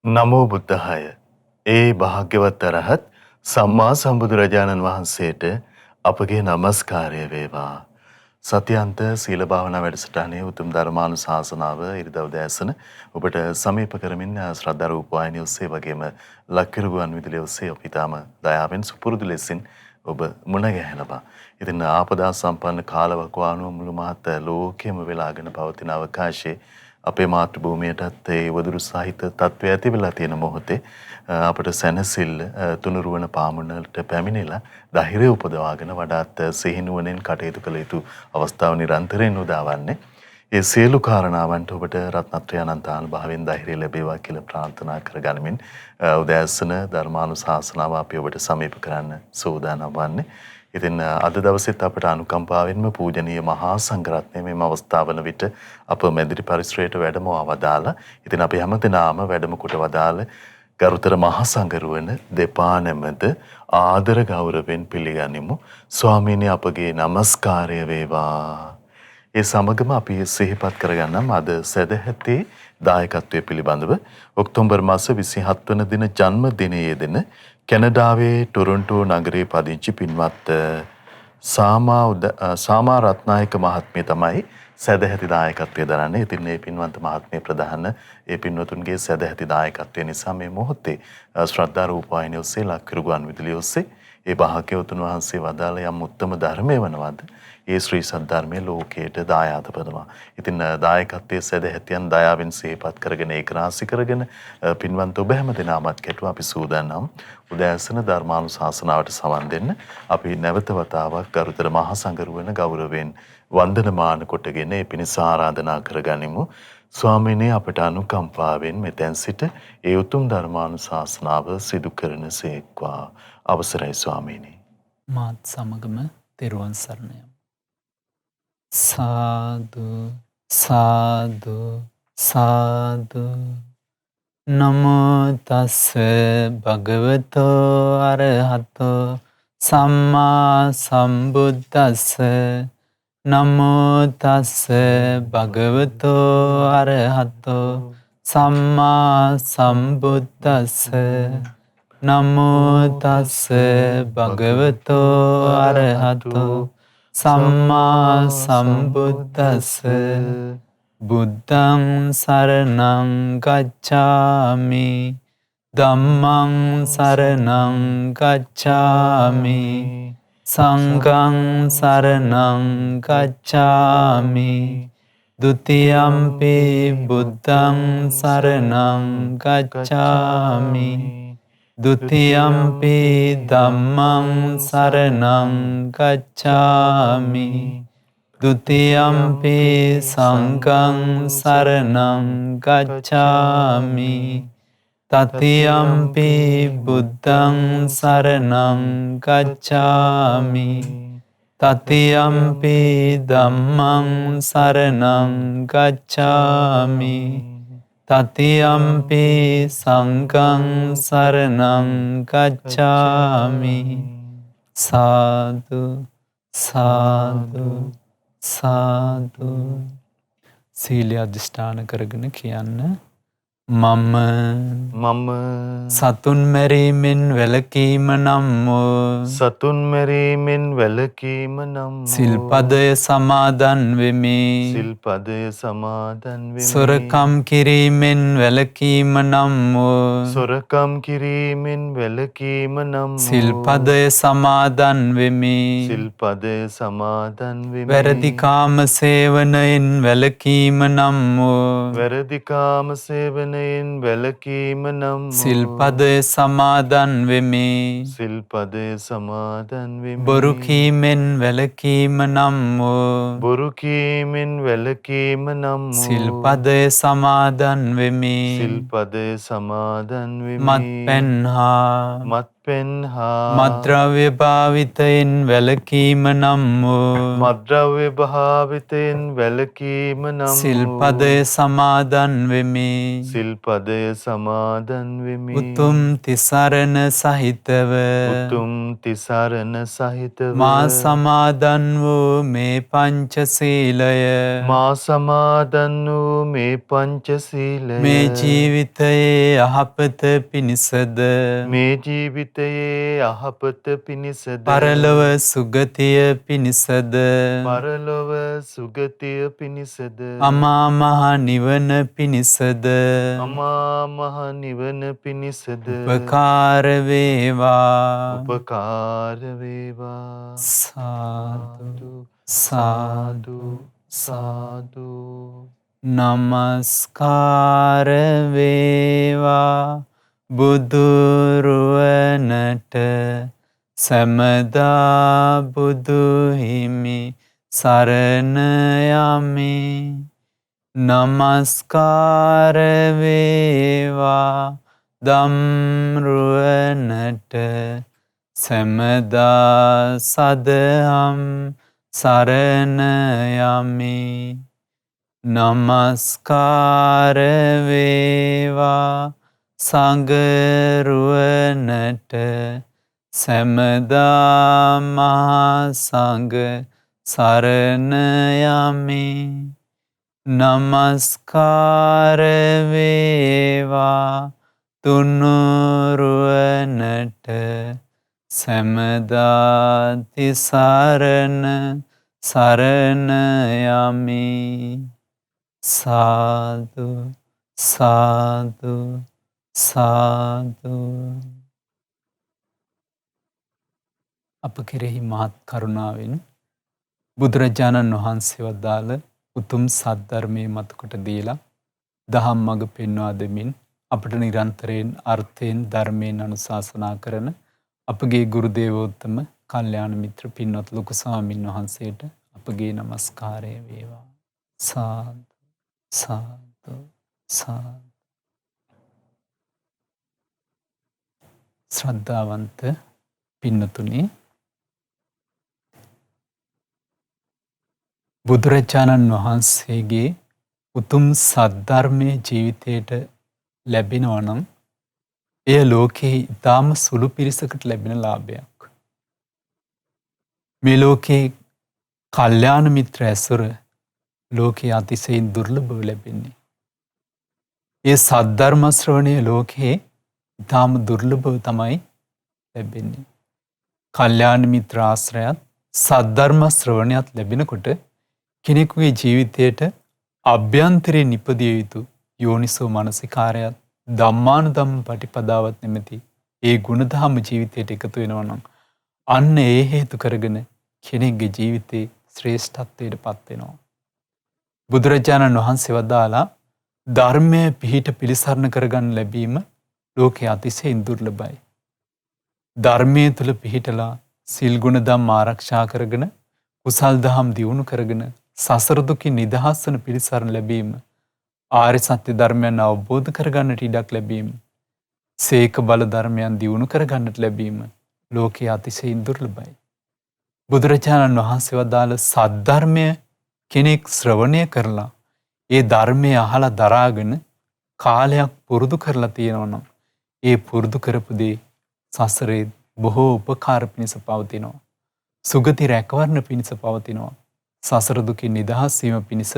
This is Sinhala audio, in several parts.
නමෝ බුද්ධාය. ඒ භාග්‍යවත් අරහත් සම්මා සම්බුදුරජාණන් වහන්සේට අපගේ নমස්කාරය වේවා. සත්‍යන්ත සීල භාවනා වැඩසටහනේ උතුම් ධර්මානුශාසනාව ඉරිදා උදෑසන ඔබට සමීප කරමින් ශ්‍රද්ධා රූප වාහිනිය ඔස්සේ වගේම ලක්කිරු ගුවන් විදුලිය ඔස්සේ අපි තාම දයාවෙන් සුපුරුදු ලෙසින් ඔබ මුණ ගැහෙනවා. ඉතින් ආපදා සම්පන්න කාලවකවානුව මුළු මහත් ලෝකෙම වෙලාගෙන පවතින අවකාශයේ අපේ මාතෘ භූමියටත් ඒ වදුරු සහිත තත්ත්වය ඇති වෙලා තියෙන මොහොතේ අපට සැනසෙල්ල තුනුරුවන පාමුණට පැමිණිලා ධෛර්යය උපදවාගෙන වඩාත් සිහිනුවණින් කටයුතු කළ යුතු අවස්ථාව නිරන්තරයෙන් උදාවන්නේ. ඒ සියලු කාරණාවන්ට ඔබට රත්නත්‍රය අනන්තාන භාවයෙන් ධෛර්යය ලැබේවා කියලා ප්‍රාර්ථනා කරගනිමින් උදෑසන ධර්මානුශාසනාව අපි ඔබට සමීප කරන්න සූදානම් වන්නේ. ඉතින් අද දවසෙත් අපට අනුකම්පාවෙන්ම පූජනීය මහා සංඝරත්නය මේ අවස්ථාවන විට අප මැදිරි පරිසරයට වැඩම වදාලා. ඉතින් අපි හැමදෙනාම වැඩම කොට වදාළ ගරුතර මහා සංඝරුවන දෙපා නැමද ආදර ගෞරවයෙන් පිළිගනිමු. ස්වාමීනි අපගේ নমස්කාරය වේවා. ඒ සමගම අපි සිහිපත් කරගන්නම් අද සදැහැති දායකත්වයේ පිළිබඳව ඔක්තෝබර් මාස 27 වන දින ජන්මදිනයේ දෙන කැනඩාවේ ටොරොන්ටෝ නගරයේ පදිංචි පින්වත් සාමා රත්නායක මහත්මිය තමයි සදැහැති දායකත්වයේ දරන්නේ. ඉතින් මේ පින්වන්ත මහත්මිය ප්‍රධාන ඒ පින්වතුන්ගේ සදැහැති දායකත්වය නිසා මේ මොහොතේ ශ්‍රද්ධා රූප වාහිනිය ඔස්සේ ලක්කිරු ගුවන් විදුලිය ඔස්සේ ඒ භාග්‍යවතුන් වහන්සේ වදාළ යම් උත්තම ධර්මය වනවද ඒ ශ්‍රී සද්ධර්මයේ ලෝකයට දායාද කරනවා. ඉතින් දායකත්වයේ සදැහැතියන් දයාවෙන් සිහිපත් කරගෙන ඒක රාශි කරගෙන පින්වන්ත ඔබ හැම දිනමත් කෙටුවා අපි සූදානම් උදෑසන ධර්මානුශාසනාවට සවන් දෙන්න. අපි නැවත වතාවක් ගරුතර මහා සංඝරුවන ගෞරවයෙන් වන්දනමාන කොටගෙන ඒ පිණිස ආරාධනා කරගනිමු. ස්වාමීනි අපට අනුකම්පාවෙන් මෙතෙන් සිට ඒ උතුම් ධර්මානුශාසනාව සිදු කරනසේක්වා. අවසරයි ස්වාමීනි. මාත් සමගම තෙරුවන් සරණයි. සාදු සාදු සාදු නමෝ තස්ස භගවතෝ අරහතෝ සම්මා සම්බුද්දස්ස නමෝ තස්ස භගවතෝ අරහතෝ සම්මා සම්බුද්දස්ස නමෝ තස්ස භගවතෝ අරහතෝ සම්මා සම්බුද්දස්ස බුද්ධං සරණං ගච්ඡාමි ධම්මං සරණං ගච්ඡාමි සංඝං සරණං ගච්ඡාමි ဒုတိယံ පි බුද්ධං සරණං ගච්ඡාමි ဒုတိယံ පි ධම්මං සරණං ගච්ඡාමි ဒုတိယံ පි සංඝං සරණං ගච්ඡාමි တတိယံ පි බුද්ධං සරණං ගච්ඡාමි တတိယံ පි ධම්මං සරණං ගච්ඡාමි တတိယံ පි සංඝං සරණං ගච්ඡාමි සාදු සාදු සාදු සීලය අධිෂ්ඨාන කරගෙන කියන්න මම සතුන් මැරීමෙන් වැළකීම නම් වූ සතුන් මැරීමෙන් වැළකීම නම් සිල්පදය සමාදන් වෙමි. සිල්පදය සමාදන් වෙමි. සොරකම් කිරීමෙන් වැළකීම නම් වූ සොරකම් කිරීමෙන් වැළකීම නම් සිල්පදය සමාදන් වෙමි. සිල්පදය සමාදන් වෙමි. වැරදි කාම සේවනයෙන් වැළකීම නම් වූ වැරදි කාම සේවනයෙන් වැළකීම නම් සිල්පදය සමාදන් වෙමි. සිල්පදය සමාදන් වෙමි. බොරු කීමෙන් වැළකීම නම් වූ බොරු කීමෙන් වැළකීම නම් සිල්පදය සමාදන් වෙමි. සිල්පදය සමාදන් වෙමි. මත්පැන් හා පෙන්හා මද්‍රව්‍ය භාවිතයෙන් වැළකීම නම් වූ මද්‍රව්‍ය භාවිතයෙන් වැළකීම නම් සිල්පදය සමාදන් වෙමි. සිල්පදය සමාදන් වෙමි. උතුම් තිසරණ සහිතව උතුම් තිසරණ සහිතව මා සමාදන් වූ මේ පංචශීලය මා සමාදන් වූ මේ පංචශීලය මේ ජීවිතයේ යහපත පිණිසද මේ ජීවිතයේ යහපත පිණිසද පරලොව සුගතිය පිණිසද පරලොව සුගතිය පිණිසද අමා මහ නිවන පිණිසද අමා මහ නිවන පිණිසද උපකාර වේවා. උපකාර වේවා. සාදු සාදු සාදු. නමස්කාර වේවා බුදුරුවනට සැමදා බුදු හිමි සරණ යමි. නමස්කාර වේවා ධම්රුවනට සැමදා සදහම් සරණ යමි. නමස්කාර වේවා සංඝරුවනට සැමදා මහා සංඝ සරණ යමි. නමස්කාර වේවා තුනුරුවනට සැමදා තිසරණ සරණ යමි. සාදු සාදු සාදු. අප කෙරෙහි මහත් කරුණාවෙන් බුදුරජාණන් වහන්සේ වදාළ උතුම් සද්ධර්මයේ මතකොට දීලා දහම් මඟ පෙන්වා දෙමින් අපට නිරන්තරයෙන් අර්ථයෙන් ධර්මයෙන් අනුශාසනා කරන අපගේ ගුරු දේවෝත්තම කල්යාණ මිත්‍ර පින්වත් ලොකු ස්වාමීන් වහන්සේට අපගේ නමස්කාරය වේවා. සාදු සාදු සාදු. ශ්‍රද්ධාවන්ත පින්නතුනි, බුදුරජාණන් වහන්සේගේ උතුම් සද්ධර්මයේ ජීවිතයට ලැබෙනවා නම් එය ලෝකයේ ඉතාම සුළු පිරිසකට ලැබෙන ලාභයක්. මේ ලෝකයේ කල්යාණ මිත්‍ර ඇසුර ලෝකයේ අතිශයින් දුර්ලභව ලැබෙන්නේ. ඒ සද්ධර්ම ශ්‍රවණය ලෝකයේ ඉතාම දුර්ලභව තමයි ලැබෙන්නේ. කල්යාණ මිත්‍ර ආශ්‍රයත් සද්ධර්ම ශ්‍රවණයත් ලැබෙනකොට කෙනෙකුගේ ජීවිතයට අභ්‍යන්තරයෙන් නිපදිය යුතු යෝනිසෝ මනසිකාරයත් ධම්මානුධම්ම පටිපදාවත් නැමැති ඒ ගුණධර්ම ජීවිතයට එකතු වෙනවා නම් අන්න ඒ හේතු කරගෙන කෙනෙක්ගේ ජීවිතේ ශ්‍රේෂ්ඨත්වයට පත් වෙනවා. බුදුරජාණන් වහන්සේ වදාලා ධර්මයේ පිහිට පිළිසරණ කරගන්න ලැබීම ලෝකයේ අතිශයින් දුර්ලභයි. ධර්මයේ තුල පිහිටලා සිල් ගුණ ධම් ආරක්ෂා කරගෙන කුසල් දහම් දියුණු කරගෙන සසර දුකින් නිදහස් වන පිළිසරණ ලැබීම, ආර්ය සත්‍ය ධර්මයන් අවබෝධ කරගන්නට ඉඩක් ලැබීම, සීක බල ධර්මයන් දියුණු කරගන්නට ලැබීම ලෝකයේ අතිශයින් දුර්ලභයි. බුදුරජාණන් වහන්සේ වදාළ සද්ධර්මය කෙනෙක් ශ්‍රවණය කරලා ඒ ධර්මය අහලා දරාගෙන කාලයක් පුරුදු කරලා තියෙනවා නම් ඒ පුරුදු කරපු දේ සසරේ බොහෝ උපකාර පිණිස පවතිනවා. සුගති රැකවරණ පිණිස පවතිනවා. සසර දුකින් නිදහස් වීම පිණිස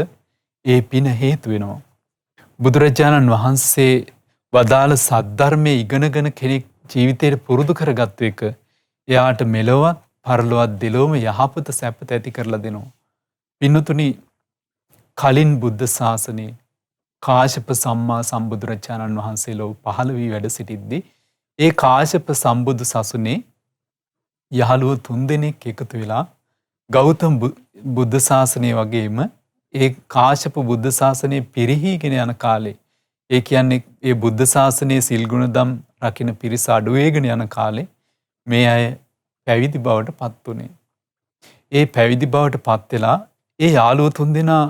ඒ පින හේතු වෙනවා. බුදුරජාණන් වහන්සේ වදාළ සද්ධර්මයේ ඉගෙනගෙන කෙනෙක් ජීවිතයට පුරුදු කරගත්තු එක එයාට මෙලොවත් පරලොවත් දෙලොවම යහපත සැපත ඇති කරලා දෙනවා. පින්නතුනි, කලින් බුද්ධ ශාසනයේ කාශ්‍යප සම්මා සම්බුදුරජාණන් වහන්සේ ලොව පහළ වී වැඩ සිටිද්දී ඒ කාශ්‍යප සම්බුදු සසුනේ යහළුවෝ 3 දෙනෙක් එකතු වෙලා ගෞතම බුද්ධ ශාසනය වගේම ඒ කාශ්‍යප බුද්ධ ශාසනය පිරිහීගෙන යන කාලේ, ඒ කියන්නේ ඒ බුද්ධ ශාසනයේ සිල් ගුණ දම් රකින්න පිරිස අඩු වෙගෙන යන කාලේ මේ අය පැවිදි බවට පත් වුණේ. ඒ පැවිදි බවට පත් වෙලා ඒ යාළුවෝ 3 දෙනා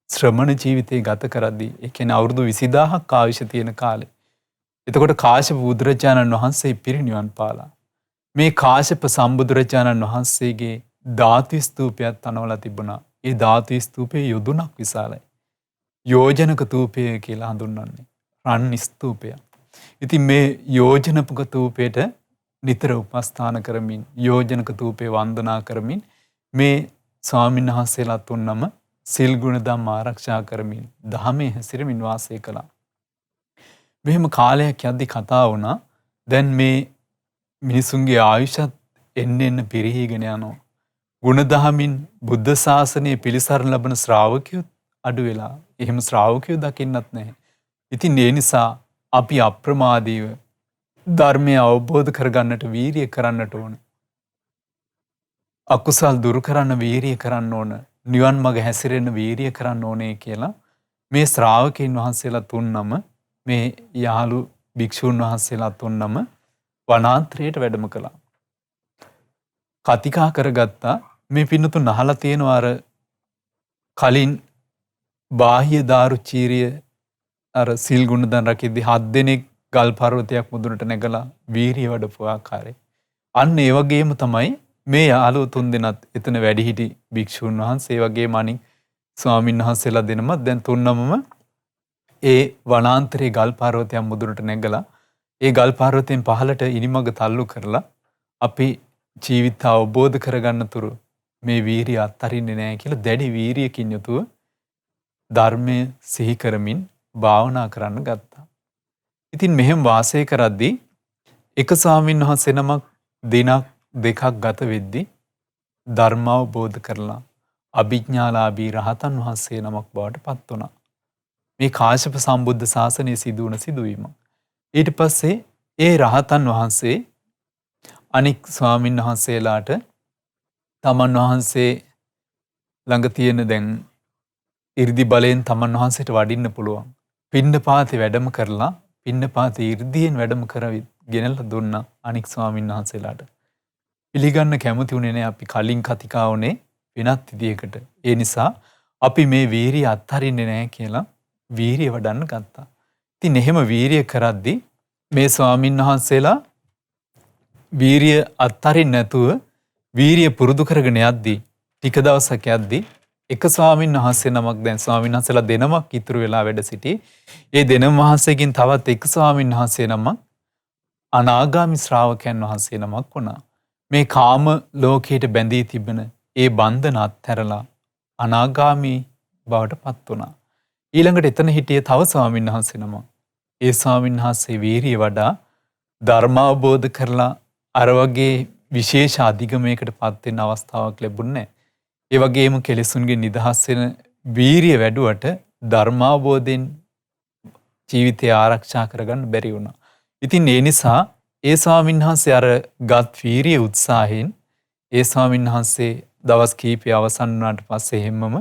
ශ්‍රමණ ජීවිතේ ගත කරද්දී, ඒ කියන්නේ අවුරුදු 20000ක් ආයුෂ තියෙන කාලේ. එතකොට කාශ්‍යප බුදුරජාණන් වහන්සේ පිරිනිවන් පාලා. මේ කාශ්‍යප සම්බුදුරජාණන් වහන්සේගේ ධාතු ස්තූපයක් තනවලා තිබුණා. ඒ ධාතු ස්තූපයේ යොදුනක් විශාලයි. යෝජනක තූපය කියලා හඳුන්වන්නේ. රන් ස්තූපය. ඉතින් මේ යෝජනක තූපයට නිතර උපස්ථාන කරමින් යෝජනක තූපේ වන්දනා කරමින් මේ ස්වාමීන් වහන්සේලා තුන්නම සිල් ගුණ ධම්ම ආරක්ෂා කරමින් දහමේ හැසිරමින් වාසය කළා. මෙහෙම කාලයක් යද්දි කතා වුණා දැන් මේ මිනිසුන්ගේ ආයුෂත් එන්න පිරිහීගෙන යනවා. ගුණ දහමින් බුද්ධ ශාසනය පිළිසරණ ලබන ශ්‍රාවකයෝ අඩු වෙලා. එහෙම ශ්‍රාවකයෝ දකින්නත් නැහැ. ඉතින් ඒ නිසා අපි අප්‍රමාදීව ධර්මය අවබෝධ කරගන්නට වීරිය කරන්නට ඕන. අකුසල් දුරු කරන්න වීරිය කරන්න ඕන. නිවන් මඟ හැසිරෙන්න වීරිය කරන්න ඕනේ කියලා මේ ශ්‍රාවකයන් වහන්සේලා තුන්නම මේ යහළු භික්ෂූන් වහන්සේලා තුන්නම වනාන්තරයට වැඩම කළා. කතිකා කරගත්තා. මේ පින්නතුන් අහලා තියෙනවා අර කලින් බාහ්‍ය දාරුචීරිය අර සිල් ගුණ දන් රකිද්දී 7 දෙනෙක් ගල් පර්වතයක් මුදුනට නැගලා වීරිය වඩපු ආකාරය. අන්න ඒ වගේම තමයි මේ යාළුවෝ තුන් දෙනත් එතන වැඩිහිටි භික්ෂුන් වහන්සේ වගේම අනික් ස්වාමීන් වහන්සේලා දෙනමත් දැන් තුන්නමම ඒ වනාන්තරයේ ගල් පර්වතයක් මුදුනට නැගලා ඒ ගල් පර්වතයෙන් පහළට ඉනිමග තල්ලු කරලා අපි ජීවිත අවබෝධ කරගන්න තුරු මේ වීරිය අත්හරින්නේ නැහැ කියලා දැඩි වීරියකින් යුතුව ධර්මය සිහි කරමින් භාවනා කරන්න ගත්තා. ඉතින් මෙහෙම වාසය කරද්දී එක ස්වාමීන් වහන්සේ නමක් දිනක් දෙකක් ගත වෙද්දී ධර්ම අවබෝධ කරලා අභිඥාලාභී රහතන් වහන්සේ නමක් බවට පත් වුණා. මේ කාශ්‍යප සම්බුද්ධ ශාසනයේ සිදු වුණ සිදුවීම. ඊට පස්සේ ඒ රහතන් වහන්සේ අනික් ස්වාමීන් වහන්සේලාට තමන් වහන්සේ ළඟ තියෙන දැන් 이르දි බලයෙන් තමන් වහන්සේට වඩින්න පුළුවන්. පින්නපාතේ වැඩම කරලා පින්නපාතේ 이르දියෙන් වැඩම කරවි ගෙනල්ලා දුන්නා අනික් ස්වාමීන් වහන්සේලාට. පිළිගන්න කැමති උනේ නැහැ අපි කලින් කතිකා උනේ වෙනත් විදියකට. ඒ නිසා අපි මේ වීරිය අත්හරින්නේ නැහැ කියලා වීරිය වඩන්න ගත්තා. ඉතින් එහෙම වීරිය කරද්දී මේ ස්වාමීන් වහන්සේලා වීරිය අත්හරින්න නැතුව වීරිය පුරුදු කරගෙන යද්දී ටික දවසක් යද්දී එක ස්වාමීන් වහන්සේ නමක් දැන් ස්වාමීන් වහන්සේලා දෙනමක් ඉතුරු වෙලා වැඩ සිටි. ඒ දෙනම වහන්සේකින් තවත් එක ස්වාමීන් වහන්සේ නමක් අනාගාමි ශ්‍රාවකයන් වහන්සේ නමක් වුණා. මේ කාම ලෝකයට බැඳී තිබෙන ඒ බන්ධන අත්හැරලා අනාගාමි බවට පත් වුණා. ඊළඟට එතන හිටියේ තව ස්වාමීන් වහන්සේ නමක්. ඒ ස්වාමීන් වහන්සේ වීරිය වඩා ධර්ම අවබෝධ කරලා අර වගේ විශේෂ අධිගමයකට පත් වෙන්න අවස්ථාවක් ලැබුණේ නැහැ. ඒ වගේම කෙලෙසුන්ගෙන් නිදහස් වෙන වීරිය වැඩුවට ධර්මාවබෝධයෙන් ජීවිතය ආරක්ෂා කරගන්න බැරි වුණා. ඉතින් ඒ නිසා ඒ ස්වාමීන් වහන්සේ අර ගත් වීරිය උත්සාහයෙන් ඒ ස්වාමීන් වහන්සේ දවස් කීපය අවසන් වුණාට පස්සේ හැමම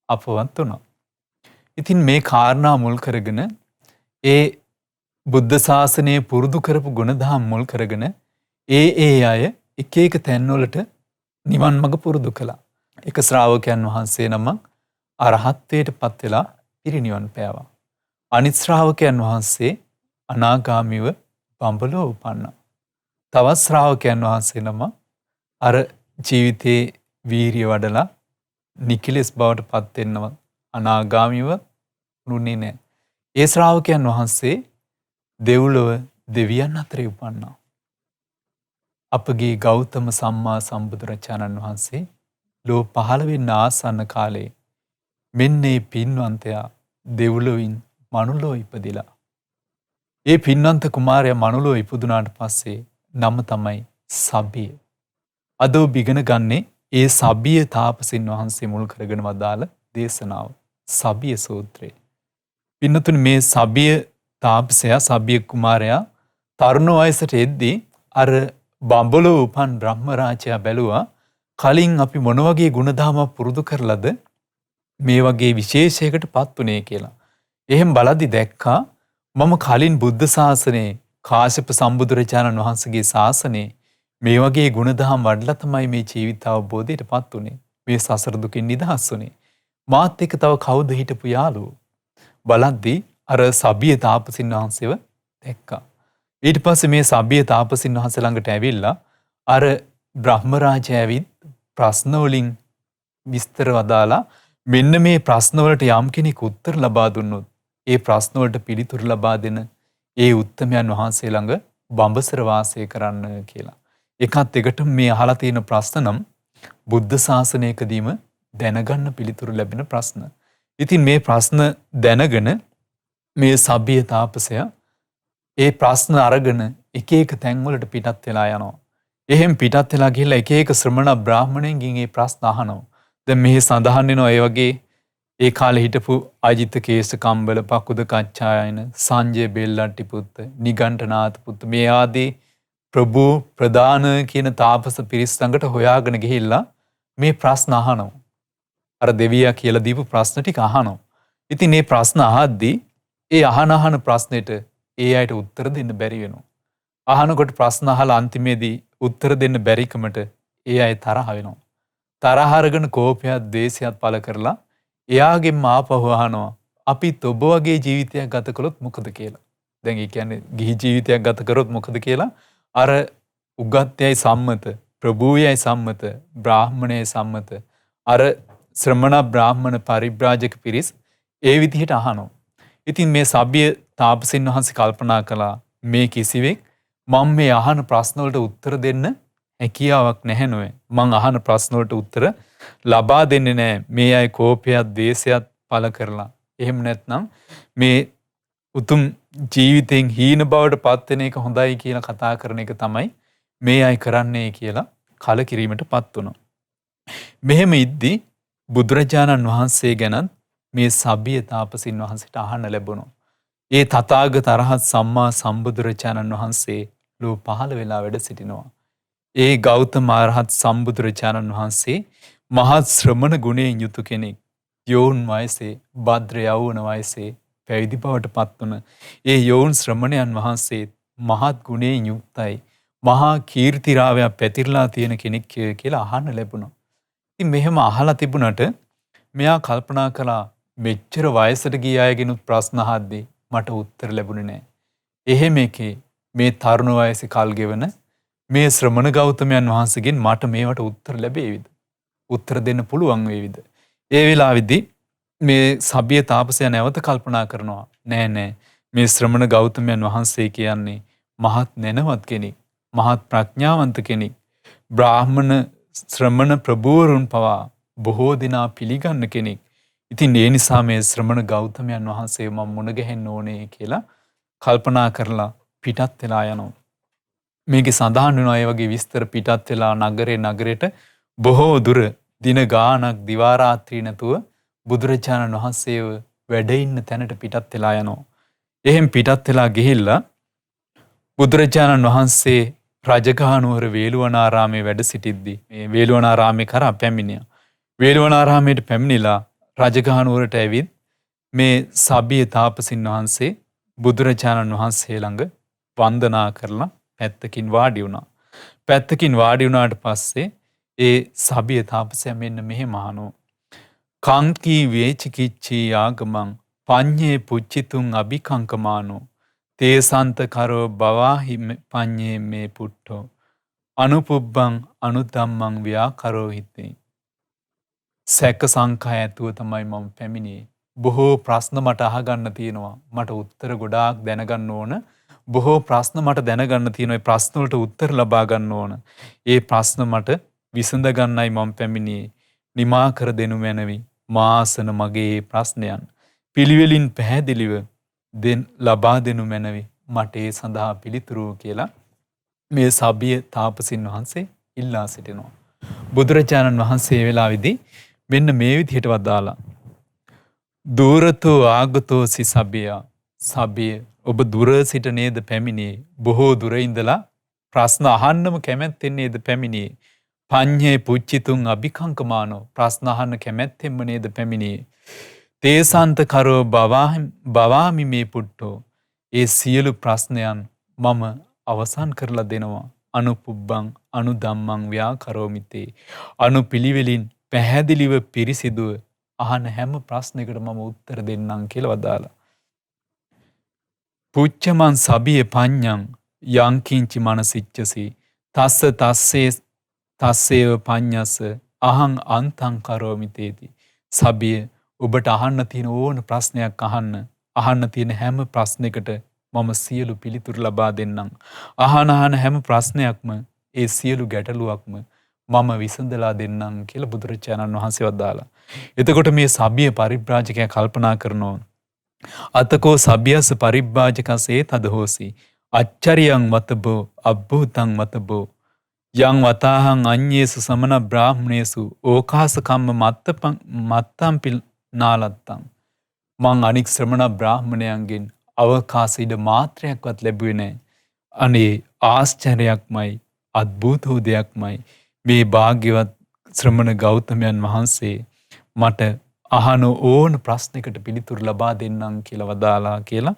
අපවත් වුණා. ඉතින් මේ කාරණා මුල් කරගෙන ඒ බුද්ධ ශාසනය පුරුදු කරපු ගුණධම් මුල් කරගෙන ඒ අය එක එක තැන්වලට නිවන් මඟ පුරුදු කළා. එක ශ්‍රාවකයන් වහන්සේ නමක් අරහත්ත්වයට පත් වෙලා පිරිනිවන් පෑවා. අනිත් ශ්‍රාවකයන් වහන්සේ අනාගාමීව බඹලෝ උපන්නා. තවත් ශ්‍රාවකයන් වහන්සේ නම අර ජීවිතේ වීරිය වඩලා නිකිලස් බවට පත් වෙන්නව අනාගාමීව නුනේ නැහැ. ඒ ශ්‍රාවකයන් වහන්සේ දෙව්ලොව දෙවියන් අතරේ උපන්නා. අපගේ ගෞතම සම්මා සම්බුදුරජාණන් වහන්සේ ලෝ පහළ වෙන්න ආසන්න කාලේ මෙන්න මේ පින්වන්තයා දෙව්ලොවින් මනුලෝ ඉපදිලා. ඒ පින්වන්ත කුමාරයා මනුලෝ ඉපදුනාට පස්සේ නම තමයි සබිය. අද ඔබ ඉගෙන ගන්නේ ඒ සබිය තාපසින් වහන්සේ මුල් කරගෙන වදාළ දේශනාව සබිය සූත්‍රය. පින්නතුනි මේ සබිය තාපසයා සබිය කුමාරයා තරුණ වයසට එද්දී අර බඹලෝ උපන් බ්‍රහ්ම රාජයා බැලුවා කලින් අපි මොන වගේ ගුණධර්ම පුරුදු කරලාද මේ වගේ විශේෂයකට පත් උනේ කියලා. එහෙම බලද්දි දැක්කා මම කලින් බුද්ධ ශාසනයේ කාශ්‍යප සම්බුදුරජාණන් වහන්සේගේ ශාසනයේ මේ වගේ ගුණධම් වඩලා තමයි මේ ජීවිත අවබෝධයට පත් උනේ. මේ සසර දුකින් නිදහස් උනේ. මාත් එක්ක තව කවුද හිටපු යාළුවෝ. බලද්දි අර සබිය තාපසින් වහන්සේව දැක්කා. ඊට පස්සේ මේ සබිය තාපසින් වහන්සේ ළඟට ඇවිල්ලා අර බ්‍රහ්මරාජය ඇවිත් ප්‍රශ්න වලින් විස්තර වදාලා මෙන්න මේ ප්‍රශ්න වලට යම් කෙනෙක් උත්තර ලබා දුන්නොත් ඒ ප්‍රශ්න වලට පිළිතුරු ලබා දෙන ඒ උත්තමයන් වහන්සේ ළඟ බඹසර වාසය කරන්න කියලා. එකත් එකට මේ අහලා තියෙන ප්‍රශ්න නම් බුද්ධ ශාසනයකදීම දැනගන්න පිළිතුරු ලැබෙන ප්‍රශ්න. ඉතින් මේ ප්‍රශ්න දැනගෙන මේ සබ්බිය තාපසයා ඒ ප්‍රශ්න අරගෙන එක එක තැන්වලට පිටත් වෙලා යනවා. එහෙම පිටත් වෙලා ගිහිල්ලා එක එක ශ්‍රමණ බ්‍රාහමණයන්ගෙන් මේ ප්‍රශ්න අහනවා. දැන් මෙහි සඳහන් වෙනවා ඒ වගේ ඒ කාලේ හිටපු අජිත කේස කම්බල පකුද කච්චායන සංජය බෙල්ලට්ටි පුත්ත නිගණ්ඨනාථ පුත්ත මේ ආදී ප්‍රභු ප්‍රදාන කියන තාපස පිරිස් ළඟට හොයාගෙන ගිහිල්ලා මේ ප්‍රශ්න අහනවා. අර දෙවියා කියලා දීපු ප්‍රශ්න ටික අහනවා. ඉතින් මේ ප්‍රශ්න අහද්දී ඒ අහන ප්‍රශ්නෙට ඒ අයට උත්තර දෙන්න බැරි වෙනවා. අහනකොට ප්‍රශ්න අහලා අන්තිමේදී උත්තර දෙන්න බැරිකමට ඒ අය තරහ වෙනවා. තරහ අරගෙන කෝපයත් ද්වේෂයත් පළ කරලා එයාගෙන් ආපහු අහනවා අපිත් ඔබ වගේ ජීවිතයක් ගත කළොත් මොකද කියලා. දැන් ඒ කියන්නේ ගිහි ජීවිතයක් ගත කරොත් මොකද කියලා අර උගත්යයි සම්මත ප්‍රභූයයි සම්මත බ්‍රාහ්මණයයි සම්මත අර ශ්‍රමණ බ්‍රාහ්මණ පරිබ්‍රාජක පිරිස් ඒ විදිහට අහනවා. ඉතින් මේ සබ්බිය තාපසින් වහන්සේ කල්පනා කළා මේ කිසිවෙක් මම මේ අහන ප්‍රශ්න වලට උත්තර දෙන්න හැකියාවක් නැහැ නෝයි. මං අහන ප්‍රශ්න වලට උත්තර ලබා දෙන්නේ නැහැ. මේ අය කෝපයත් ද්වේෂයත් පළ කරලා. එහෙම නැත්නම් මේ උතුම් ජීවිතෙන් හීන බවට පත් වෙන එක හොඳයි කියලා කතා කරන එක තමයි මේ අය කරන්නේ කියලා කලකිරීමටපත් වුණා. මෙහෙම ඉද්දි බුදුරජාණන් වහන්සේ ගැනත් මේ සබ්බිය තාපසින් වහන්සේට අහන්න ලැබුණා. ඒ තථාගත අරහත් සම්මා සම්බුදුරජාණන් වහන්සේ ලෝ පහළ වෙලා වැඩ සිටිනවා. ඒ ගෞතම අරහත් සම්බුදුරජාණන් වහන්සේ මහත් ශ්‍රමණ ගුණයෙන් යුතු කෙනෙක්. යෝන් වයසේ භද්‍ර යෞවන වයසේ පැවිදි බවට පත් වුණ ඒ යෝන් ශ්‍රමණයන් වහන්සේ මහත් ගුණයෙන් යුක්තයි. මහා කීර්තිරාවයක් පැතිරලා තියෙන කෙනෙක් කියලා අහන්න ලැබුණා. ඉතින් මෙහෙම අහලා තිබුණට මෙයා කල්පනා කළා මෙච්චර වයසට ගිය අයගෙනුත් ප්‍රශ්න අහද්දී මට උත්තර ලැබුණේ නැහැ. එහෙම එකේ මේ තරුණ වයසේ කල් ගෙවන මේ ශ්‍රමණ ගෞතමයන් වහන්සේගෙන් මට මේවට උත්තර ලැබෙයිද? උත්තර දෙන්න පුළුවන් වේවිද? ඒ වෙලාවේදී මේ සබ්බිය තාපසයා නැවත කල්පනා කරනවා නෑ මේ ශ්‍රමණ ගෞතමයන් වහන්සේ කියන්නේ මහත් නැනවත් කෙනෙක්, මහත් ප්‍රඥාවන්ත කෙනෙක්. බ්‍රාහ්මණ ශ්‍රමණ ප්‍රභූවරුන් පවා බොහෝ දෙනා පිළිගන්න කෙනෙක්. ඉතින් ඒ නිසා මේ ශ්‍රමණ ගෞතමයන් වහන්සේ මම මුණ ගැහෙන්න ඕනේ කියලා කල්පනා කරලා පිටත් වෙලා යනවා. මේකේ සඳහන් වෙනවා ඒ වගේ විස්තර පිටත් වෙලා නගරයට බොහෝ දුර දින ගාණක් දිවා රාත්‍රී නැතුව බුදුරජාණන් වහන්සේව වැඩ ඉන්න තැනට පිටත් වෙලා යනවා. එහෙන් පිටත් වෙලා ගිහිල්ලා බුදුරජාණන් වහන්සේ රජගහ නුවර වේළුවනාරාමේ වැඩ සිටිද්දී මේ වේළුවනාරාමේ කරා පැමිණියා. වේළුවනාරාමයට පැමිණිලා රජගහ නුවරට ඇවිත් මේ සබ්බිය තාපසින් වහන්සේ බුදුරජාණන් වහන්සේ ළඟ වන්දනා කරලා පැත්තකින් වාඩි වුණා. පැත්තකින් වාඩි වුණාට පස්සේ ඒ සබ්බිය තාපසයා මෙන්න මෙහෙම අහනවා. කංකී වේචිකිච්චී ආගමං පඤ්ඤේ පුච්චිතුං අபிකංකමානෝ තේසන්ත කරෝ බවාහි පඤ්ඤේ මේ පුට්ඨෝ අනුපුබ්බං අනුධම්මං ව්‍යාකරෝ හිතේ. සැක සංකා ඇතුව තමයි මම පැමිණියේ. බොහෝ ප්‍රශ්න මට අහගන්න තියෙනවා. මට උත්තර ගොඩාක් දැනගන්න ඕන. බොහෝ ප්‍රශ්න මට දැනගන්න තියෙනවා. ඒ ප්‍රශ්න වලට උත්තර ලබා ගන්න ඕන. ඒ ප්‍රශ්න මට විසඳ ගන්නයි මම පැමිණියේ. නිමා කර දෙනු මැනවි. මාසන මගේ ප්‍රශ්නයන් පිළිවෙලින් පැහැදිලිව ලබා දෙනු මැනවි. මට ඒ සඳහා පිළිතුරු කියලා මේ සබ්බිය තාපසින් වහන්සේ ඉල්ලා සිටිනවා. බුදුරජාණන් වහන්සේ ඒ වෙලාවේදී මෙන්න මේ විදිහට වදාලා. දූරතෝ ආගතෝ සි සබ්බියා. සබ්බිය ඔබ දුර සිට නේද පැමිණියේ? බොහෝ දුර ඉඳලා ප්‍රශ්න අහන්නම කැමැත්තෙන් නේද පැමිණියේ? පඤ්ඤේ පුච්චිතුං අபிකංකමානෝ. ප්‍රශ්න අහන්න කැමැත්තෙන්ම නේද පැමිණියේ? තේසන්ත කරෝ බවාමි මේ පුට්ටෝ. ඒ සියලු ප්‍රශ්නයන් මම අවසන් කරලා දෙනවා. අනුපුබ්බං අනුධම්මං ව්‍යාකරෝමිතේ. අනුපිළිවෙලින් පැහැදිලිව පිරිසිදුව අහන හැම ප්‍රශ්නයකට මම උත්තර දෙන්නම් කියලා වදාලා. පුච්චමන් සබිය පඤ්ඤං යංකින්චි මනසිච්චසි තස්ස තස්සේව පඤ්ඤස අහං අන්තං කරෝමි තේති. සබිය ඔබට අහන්න තියෙන ඕන ප්‍රශ්නයක් අහන්න තියෙන හැම ප්‍රශ්නයකට මම සියලු පිළිතුරු ලබා දෙන්නම්. අහන හැම ප්‍රශ්නයක්ම ඒ සියලු ගැටලුවක්ම මම විසඳලා දෙන්නම් කියලා බුදුරජාණන් වහන්සේ වදාලා. එතකොට මේ සබ්බිය පරිබ්‍රාජකයා කල්පනා කරනවා අතකෝ සබ්බියස පරිබ්‍රාජකසේ තදහෝසි අච්චරියං වතබෝ අබ්බූතං වතබෝ යං වතාහං අඤ්ඤේසු සමන බ්‍රාහ්මණේසු ඕකාස කම්ම මත්තම්පි නාලත්තං. මං අනික් ශ්‍රමණ බ්‍රාහ්මණයන්ගෙන් අවකාශ ඉඩ මාත්‍රයක්වත් ලැබුවේ නැහැ. අනේ ආශ්චර්යයක්මයි අద్භූතෝ දෙයක්මයි මේ භාග්‍යවත් ශ්‍රමණ ගෞතමයන් වහන්සේ මට අහන ඕන ප්‍රශ්නයකට පිළිතුරු ලබා දෙන්නම් කියලා වදාලා කියලා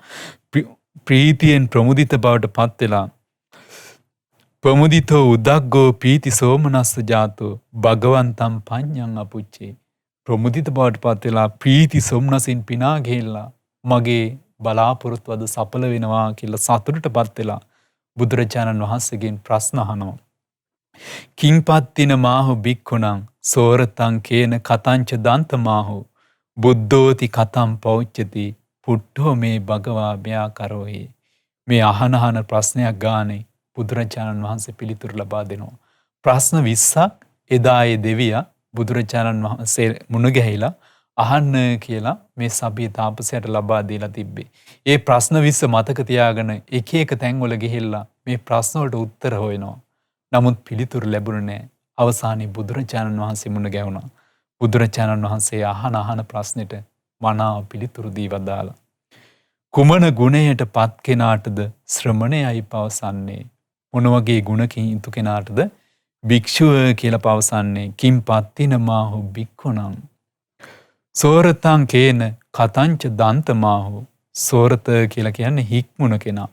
ප්‍රීතියෙන් ප්‍රමුදිත බවට පත් වෙලා ප්‍රමුදිතෝ උදග්ගෝ පීති සෝමනස්ස ජාතෝ භගවන්තම් පඤ්ඤං අපුච්චේ. ප්‍රමුදිත බවට පත් වෙලා ප්‍රීති සොම්නසින් පිනා ගිහිල්ලා මගේ බලාපොරොත්තු අද සඵල වෙනවා කියලා සතුටටපත් වෙලා බුදුරජාණන් වහන්සේගෙන් ප්‍රශ්න අහනවා. කිංපත්තින මාහු බික්ඛුණං සෝරතං කේන කතංච දන්තමාහු බුද්ධෝති කතම් පෞච්චති පුට්ඨෝ මේ භගවා ව්‍යාකරෝහි. මේ අහන ප්‍රශ්නයක් ගානේ බුදුරජාණන් වහන්සේ පිළිතුරු ලබා දෙනවා. ප්‍රශ්න 20ක් එදා ඒ දෙවියා බුදුරජාණන් වහන්සේ මුණ ගැහිලා අහන්න කියලා මේ සබ්බිය තාපසයට ලබා දීලා තිබ්බේ. ඒ ප්‍රශ්න 20 මතක තියාගෙන එක එක තැන්වල ගිහිල්ලා මේ ප්‍රශ්න වලට උත්තර හොයනවා. නමුත් පිළිතුරු ලැබුණේ නැහැ. අවසානයේ බුදුරජාණන් වහන්සේ මුණ ගැහුණා. බුදුරජාණන් වහන්සේ අහන ප්‍රශ්නෙට මනාව පිළිතුරු දී වදාලා. කුමන ගුණයට පත් කෙනාටද ශ්‍රමණයයි පවසන්නේ? මොන වගේ ගුණකින් යුතු කෙනාටද භික්ෂුව කියලා පවසන්නේ? කිම් පත්තින මාහු භික්ඛුණං සෝරතං කේන කතංච දන්තමාහු. සෝරත කියලා කියන්නේ හික්මුණ කෙනා.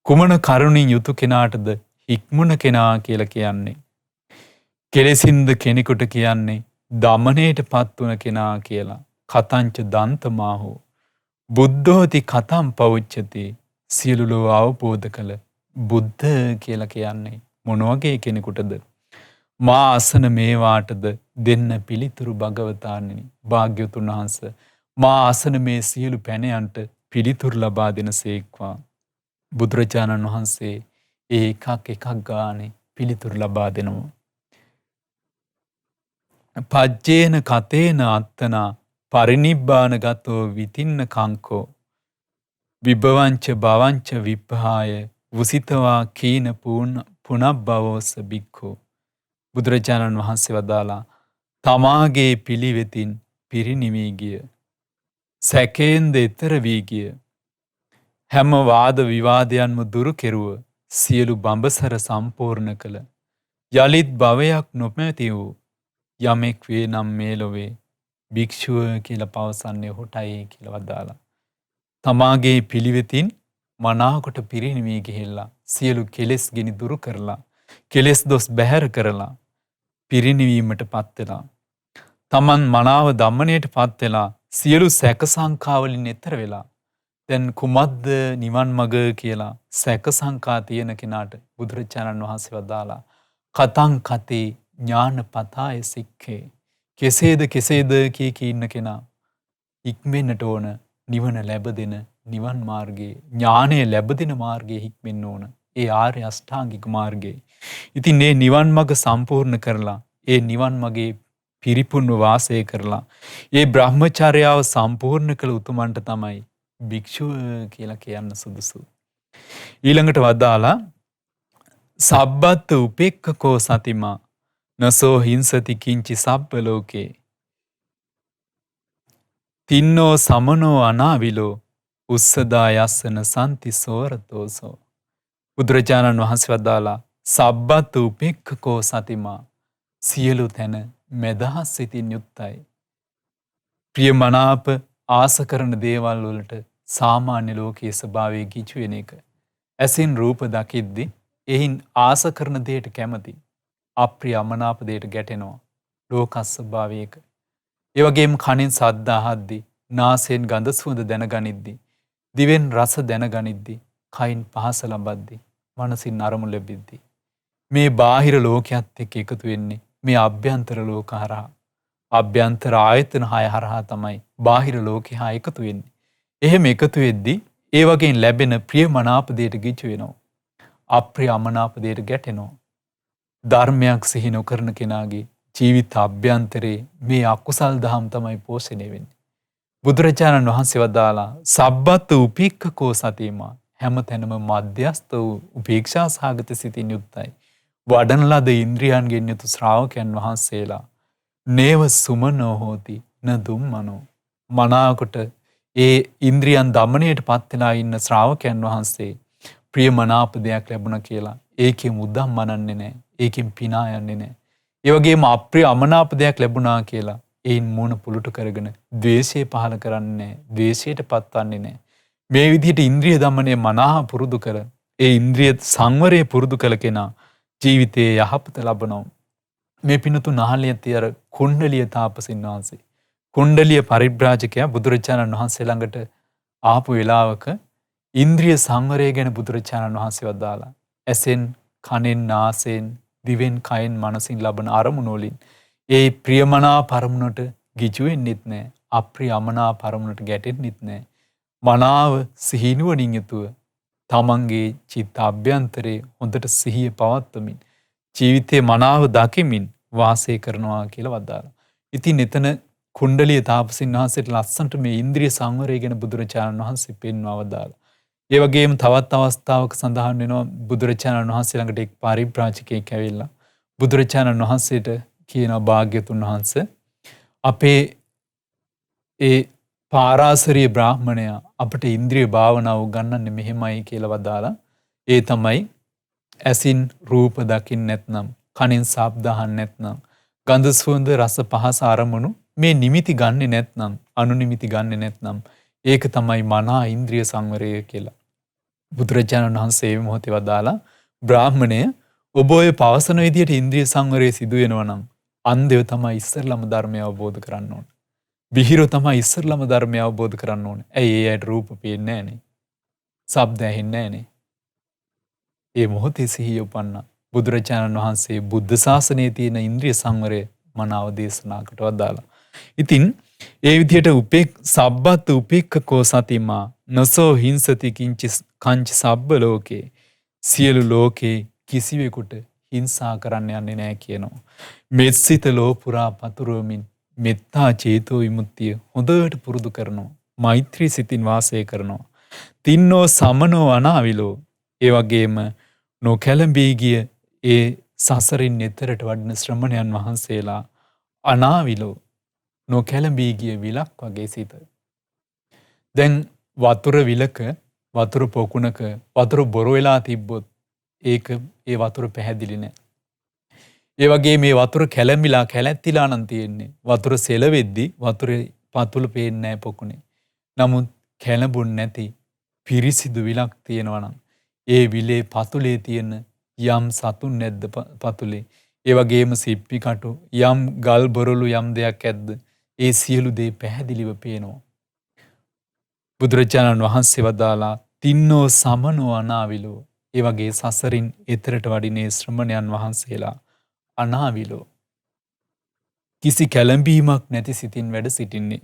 කුමන කරුණින් යුතු කෙනාටද හික්මුණ කෙනා කියලා කියන්නේ? කෙලෙසින්ද කෙනෙකුට කියන්නේ දමණයට පත් වුණ කෙනා කියලා. කතංච දන්තමාහු බුද්ධෝති කතම් පෞච්චති. සියලු ලෝ අවබෝධ කළ බුද්ධ කියලා කියන්නේ මොන වගේ කෙනෙකුටද? මා අසන මේවාටද දෙන්න පිළිතුරු භගවතාණෙනි. භාග්‍යවතුන් වහන්සේ මා අසන මේ සියලු පැනයන්ට පිළිතුරු ලබා දෙනසේක්වා. බුදුරජාණන් වහන්සේ ඒ එකක් ගානේ පිළිතුරු ලබා දෙනවා. පජ්ජේන කතේන අත්තනා පරිනිබ්බාන ගතෝ විතින්න කංකෝ විභවංච භවංච විප්පහාය වුසිතවා කීන පුනබ්බවෝස බික්ඛෝ. බුදුරජාණන් වහන්සේ වදාලා තමාගේ පිළිවෙතින් පිරිනිවී ගිය සැකයෙන්ද එතර වී ගිය හැම වාද විවාදයන්ම දුරු කෙරුව සියලු බඹසර සම්පූර්ණ කළ යලිත් භවයක් නොපැති වූ යමෙක් වේ නම් මේ ලොවේ භික්ෂුව කියලා පවසන්නේ ඔහුටයි කියලා වදාලා. තමාගේ පිළිවෙතින් මනාකොට පිරිනිවී ගිහිල්ලා සියලු කෙලෙස් ගිනි දුරු කරලා කෙලෙස් දොස් බැහැර කරලා පිරිනිවීමට පත් වෙලා තමන් මනාව දමණයට පත් වෙලා සියලු සැක සංකා වලින් එතර වෙලා දැන් කුමද්ද නිවන් මඟ කියලා සැක සංකා තියෙන කෙනාට බුදුරජාණන් වහන්සේ වදාලා කතං කතේ ඥානපතාය සික්ඛේ. කෙසේද කී ඉන්න කෙනා ඉක්මෙන්නට ඕන නිවන ලැබදෙන නිවන් මාර්ගයේ ඥානය ලැබදෙන මාර්ගයේ හික්මෙන්න ඕන. ඒ ආර්ය අෂ්ටාංගික මාර්ගයේ. ඉතින් මේ නිවන් මඟ සම්පූර්ණ කරලා ඒ නිවන් මගේ පිරිපුන්ව වාසය කරලා ඒ බ්‍රහ්මචර්යාව සම්පූර්ණ කළ උතුමන්ට තමයි භික්ෂුව කියලා කියන්න සුදුසු. ඊළඟට වදාලා සබ්බත් උපේක්ඛකෝ සතිමා නසෝ හිංසති කිංචි සබ්බ ලෝකේ තින්නෝ සමනෝ අනාවිලෝ උස්සදා යස්සන සන්ති සෝරතෝසෝ. බුදුරජාණන් වහන්සේ වදාලා සබ්බත් උපේක්ඛකෝ සතිමා සියලු තැන මෙදහස් සිතින් යුක්තයි. ප්‍රියමනාප ආස කරන දේවල් වලට සාමාන්‍ය ලෝකයේ ස්වභාවය කිචු වෙන එක. ඇසින් රූප දකිද්දි එයින් ආස කරන දෙයට කැමති. අප්‍රිය අමනාප දෙයට ගැටෙනවා. ලෝක ස්වභාවයක. ඒ වගේම කනින් ශබ්ද අහද්දි, නාසයෙන් ගඳ සුවඳ දැනගනිද්දි, දිවෙන් රස දැනගනිද්දි, කයින් පහස ලබද්දි, මනසින් අරමුණු ලැබෙද්දි මේ බාහිර ලෝකයේත් එක්ක එකතු වෙන්නේ මේ අභ්‍යන්තර ලෝක හරහා. අභ්‍යන්තර ආයතන 6 හරහා තමයි බාහිර ලෝකේ හා එකතු වෙන්නේ. එහෙම එකතු වෙද්දී ඒ වගේන් ලැබෙන ප්‍රියමනාප දෙයට ගිජු වෙනවා. අප්‍රිය අමනාප දෙයට ගැටෙනවා. ධර්මයක් සිහි නොකරන කෙනාගේ ජීවිත අභ්‍යන්තරේ මේ අකුසල් දහම් තමයි පෝෂණය වෙන්නේ. බුදුරජාණන් වහන්සේ වදාලා සබ්බත් උපේක්ඛකෝ සතිමා හැමතැනම මධ්‍යස්ත වූ උපේක්ෂා සහගත සිතින් යුක්තයි. වඩන ලද ඉන්ද්‍රියන්ගෙන් යුතු ශ්‍රාවකයන් වහන්සේලා නේව සුමනෝ හෝති න දුම්මනෝ මනාකොට ඒ ඉන්ද්‍රියන් දමණයට පත් වෙලා ඉන්න ශ්‍රාවකයන් වහන්සේ ප්‍රියමනාප දෙයක් ලැබුණා කියලා ඒකෙන් උදම් මනන්නේ නැහැ. ඒකෙන් පිනා යන්නේ නැහැ. ඒ වගේම අප්‍රිය අමනාප දෙයක් ලැබුණා කියලා ඒන් මොන පුලුටු කරගෙන ද්වේෂය පහල කරන්නේ නැහැ. ද්වේෂයට පත්වන්නේ නැහැ. මේ විදිහට ඉන්ද්‍රිය දමනය මනාහ පුරුදු කර ඒ ඉන්ද්‍රිය සංවරය පුරුදු කළ කෙනා ජීවිතයේ යහපත ලබනවා. මේ පිනතුන් අහලිය තියර කුණ්ඩලිය තාපසින් වහන්සේ. කුණ්ඩලිය පරිබ්‍රාජකයා බුදුරජාණන් වහන්සේ ළඟට ආපු වෙලාවක ඉන්ද්‍රිය සංවරය ගැන බුදුරජාණන් වහන්සේ වදාලා. ඇසෙන්, කනෙන්, නාසයෙන්, දිවෙන්, කයෙන්, මනසින් ලබන අරමුණු වලින් ඒ ප්‍රියමනාප අරමුණට ගිජු වෙන්නෙත් නැහැ. අප්‍රිය අමනාප අරමුණට ගැටෙන්නෙත් නැහැ. මනාව සිහිනුවණින් යුතුව තමන්ගේ චිත්ත අභ්‍යන්තරේ හොඳට සිහිය පවත්වමින් ජීවිතේ මනාව දකිමින් වාසය කරනවා කියලා වදාළා. ඉතින් එතන කුණ්ඩලිය තාපසින් වහන්සේට ලස්සනට මේ ඉන්ද්‍රිය සංවරය ගැන බුදුරජාණන් වහන්සේ පෙන්වා වදාළා. ඒ වගේම තවත් අවස්ථාවක සඳහන් වෙනවා බුදුරජාණන් වහන්සේ ළඟට එක් පරිබ්‍රාජකයෙක් ඇවිල්ලා බුදුරජාණන් වහන්සේට කියනවා භාග්‍යතුන් වහන්සේ අපේ ඒ පාරාසරිය බ්‍රාහ්මණයා අපට ඉන්ද්‍රිය භාවනාව උගන්වන්නේ මෙහෙමයි කියලා වදාලා. ඒ තමයි ඇසින් රූප දකින්න නැත්නම්, කනෙන් ශබ්ද අහන්න නැත්නම්, ගන්ධ සුවඳ රස පහස අරමුණු මේ නිමිති ගන්නෙ නැත්නම්, අනුනිමිති ගන්නෙ නැත්නම් ඒක තමයි මනා ඉන්ද්‍රිය සංවරය කියලා. බුදුරජාණන් වහන්සේ මේ මොහොතේ වදාලා බ්‍රාහ්මණය ඔබ ඔය පවසන විදිහට ඉන්ද්‍රිය සංවරය සිදු වෙනවා නම් අන්ධයෝ තමයි ඉස්සරළම ධර්මය අවබෝධ කරන්න ඕන. විහිරෝ තමයි ඉස්සරළම ධර්මය අවබෝධ කරන්න ඕන. ඇයි ඒ අයට රූප පේන්නේ නැහනේ. ශබ්ද ඇහෙන්නේ නැහනේ. ඒ මොහොතේ සිහිය උපන්නා. බුදුරජාණන් වහන්සේ බුද්ධ ශාසනයේ තියෙන ඉන්ද්‍රිය සංවරය මනාව දේශනාකට වදාලා. ඉතින් ඒ විදිහට සබ්බත් උපේක්ඛකෝ සතිමා නසෝ හිංසති කංච සබ්බ ලෝකේ සියලු ලෝකේ කිසිවෙකුට හිංසා කරන්න යන්නේ නැහැ කියනවා. මෙත්සිත ලෝ පුරා පතුරවමින් මෙත්තා චේතෝ විමුක්තිය හොඳට පුරුදු කරනවා. මෛත්‍රී සිතින් වාසය කරනවා. තින්නෝ සමනෝ අනාවිලෝ ඒ වගේම නොකැළඹී ගිය ඒ සසරින් එතරට වඩින ශ්‍රමණයන් වහන්සේලා අනාවිලෝ නොකැළඹී ගිය විලක් වගේ සිත. දැන් වතුර විලක වතුර පොකුණක වතුර බොරු වෙලා තිබ්බොත් ඒක ඒ වතුර පැහැදිලි නැහැ. ඒ වගේ මේ වතුර කැළඹිලා කැළැත්තිලා නම් තියෙන්නේ. වතුර සෙලවෙද්දි වතුරේ පතුල පේන්නේ නැහැ පොකුණේ. නමුත් කැළඹුන් නැති පිරිසිදු විලක් තියෙනවා නම් ඒ විලේ පතුලේ තියෙන යම් සතුන් නැද්ද පතුලේ, ඒ වගේම සිප්පි කටු යම් ගල් බොරළු යම් දෙයක් ඇද්ද, ඒ සියලු දේ පැහැදිලිව පේනවා. බුදුරජාණන් වහන්සේ වදාලා තින්නෝ සමනෝ අනාවිලෝ ඒ වගේ සසරින් එතරට වඩිනේ ශ්‍රමණයන් වහන්සේලා අනාවිලෝ කිසි කැළඹීමක් නැති සිතින් වැඩ සිටින්නේ.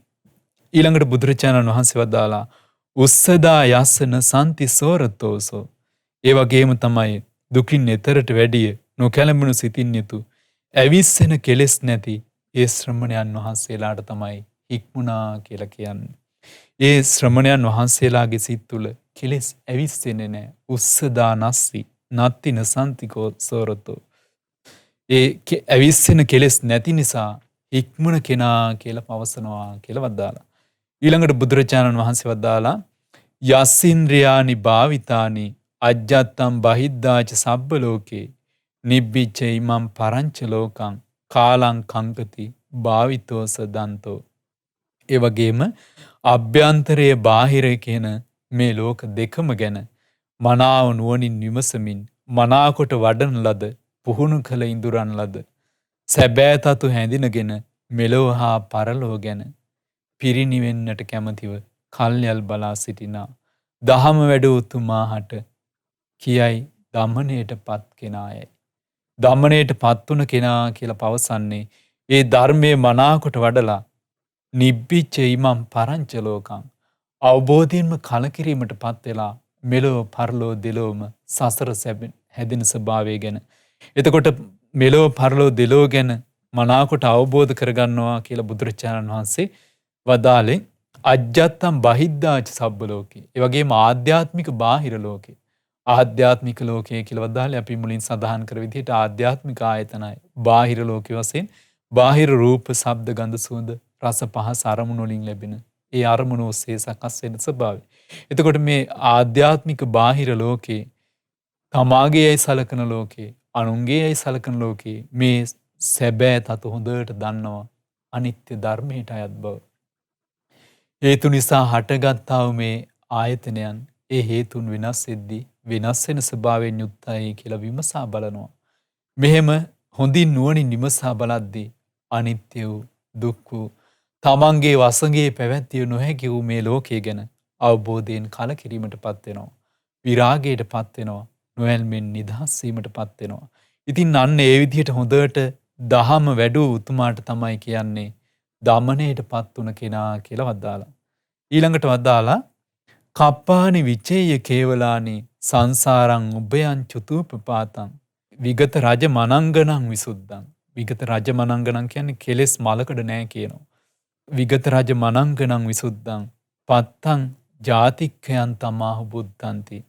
ඊළඟට බුදුරජාණන් වහන්සේ වදාලා උස්සදා යස්සන සන්ති සෝරතෝසෝ ඒ වගේම තමයි දුකින් එතරට වැඩිය නොකැළඹුණු සිතින් යුතු ඇවිස්සෙන කෙලෙස් නැති ඒ ශ්‍රමණයන් වහන්සේලාට තමයි හික්මුණා කියලා කියන්නේ. ඒ ශ්‍රමණයන් වහන්සේලාගේ සිත් තුළ කෙලෙස් ඇවිස්සෙන්නේ නැහැ. උස්සදා නස්සි නත්ති නසන්තිකෝ සෝරතෝ ඒ ඇවිස්සෙන කෙලෙස් නැති නිසා හික්මුණ කෙනා කියලා පවසනවා කියලා වදාලා. ඊළඟට බුදුරජාණන් වහන්සේ වදාලා යස්සින්ද්‍රයානි භාවිතානි අජ්ජත්තම් බහිද්දාච සබ්බ ලෝකේ නිබ්බිච්ච ඉමම් පරංච ලෝකං කාලං කංකති භාවිතෝ සදන්තෝ. ඒ වගේම අභ්‍යන්තරයේ බාහිරය කියන මේ ලෝක දෙකම ගැන මනාව නුවණින් විමසමින් මනාකොට වඩන ලද පුහුණු කළ ඉඳුරන් ලද සැබෑ තතු හැඳිනගෙන මෙලොව හා පරලොව ගැන පිරිනිවෙන්නට කැමතිව කල්යල් බලා සිටිනා දහම වැඩ උතුමාහට කියයි දමනයට පත් කෙනායයි. දමණයට පත් වුණ කෙනා කියලා පවසන්නේ ඒ ධර්මයේ මනාකොට වඩලා නිබ්බිච්ච ඉමම් පරංච ලෝකං අවබෝධයෙන්ම කලකිරීමට පත් වෙලා මෙලොව පරලෝ දෙලොවම සසර හැදෙන ස්වභාවය ගැන එතකොට මෙලොව පරලෝ දෙලොව ගැන මනාකොට අවබෝධ කරගන්නවා කියලා බුදුරජාණන් වහන්සේ වදාළේ අජ්ජත්තම් බහිද්ධාච සබ්බ ලෝකේ. ඒ වගේම ආධ්‍යාත්මික බාහිර ලෝකේ. ආධ්‍යාත්මික ලෝකය කියලා වදාළේ අපි මුලින් සඳහන් කර විදිහට ආධ්‍යාත්මික ආයතනයි. බාහිර ලෝකයේ වශයෙන් බාහිර රූප, ශබ්ද, ගන්ධ, සුවඳ, රස, පහස අරමුණු වලින් ලැබෙන ඒ අරමුණු ඔස්සේ සකස් වෙන ස්වභාවය. එතකොට මේ ආධ්‍යාත්මික බාහිර ලෝකේ තමාගේයි සලකන ලෝකේ, අනුන්ගේයි සලකන ලෝකේ මේ සැබෑ තතු හොඳට දන්නවා අනිත්‍ය ධර්මයට අයත් බව. හේතු නිසා හටගත්තා වූ මේ ආයතනයන් ඒ හේතුන් වෙනස් වෙද්දී වෙනස් වෙන ස්වභාවයෙන් යුක්තයි කියලා විමසා බලනවා. මෙහෙම හොඳින් නුවණින් විමසා බලද්දී අනිත්‍ය වූ දුක් වූ තමන්ගේ වසඟේ පැවැත්විය නොහැකි වූ මේ ලෝකය ගැන අවබෝධයෙන් කලකිරීමටපත් වෙනවා. විරාගයටපත් වෙනවා. නොයල්මෙන් නිදහස් වීමටපත් වෙනවා. ඉතින් අන්න ඒ විදිහට හොඳට දහම වැඩූ උතුමාට තමයි කියන්නේ දමණයටපත් වුණ කෙනා කියලා වදාලා. ඊළඟට වදාලා කප්පානි විචේය කේවලානි සංසාරං උභයං චතුප්පපාතං විගත රජ මනංගනං විසුද්ධං. විගත රජ මනංගනං කියන්නේ කෙලෙස් මලකඩ නෑ කියනවා. විගත රජ මනංගනං විසුද්ධං පත්තං ජාතික්ඛයන් තමාහු බුද්ධන්ති.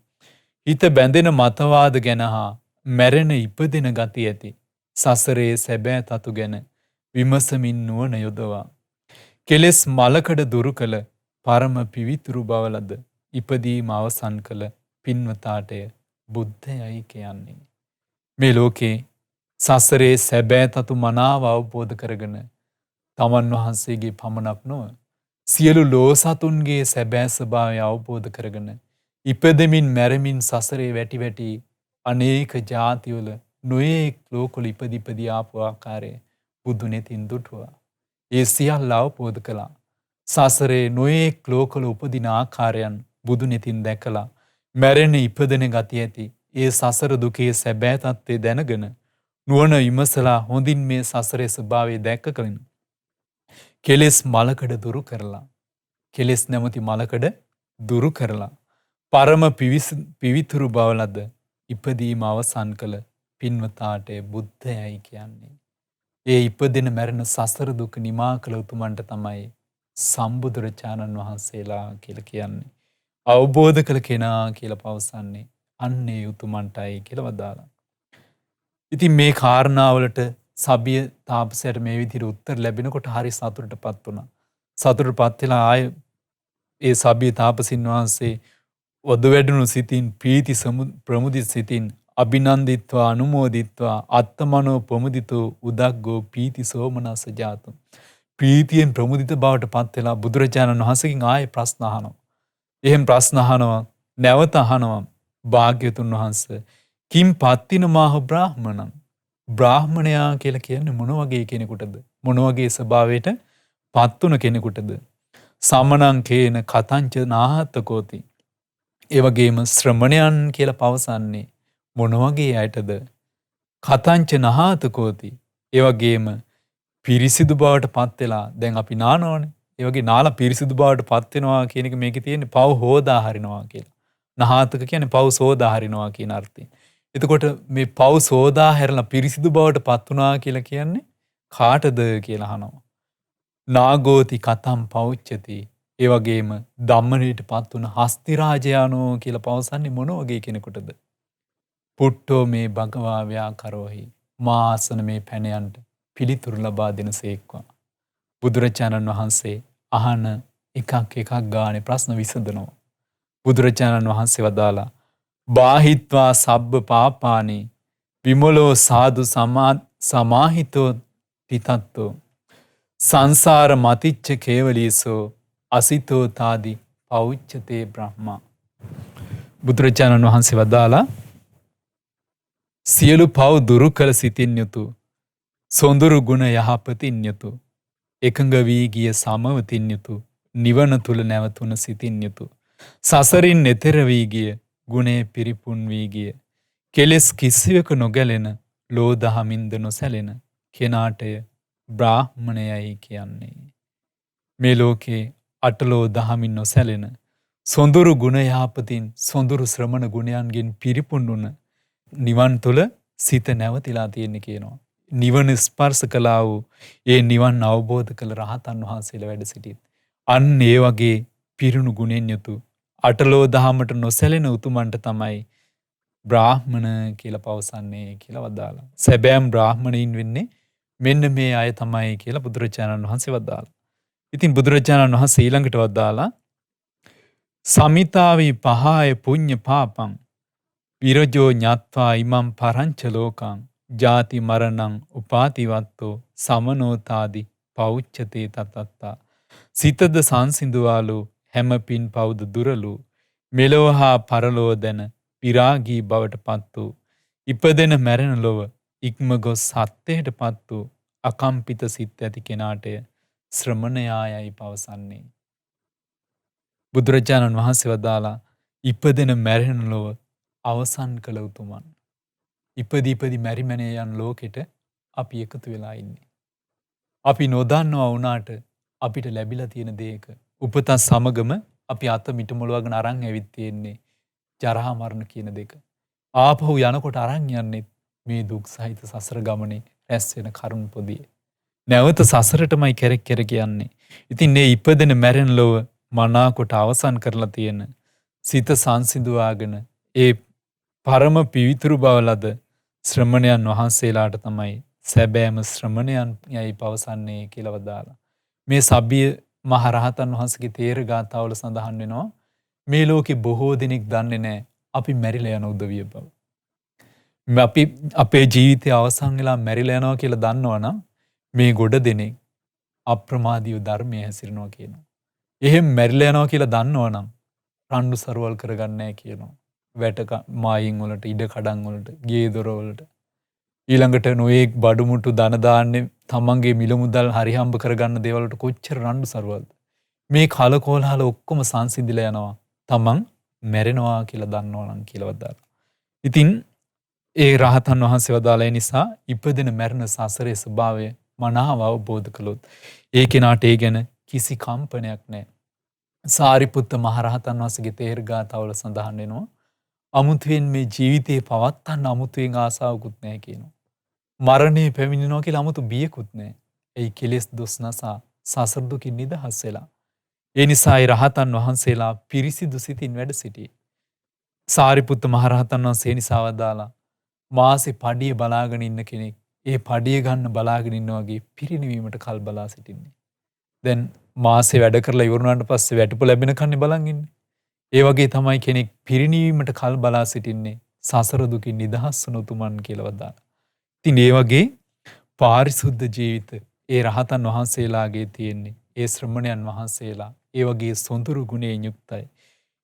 හිත බැඳෙන මතවාද ගැන හා මැරෙන ඉපදෙන ගති ඇති සසරේ සැබෑ තතු ගැන විමසමින් නුවණ යොදවා කෙලෙස් මලකඩ දුරු කළ පරම පිවිතුරු බවලද ඉපදීම අවසන් කළ පින්වතාටය බුද්ධයයි කියන්නේ. මේ ලෝකේ සසරේ සැබෑ තතු මනාව අවබෝධ කරගෙන තමන් වහන්සේගේ පමණක් නොව සියලු ලෝසතුන්ගේ සැබෑ ස්වභාවය අවබෝධ කරගෙන ඉපදෙමින් මැරෙමින් සසරේ වැටි වැටි අනේක ජාතිවල නොයෙක් ලෝකවල ඉපදි ආපු ආකාරය බුදු නෙතින් දුටුවා. ඒ සියල්ල අවබෝධ කළා. සසරේ නොයෙක් ලෝකවල උපදින ආකාරයන් බුදු නෙතින් දැකලා මැරෙන ඉපදෙන ගති ඇති ඒ සසර දුකේ සැබෑ තත්ත්වය දැනගෙන නුවණ විමසලා හොඳින් මේ සසරේ ස්වභාවය දැක්ක කලින් කෙලෙස් මලකඩ දුරු කරලා කෙලෙස් නැමැති මලකඩ දුරු කරලා පරම පිවිතුරු බවලද ඉපදීම අවසන් කළ පින්වතාට බුද්ධයයි කියන්නේ. ඒ ඉපදෙන මැරෙන සසර දුක නිමා කළ උතුමන්ට තමයි සම්බුදුරජාණන් වහන්සේලා කියලා කියන්නේ. අවබෝධ කළ කෙනා කියලා පවසන්නේ අන්නේ උතුමන්ටයි කියලා වදාළා. ඉතින් මේ කාරණාවලට සබිය තාපසයට මේ විදිහට උත්තර ලැබෙනකොට හරි සතුටටපත් වුණා. සතුටටපත් වෙලා ආය ඒ සබිය තාපසින් වහන්සේ වද වැඩුණු සිතින් ප්‍රීති ප්‍රමුදිත සිතින් අභිනන්දිත්වා අනුමෝදිත්වා අත්තමනෝ ප්‍රමුදිතෝ උදග්ගෝ පීති සෝමනස ජාතම්. ප්‍රීතියෙන් ප්‍රමුදිත බවට පත් වෙලා බුදුරජාණන් වහන්සේගෙන් ආයේ ප්‍රශ්න අහනවා. එහෙන් ප්‍රශ්න අහනවා නැවත අහනවා භාග්‍යතුන් වහන්සේ කිම් පත්තින මාහ බ්‍රාහ්මණං. බ්‍රාහ්මණයා කියලා කියන්නේ මොන වගේ කෙනෙකුටද? මොන වගේ ස්වභාවයට පත් වුණ කෙනෙකුටද? සමනං කේන කතංච නාහතකෝති. ඒ වගේම ශ්‍රමණයන් කියලා පවසන්නේ මොන වගේ අයටද? කතංච නහාතකෝති. ඒ වගේම පිරිසිදු බවට පත් වෙලා දැන් අපි නානවනේ. ඒ වගේ නාලා පිරිසිදු බවට පත් වෙනවා කියන එක මේකේ තියෙන්නේ පව හොදා හරිනවා කියලා. නහාතක කියන්නේ පව සෝදා හරිනවා කියන අර්ථයෙන්. එතකොට මේ පව සෝදා හැරලා පිරිසිදු බවට පත් වුණා කියලා කියන්නේ කාටද කියලා අහනවා. නාගෝති කතම් පෞච්චති. ඒ වගේම ධම්මණයට පත් වුණ හස්ති රාජයානෝ කියලා පවසන්නේ මොන වගේ කෙනෙකුටද? පුට්ටෝ මේ භගවා ව්‍යාකරෝහි මා ආසන මේ පැනයන්ට පිළිතුරු ලබා දෙනසේක්වා. බුදුරජාණන් වහන්සේ අහන එකක් ගානේ ප්‍රශ්න විසඳනවා. බුදුරජාණන් වහන්සේ වදාලා බාහිත්වා සබ්බ පාපානි විමලෝ සාදු සමාහිතෝ තිතත්තෝ සංසාර මතිච්ච කේවලීසෝ අසිතෝ තාදි පෞච්චතේ බ්‍රහ්මා. බුදුරජාණන් වහන්සේ වදාලා සියලු පව් දුරු කළ සිතින් යුතු සොඳුරු ගුණ යහපතින් යුතු එකඟ වී ගිය සමවතින් යුතු නිවන තුල නැවතුන සිතින් යුතු සසරින් එතෙර වී ගිය ගුණේ පිරිපුන් වී ගිය කෙලෙස් කිසිවක නොගැලෙන ලෝ දහමින්ද නොසැලෙන කෙනාටය බ්‍රාහ්මණයයි කියන්නේ. මේ ලෝකේ අටලෝ දහමින් නොසැලෙන සොඳුරු ගුණ යහපතින් සොඳුරු ශ්‍රමණ ගුණයන්ගෙන් පිරිපුන්නුන නිවන් තුළ සිත නැවතිලා තියෙන්නේ කියනවා. නිවන ස්පර්ශ කළා වූ ඒ නිවන් අවබෝධ කළ රහතන් වහන්සේලා වැඩ සිටිත්. අන්න ඒ වගේ පිරුණු ගුණෙන් යුතු අටලෝ දහමට නොසැලෙන උතුමන්ට තමයි බ්‍රාහ්මණ කියලා පවසන්නේ කියලා වදාලා. සැබෑම් බ්‍රාහ්මණයින් වෙන්නේ මෙන්න මේ අය තමයි කියලා බුදුරජාණන් වහන්සේ වදාලා. ඉතින් බුදුරජාණන් වහන්සේ ඊළඟට වදාලා සමිතාවී පහාය පුඤ්ඤ පාපං විරජෝ ඤත්වා ඉමම් පරංච ලෝකං ජාති මරණං උපාතිවත්තෝ සමනෝතාදි පෞච්චතේ තතත්තා සිතද සංසිඳුවාලු හැම පින් පවුද දුරලු මෙලොව හා පරලොව දැන විරාගී බවට පත් වූ ඉපදෙන මැරෙන ලොව ඉක්ම ගොස් සත්‍යයට පත් වූ අකම්පිත සිත් ඇති කෙනාටය ශ්‍රමණයායයි පවසන්නේ. බුදුරජාණන් වහන්සේ වදාලා ඉපදෙන මැරෙන ලොව අවසන් කළ උතුමන්. ඉපදී මැරිමැනේ යන ලෝකෙට අපි එකතු වෙලා ඉන්නේ. අපි නොදන්නවා වුණාට අපිට ලැබිලා තියෙන දේක උපතත් සමගම අපි අත මිටමොලවගෙන අරන් ඇවිත් තියෙන්නේ ජරා මරණ කියන දෙක. ආපහු යනකොට අරන් යන්නේ මේ දුක් සහිත සසර ගමනේ රැස් වෙන කරුණ පොදිය. නැවත සසරටමයි කෙරෙක් යන්නේ. ඉතින් මේ ඉපදෙන මැරෙන ලොව මනාකොට අවසන් කරලා තියෙන සිත සංසිඳුවාගෙන ඒ පරම පිවිතුරු බව ලද ශ්‍රමණයන් වහන්සේලාට තමයි සැබෑම ශ්‍රමණයන් යයි පවසන්නේ කියලා වදාලා. මේ සබ්බිය මහ රහතන් වහන්සේගේ තේර ගාථාවල සඳහන් වෙනවා මේ ලෝකේ බොහෝ දෙනෙක් දන්නේ නැහැ අපි මැරිලා යන උදවිය බව. අපි අපේ ජීවිතය අවසන් වෙලා මැරිලා යනවා කියලා දන්නවනම් මේ ගොඩ දෙනෙක් අප්‍රමාදීව ධර්මයේ හැසිරෙනවා කියනවා. එහෙම මැරිලා යනවා කියලා දන්නවනම් රණ්ඩු සරුවල් කරගන්නේ නැහැ කියනවා. වැට මායින් වලට ඉඩ කඩන් වලට ගේ දොර වලට ඊළඟට නොයේක් බඩුමුට්ටු ධන දාන්නේ තමන්ගේ මිල මුදල් හරි හම්බ කරගන්න දේවල් වලට කොච්චර රණ්ඩු සරුවල්ද මේ කලකෝලහල ඔක්කොම සංසිඳිලා යනවා තමන් මැරෙනවා කියලා දන්නවනම් කියලා වදාලා. ඉතින් ඒ රහතන් වහන්සේ වදාලා නිසා ඉපදෙන මැරෙන සසරේ ස්වභාවය මනාව අවබෝධ කළොත් ඒ කෙනාට ඒ ගැන කිසි කම්පනයක් නැහැ. සාරිපුත්ත මහරහතන් වහන්සේගේ තේර ගාථාවල සඳහන් වෙනවා අමුතුවෙන් මේ ජීවිතේ පවත්තන්න අමුතුවෙන් ආසාවකුත් නැහැ කියනවා. මරණය පැමිණෙනවා කියලා 아무තු බියකුත් නැහැ. ඒ කෙලෙස් දොස් නසා සසර දුකින් නිදහස් වෙලා. ඒ නිසා ඒ රහතන් වහන්සේලා පිරිසිදු සිතින් වැඩ සිටියේ. සාරිපුත්ත මහරහතන් වහන්සේ නිසා වදාලා මාසේ පඩිය බලාගෙන ඉන්න කෙනෙක් ඒ පඩිය ගන්න බලාගෙන ඉන්නා වගේ පිරිණිවීමට කල් බලා සිටින්නේ. දැන් මාසේ වැඩ කරලා ඉවරුනාට පස්සේ වැටුප ලැබෙන කන්නේ බලන් ඉන්නේ. ඒ වගේ තමයි කෙනෙක් පිරිණිවීමට කල් බලා සිටින්නේ සසර දුකින් නිදහස් වුණු තුමන් කියලා වදාලා. ඉතින් ඒ වගේ පාරිශුද්ධ ජීවිත ඒ රහතන් වහන්සේලාගේ තියෙන්නේ ඒ ශ්‍රමණයන් වහන්සේලා ඒ වගේ සොඳුරු ගුණයෙන් යුක්තයි.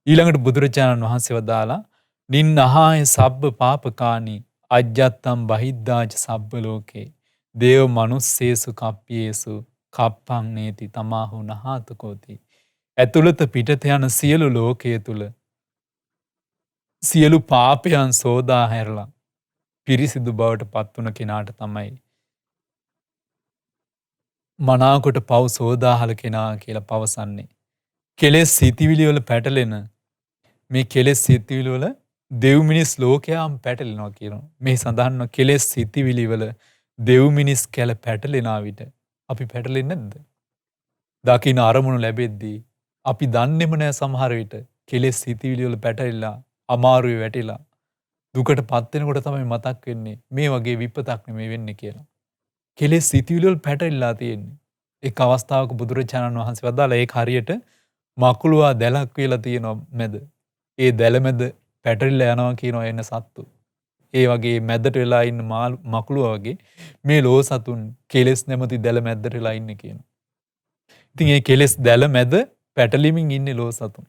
ඊළඟට බුදුරජාණන් වහන්සේ වදාලා නින්නහාය සබ්බ පාපකානි අජ්ජත්තම් බහිද්ධාච සබ්බ ලෝකේ දේව මනුස්සේසු කප්පියේසු කප්පං නේති තමාහු නහාතකෝති. ඇතුළත පිටත යන සියලු ලෝකයේ තුල සියලු පාපයන් සෝදා හැරලා පිරිසිදු බවට පත් වුණ කෙනාට තමයි මනාකොට පව් සෝදාහල කෙනා කියලා පවසන්නේ. කෙලෙස් සිතිවිලි වල පැටලෙන මේ කෙලෙස් සිතිවිලි වල දෙව් මිනිස් ලෝකයාම පැටලෙනවා කියනවා. මේ සඳහන් කෙලෙස් සිතිවිලි වල දෙව් මිනිස් කැල පැටලෙන විට අපි පැටලෙන්නේ නැද්ද? දකින්න අරමුණු ලැබෙද්දී අපි දන්නේම නැහැ සමහර විට කෙලෙස් සිතිවිලි වල පැටලිලා අමාරුවේ වැටිලා දුකට පත් වෙනකොට තමයි මතක් වෙන්නේ මේ වගේ විපතක් නෙමෙයි වෙන්නේ කියලා. කෙලෙස් සිතිවිලි වල පැටලිලා තියෙන්නේ. එක් අවස්ථාවක බුදුරජාණන් වහන්සේ වදාලා ඒක හරියට මකුළුවා දැලක් වෙලා තියෙනවා මැද. ඒ දැල මැද පැටලිලා යනවා කියනවා එන සත්තු. ඒ වගේ මැදට වෙලා ඉන්න මකුළුවා වගේ මේ ලෝ සතුන් කෙලෙස් නැමැති දැල මැදට වෙලා ඉන්නේ කියනවා. ඉතින් මේ කෙලෙස් දැල මැද පැටලිමින් ඉන්නේ ලෝ සතුන්.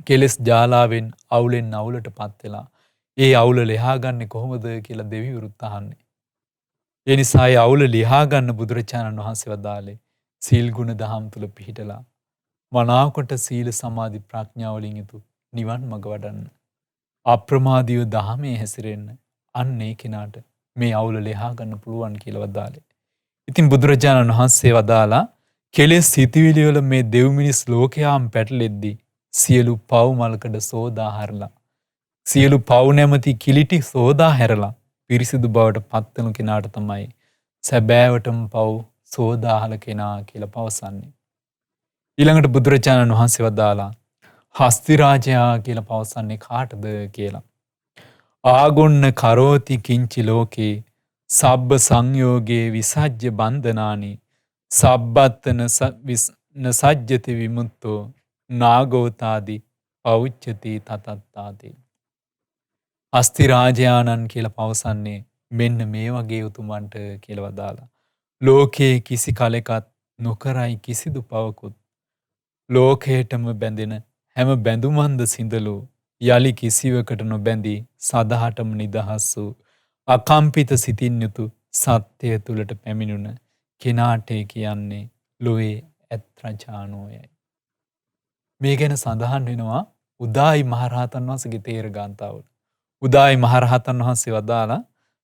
කෙලෙස් ජාලාවෙන් අවුලෙන් අවුලටපත් වෙලා ඒ අවුල ලියා ගන්න කොහොමද කියලා දෙවිවරුත් අහන්නේ. ඒ නිසා ඒ අවුල ලියා ගන්න බුදුරජාණන් වහන්සේ වදාළේ සීල් ගුණ දහම් තුල පිහිටලා මනාකොට සීල සමාධි ප්‍රඥා වලින් යුතු නිවන් මඟ වඩන්න. අප්‍රමාදීව දහමේ හැසිරෙන්න. අන්න ඒ කෙනාට මේ අවුල ලියා ගන්න පුළුවන් කියලා වදාළේ. ඉතින් බුදුරජාණන් වහන්සේ වදාලා කෙලෙස් සිතිවිලි වල මේ දෙව් මිනිස් ලෝකයාම පැටලෙද්දී සියලු පව් මලකඩ සෝදා හරලා සියලු පව් නැමැති කිලිටි සෝදා හැරලා පිරිසිදු බවට පත්වන කෙනාට තමයි සැබෑවටම පව් සෝදාහල කෙනා කියලා පවසන්නේ. ඊළඟට බුදුරජාණන් වහන්සේ වදාලා හස්ති රාජයා කියලා පවසන්නේ කාටද කියලා. ආගොන්න කරෝති කිංචි ලෝකේ සබ්බ සංයෝගේ විසජ්‍ය බන්ධනානි සබ්බත්තන නසජ්ජති විමුත්තෝ නාගෝතාදි පෞච්චති තතත්තාති. අස්ති රාජයාණන් කියලා පවසන්නේ මෙන්න මේ වගේ උතුමන්ට කියලා වදාලා. ලෝකයේ කිසි කලෙකත් නොකරයි කිසිදු පවකුත් ලෝකයටම බැඳෙන හැම බැඳුමන්ද සිඳලු යලි කිසිවකට නොබැඳී සදහටම නිදහස් වූ අකම්පිත සිතින් යුතු සත්‍යය තුළට පැමිණුණ කෙනාට කියන්නේ ලොවේ ඇත් රජානෝයයි. මේ ගැන සඳහන් වෙනවා උදායි මහරහතන් වහන්සේගේ තේර ගාථාවල. උදායි මහරහතන් වහන්සේ වදාලා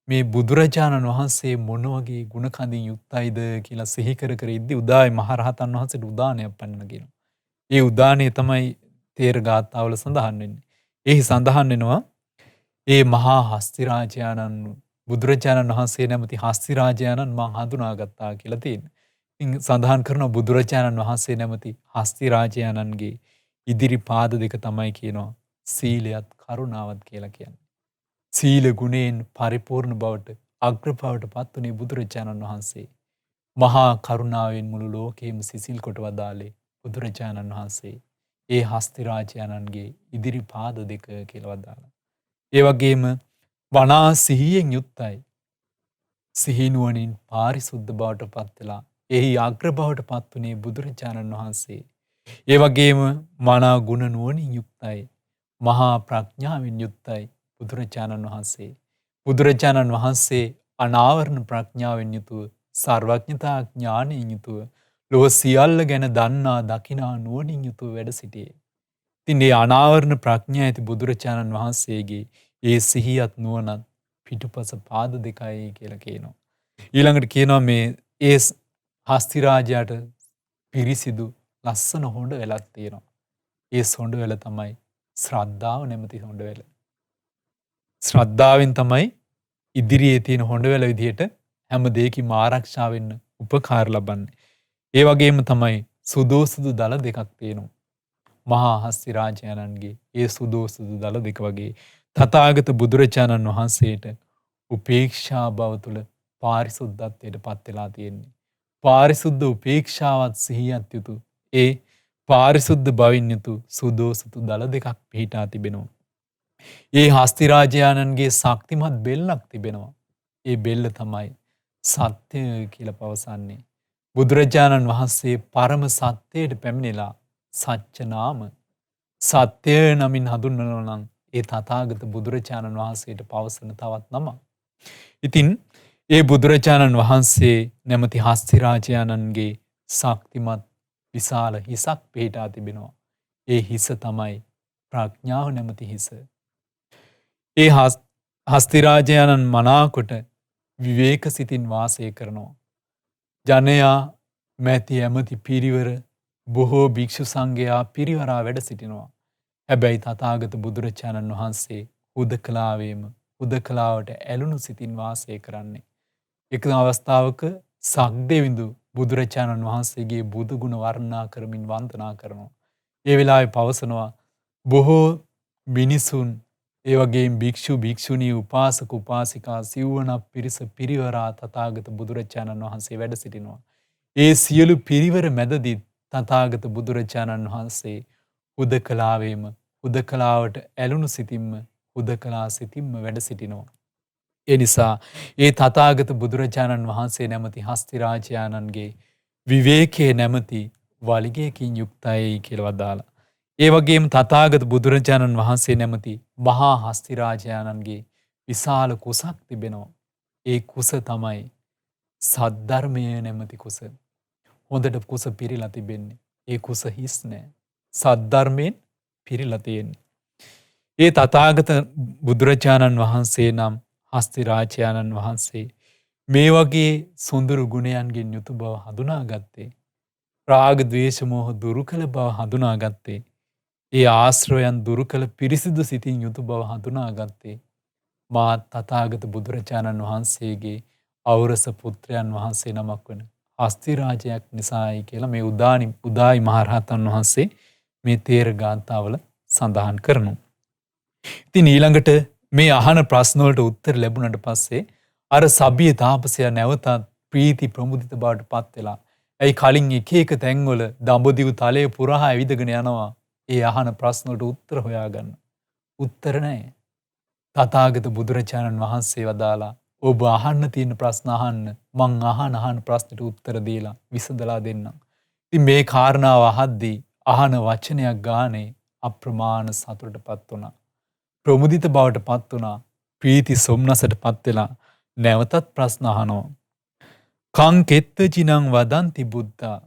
මේ බුදුරජාණන් වහන්සේ මොන වගේ ගුණ කඳින් යුක්තයිද කියලා සිහි කර කර ඉද්දි උදායි මහරහතන් වහන්සේට උදානයක් පන්නන කියනවා. ඒ උදානය තමයි තේර ගාථාවල සඳහන් වෙන්නේ. එහි සඳහන් වෙනවා ඒ මහා හස්ති රාජයාණන් බුදුරජාණන් වහන්සේ නැමැති හස්ති රාජයාණන් මං හඳුනාගත්තා කියලා තියෙනවා. ඉතින් සඳහන් කරනවා බුදුරජාණන් වහන්සේ නැමැති හස්ති රාජයාණන්ගේ ඉදිරි පාද දෙක තමයි කියනවා සීලයත් කරුණාවත් කියලා කියන්නේ. සීල ගුණයෙන් පරිපූර්ණ බවට අග්‍ර බවට පත් වුණේ බුදුරජාණන් වහන්සේ. මහා කරුණාවෙන් මුළු ලෝකෙම සිසිල් කොට වදාළේ බුදුරජාණන් වහන්සේ. ඒ හස්ති රාජයාණන්ගේ ඉදිරි පාද දෙක කියලා වදාළා. ඒ වගේම වනා සිහියෙන් යුක්තයි. සිහිනුවණින් පාරිසුද්ධ බවට පත් වෙලා එහි අග්‍ර බවට පත් වුණේ බුදුරජාණන් වහන්සේ. ඒ වගේම මනා ගුණ නුවණින් යුක්තයි. මහා ප්‍රඥාවෙන් යුක්තයි බුදුරජාණන් වහන්සේ. බුදුරජාණන් වහන්සේ අනාවරණ ප්‍රඥාවෙන් යුතුව සර්වඥතා ඥානයෙන් යුතුව ලොව සියල්ල ගැන දන්නා දකිනා නුවණින් යුතුව වැඩ සිටියේ. ඉතින් මේ අනාවරණ ප්‍රඥා ඇති බුදුරජාණන් වහන්සේගේ ඒ සිහියත් නුවණත් පිටුපස පාද දෙකයි කියලා කියනවා. ඊළඟට කියනවා මේ ඒ හස්ති රාජයාට පිරිසිදු ලස්සන හොඬ වැලක් තියෙනවා. ඒ හොඬ වැල තමයි ශ්‍රද්ධාව නැමැති හොඬ වැල. ශ්‍රද්ධාවෙන් තමයි ඉදිරියේ තියෙන හොඬ වැල විදිහට හැම දෙයකින්ම ආරක්ෂා වෙන්න උපකාර ලබන්නේ. ඒ වගේම තමයි සුදෝසුදු දල දෙකක් තියෙනවා. මහා හස්ති රාජයාණන්ගේ ඒ සුදෝසුදු දල දෙක වගේ තථාගත බුදුරජාණන් වහන්සේට උපේක්ෂා බව තුළ පාරිසුද්ධත්වයට පත් වෙලා තියෙන්නේ. පාරිසුද්ධ උපේක්ෂාවත් සිහියත් යුතු ඒ පාරිසුද්ධ බවින් යුතු සුදෝසුදු දල දෙකක් පිහිටා තිබෙනවා. ඒ හස්ති රාජයාණන්ගේ ශක්තිමත් බෙල්ලක් තිබෙනවා. ඒ බෙල්ල තමයි සත්‍ය කියලා පවසන්නේ. බුදුරජාණන් වහන්සේ පරම සත්‍යයට පැමිණිලා සත්‍ය නාම සත්‍ය නමින් හඳුන්වනවා නම් ඒ තථාගත බුදුරජාණන් වහන්සේට පවසන තවත් නමක්. ඉතින් ඒ බුදුරජාණන් වහන්සේ නැමැති හස්ති රාජයාණන්ගේ ශක්තිමත් විශාල හිසක් පිහිටා තිබෙනවා. ඒ හිස තමයි ප්‍රඥාව නැමැති හිස. ඒ හස්ති රාජයාණන් මනාකොට විවේක සිතින් වාසය කරනවා. ජනයා මැති ඇමති පිරිවර බොහෝ භික්ෂු සංඝයා පිරිවරා වැඩ සිටිනවා. හැබැයි තථාගත බුදුරජාණන් වහන්සේ හුදකලාවේම හුදකලාවට ඇලුණු සිතින් වාසය කරන්නේ. එක අවස්ථාවක සක්දෙවිඳු බුදුරජාණන් වහන්සේගේ බුදු ගුණ වර්ණනා කරමින් වන්දනා කරනවා. ඒ වෙලාවේ පවසනවා බොහෝ මිනිසුන් ඒ වගේම භික්ෂු භික්ෂුණී උපාසක උපාසිකා සිව්වණක් පිරිස පිරිවරා තථාගත බුදුරජාණන් වහන්සේ වැඩ සිටිනවා. ඒ සියලු පිරිවර මැදදී තථාගත බුදුරජාණන් වහන්සේ හුදකලාවේම හුදකලාවට ඇලුණු සිතින්ම හුදකලා සිතින්ම වැඩ සිටිනවා. ඒ නිසා ඒ තථාගත බුදුරජාණන් වහන්සේ නැමැති හස්ති රාජයාණන්ගේ විවේකයේ නැමැති වලිගයකින් යුක්තයි කියලා වදාලා. ඒ වගේම තථාගත බුදුරජාණන් වහන්සේ නැමැති මහා හස්ති රාජයාණන්ගේ විශාල කුසක් තිබෙනවා. ඒ කුස තමයි සද්ධර්මය නැමැති කුස. හොඳට කුස පිරීලා තිබෙන්නේ. ඒ කුස හිස් නෑ. සද්ධර්මයෙන් පිරීලා තියෙන්නේ. ඒ තථාගත බුදුරජාණන් වහන්සේ නම් හස්තිරාජානන් වහන්සේ මේ වගේ සොඳුරු ගුණයන්ගෙන් යුතු බව හඳුනාගත්තේ. රාග ද්වේෂ මෝහ දුරු කළ බව හඳුනාගත්තේ. ඒ ආශ්‍රයයන් දුරු කළ පිරිසිදු සිතින් යුතු බව හඳුනාගත්තේ. මාත් තථාගත බුදුරජාණන් වහන්සේගේ ඖරස පුත්‍රයන් වහන්සේ නමක් වන හස්තිරාජයක් නිසායි කියලා මේ උදායි මහරහතන් වහන්සේ මේ තේර ගාථාවල සඳහන් කරනවා. ඉතින් ඊළඟට මේ අහන ප්‍රශ්න වලට උත්තර ලැබුණාට පස්සේ අර සබ්බිය තාපසයා නැවතත් ප්‍රීති ප්‍රමුදිත බවට පත් වෙලා ඇයි කලින් එක එක තැන්වල දඹදිව තලයේ පුරා ඇවිදගෙන යනවා ඒ අහන ප්‍රශ්න වලට උත්තර හොයාගන්න. උත්තර නැහැ. තථාගත බුදුරජාණන් වහන්සේ වදාලා ඔබ අහන්න තියෙන ප්‍රශ්න අහන්න මං අහන ප්‍රශ්නට උත්තර දීලා විසඳලා දෙන්නම්. ඉතින් මේ කාරණාව අහද්දී අහන වචනයක් ගානේ අප්‍රමාණ සතුටටපත් වුණා. ප්‍රමුදිත බවට පත් වුණා. ප්‍රීති සොම්නසට පත් වෙලා නැවතත් ප්‍රශ්න අහනවා. කං කෙත්තචිනං වදන්ති බුද්ධා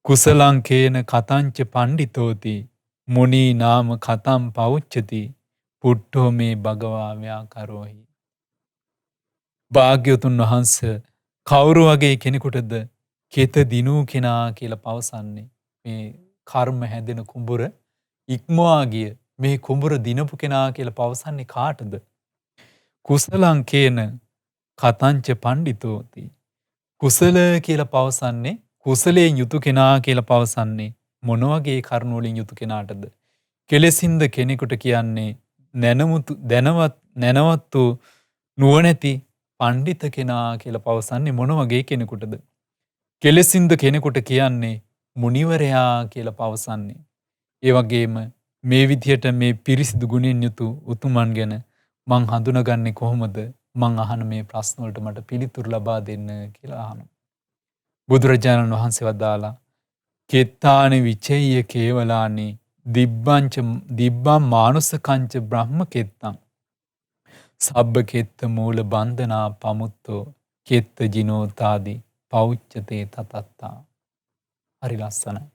කුසලං කේන කතංච පණ්ඩිතෝති මුනි නාම කතං පෞච්චති පුට්ඨෝ මේ භගවා ව්‍යාකරෝහි. භාග්‍යවතුන් වහන්සේ කවුරු වගේ කෙනෙකුටද කෙත දිනූ කෙනා කියලා පවසන්නේ? මේ කර්ම හැදෙන කුඹුර ඉක්මවා ගිය මේ කුඹුර දිනපු කෙනා කියලා පවසන්නේ කාටද? කුසලං කේන කතංච පණ්ඩිතෝති. කුසල කියලා පවසන්නේ කුසලයෙන් යුතු කෙනා කියලා පවසන්නේ මොන වගේ කරුණ වලින් යුතු කෙනාටද? කෙලෙසින්ද කෙනෙකුට කියන්නේ නැනවත් වූ නුවණැති පණ්ඩිත කෙනා කියලා පවසන්නේ මොන වගේ කෙනෙකුටද? කෙලෙසින්ද කෙනෙකුට කියන්නේ මුනිවරයා කියලා පවසන්නේ. ඒ වගේම මේ විදිහට මේ පිරිසිදු ගුණෙන් යුතු උතුමන් ගැන මං හඳුනගන්නේ කොහොමද? මං අහන මේ ප්‍රශ්න වලට මට පිළිතුරු ලබා දෙන්න කියලා අහනවා. බුදුරජාණන් වහන්සේ වදාලා කෙත්තානි විචේය කේවලානි දිබ්බං මානුසකංච බ්‍රහ්ම කෙත්තං සබ්බ කෙත්ත මූල බන්ධනා පමුත්තෝ කෙත්ත ජිනෝතාදි පෞච්චතේ තතත්තා. හරි ලස්සනයි.